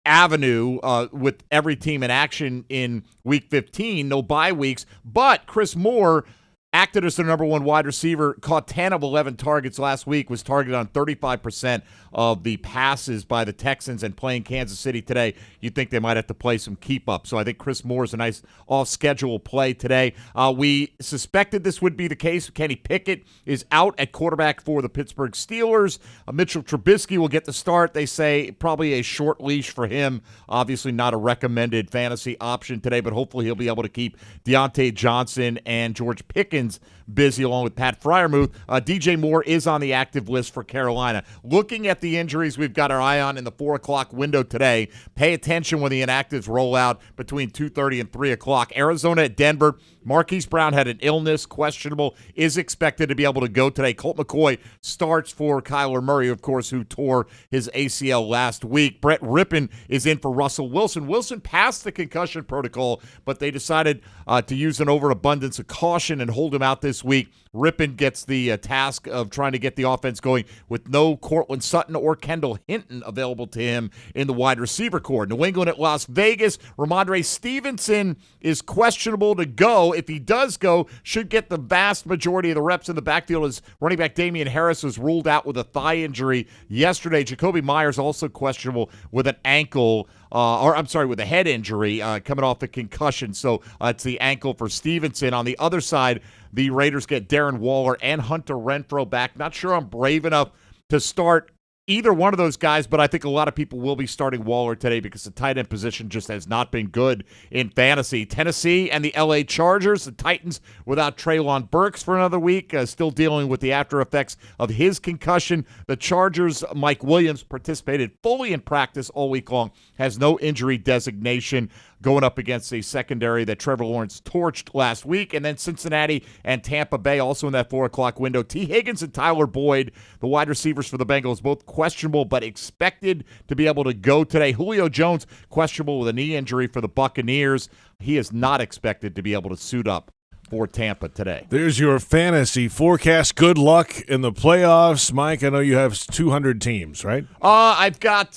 avenue with every team in action in Week 15, no bye weeks. But Chris Moore acted as their number 1 wide receiver, caught 10 of 11 targets last week, was targeted on 35% of the passes by the Texans, and playing Kansas City today, you'd think they might have to play some keep-up. So I think Chris Moore is a nice off-schedule play today. We suspected this would be the case. Kenny Pickett is out at quarterback for the Pittsburgh Steelers. Mitchell Trubisky will get the start. They say probably a short leash for him. Obviously not a recommended fantasy option today, but hopefully he'll be able to keep Deontay Johnson and George Pickens Sexton's busy along with Pat Freiermuth. DJ Moore is on the active list for Carolina. Looking at the injuries we've got our eye on in the 4 o'clock window today, pay attention when the inactives roll out between 2:30 and 3 o'clock. Arizona at Denver. Marquise Brown had an illness, questionable, is expected to be able to go today. Colt McCoy starts for Kyler Murray, of course, who tore his ACL last week. Brett Rippon is in for Russell Wilson. Wilson passed the concussion protocol, but they decided to use an overabundance of caution and hold him out this week. Rippon gets the task of trying to get the offense going with no Cortland Sutton or Kendall Hinton available to him in the wide receiver corps. New England at Las Vegas. Ramondre Stevenson is questionable to go. If he does go, should get the vast majority of the reps in the backfield as running back Damian Harris was ruled out with a thigh injury yesterday. Jacoby Myers also questionable with an ankle with a head injury coming off the concussion. So it's the ankle for Stevenson. On the other side, the Raiders get Darren Waller and Hunter Renfrow back. Not sure I'm brave enough to start either one of those guys, but I think a lot of people will be starting Waller today because the tight end position just has not been good in fantasy. Tennessee and the LA Chargers, the Titans without Treylon Burks for another week, still dealing with the after effects of his concussion. The Chargers, Mike Williams participated fully in practice all week long, has no injury designation, going up against a secondary that Trevor Lawrence torched last week. And then Cincinnati and Tampa Bay also in that 4 o'clock window. T. Higgins and Tyler Boyd, the wide receivers for the Bengals, both questionable but expected to be able to go today. Julio Jones, questionable with a knee injury for the Buccaneers. He is not expected to be able to suit up for Tampa today. There's your fantasy forecast. Good luck in the playoffs. Mike, I know you have 200 teams, right? I've got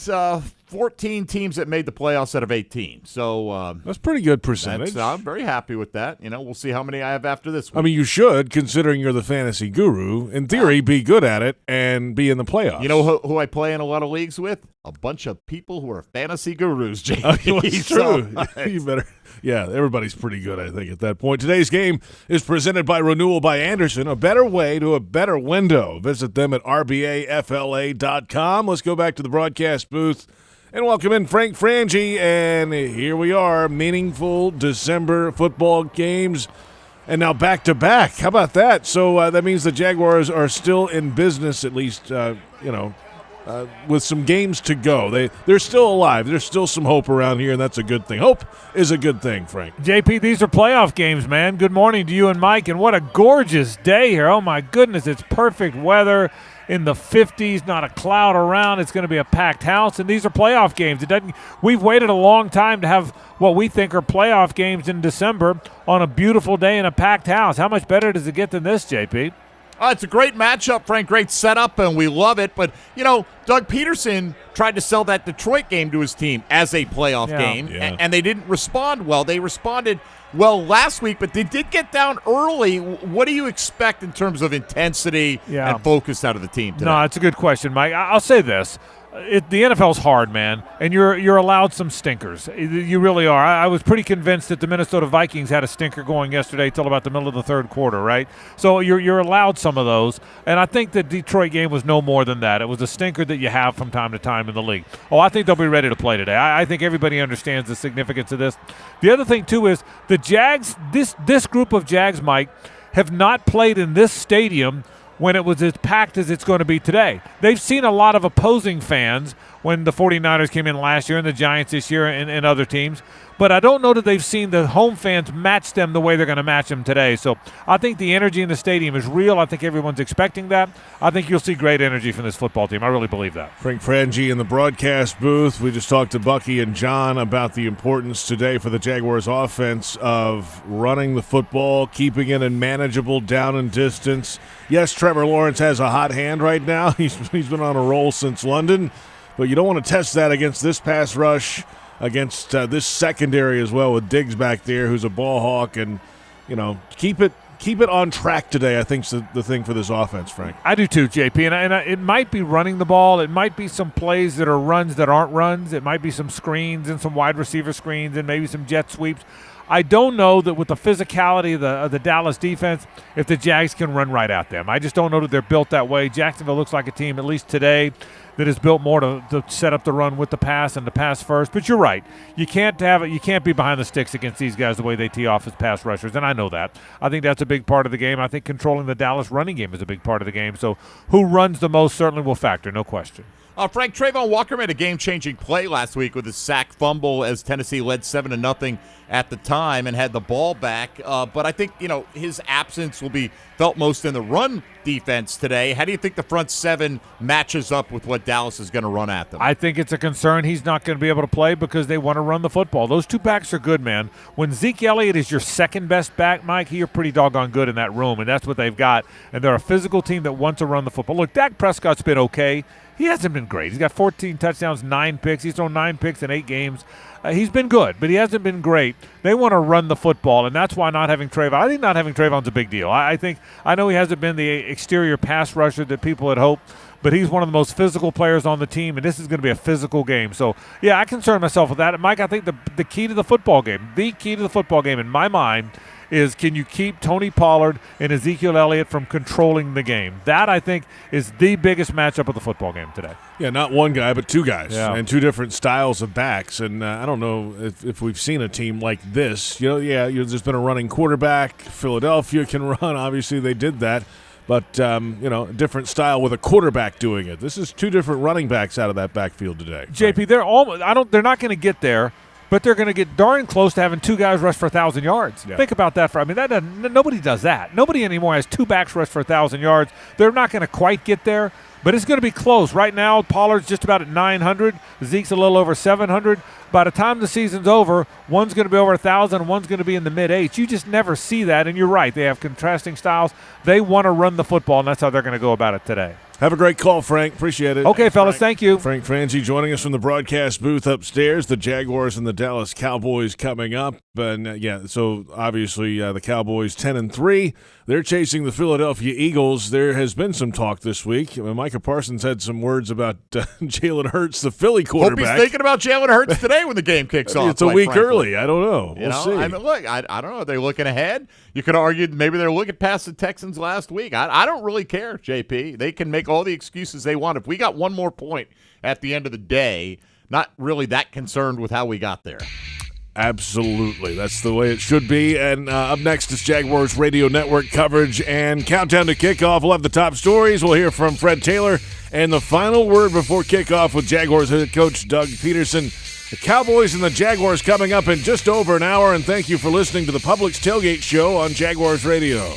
14 teams that made the playoffs out of 18. So that's pretty good percentage. I'm very happy with that. We'll see how many I have after this week. I mean, you should, considering you're the fantasy guru. In theory, be good at it and be in the playoffs. You know who I play in a lot of leagues with? A bunch of people who are fantasy gurus, JP. It's true. You better. Yeah, everybody's pretty good, I think, at that point. Today's game is presented by Renewal by Anderson, a better way to a better window. Visit them at rbafla.com. Let's go back to the broadcast booth and welcome in Frank Frangie. And here we are, meaningful December football games. And now back-to-back. How about that? So that means the Jaguars are still in business, at least, with some games to go. They're still alive. There's still some hope around here, and that's a good thing. Hope is a good thing, Frank. JP, these are playoff games, man. Good morning to you and Mike, and what a gorgeous day here. Oh, my goodness, it's perfect weather in the 50s, not a cloud around. It's going to be a packed house, and these are playoff games. We've waited a long time to have what we think are playoff games in December on a beautiful day in a packed house. How much better does it get than this, JP? It's a great matchup, Frank. Great setup, and we love it. But, Doug Pederson tried to sell that Detroit game to his team as a playoff game, and they didn't respond well. They responded well last week, but they did get down early. What do you expect in terms of intensity and focus out of the team today? No, it's a good question, Mike. I'll say this. The NFL's hard, man, and you're allowed some stinkers. You really are. I was pretty convinced that the Minnesota Vikings had a stinker going yesterday till about the middle of the third quarter, right? So you're allowed some of those, and I think the Detroit game was no more than that. It was a stinker that you have from time to time in the league. Oh, I think they'll be ready to play today. I think everybody understands the significance of this. The other thing, too, is the Jags, this group of Jags, Mike, have not played in this stadium when it was as packed as it's going to be today. They've seen a lot of opposing fans when the 49ers came in last year and the Giants this year and other teams. But I don't know that they've seen the home fans match them the way they're going to match them today. So I think the energy in the stadium is real. I think everyone's expecting that. I think you'll see great energy from this football team. I really believe that. Frank Frangie in the broadcast booth. We just talked to Bucky and John about the importance today for the Jaguars offense of running the football, keeping it in manageable down and distance. Yes, Trevor Lawrence has a hot hand right now. He's been on a roll since London. But you don't want to test that against this pass rush, against this secondary as well with Diggs back there, who's a ball hawk, and keep it on track today. I think is the thing for this offense, Frank. I do too, JP, and it might be running the ball. It might be some plays that are runs that aren't runs. It might be some screens and some wide receiver screens and maybe some jet sweeps. I don't know that with the physicality of the Dallas defense, if the Jags can run right at them. I just don't know that they're built that way. Jacksonville looks like a team, at least today, that is built more to set up the run with the pass and the pass first. But you're right. You can't be behind the sticks against these guys the way they tee off as pass rushers, and I know that. I think that's a big part of the game. I think controlling the Dallas running game is a big part of the game. So who runs the most certainly will factor, no question. Frank, Trayvon Walker made a game-changing play last week with his sack fumble as Tennessee led 7-0 at the time and had the ball back. But I think, his absence will be felt most in the run defense today. How do you think the front seven matches up with what Dallas is going to run at them? I think it's a concern he's not going to be able to play because they want to run the football. Those two backs are good, man. When Zeke Elliott is your second-best back, Mike, you're pretty doggone good in that room, and that's what they've got. And they're a physical team that wants to run the football. Look, Dak Prescott's been okay. He hasn't been great. He's got 14 touchdowns, 9 picks. He's thrown 9 picks in 8 games. He's been good, but he hasn't been great. They want to run the football, and that's why not having Trayvon. I think not having Trayvon's a big deal. I know he hasn't been the exterior pass rusher that people had hoped, but he's one of the most physical players on the team, and this is going to be a physical game. So, yeah, I concern myself with that. And, Mike, I think the key to the football game in my mind is can you keep Tony Pollard and Ezekiel Elliott from controlling the game? That, I think, is the biggest matchup of the football game today. Yeah, not one guy, but two guys, Yeah. and two different styles of backs. And I don't know if we've seen a team like this. There's been a running quarterback. Philadelphia can run. Obviously, they did that. But, a different style with a quarterback doing it. This is two different running backs out of that backfield today. JP, they're not going to get there, but they're going to get darn close to having two guys rush for 1,000 yards. Yeah. Think about that. Nobody does that. Nobody anymore has two backs rush for 1,000 yards. They're not going to quite get there, but it's going to be close. Right now, Pollard's just about at 900. Zeke's a little over 700. By the time the season's over, one's going to be over 1,000, one's going to be in the mid-8s. You just never see that, and you're right. They have contrasting styles. They want to run the football, and that's how they're going to go about it today. Have a great call, Frank. Appreciate it. Okay, fellas, thank you. Frank Frangie joining us from the broadcast booth upstairs. The Jaguars and the Dallas Cowboys coming up. And, so obviously the Cowboys 10-3. They're chasing the Philadelphia Eagles. There has been some talk this week. Micah Parsons had some words about Jalen Hurts, the Philly quarterback. Hope he's thinking about Jalen Hurts today when the game kicks off. It's a week early. I don't know. We'll see. I mean, look, I don't know. Are they looking ahead? You could argue maybe they're looking past the Texans last week. I don't really care, JP. They can make all the excuses they want. If we got one more point at the end of the day, not really that concerned with how we got there. Absolutely. That's the way it should be. And up next is Jaguars Radio Network coverage and countdown to kickoff. We'll have the top stories. We'll hear from Fred Taylor. And the final word before kickoff with Jaguars head coach Doug Pederson. The Cowboys and the Jaguars coming up in just over an hour. And thank you for listening to the Publix Tailgate Show on Jaguars Radio.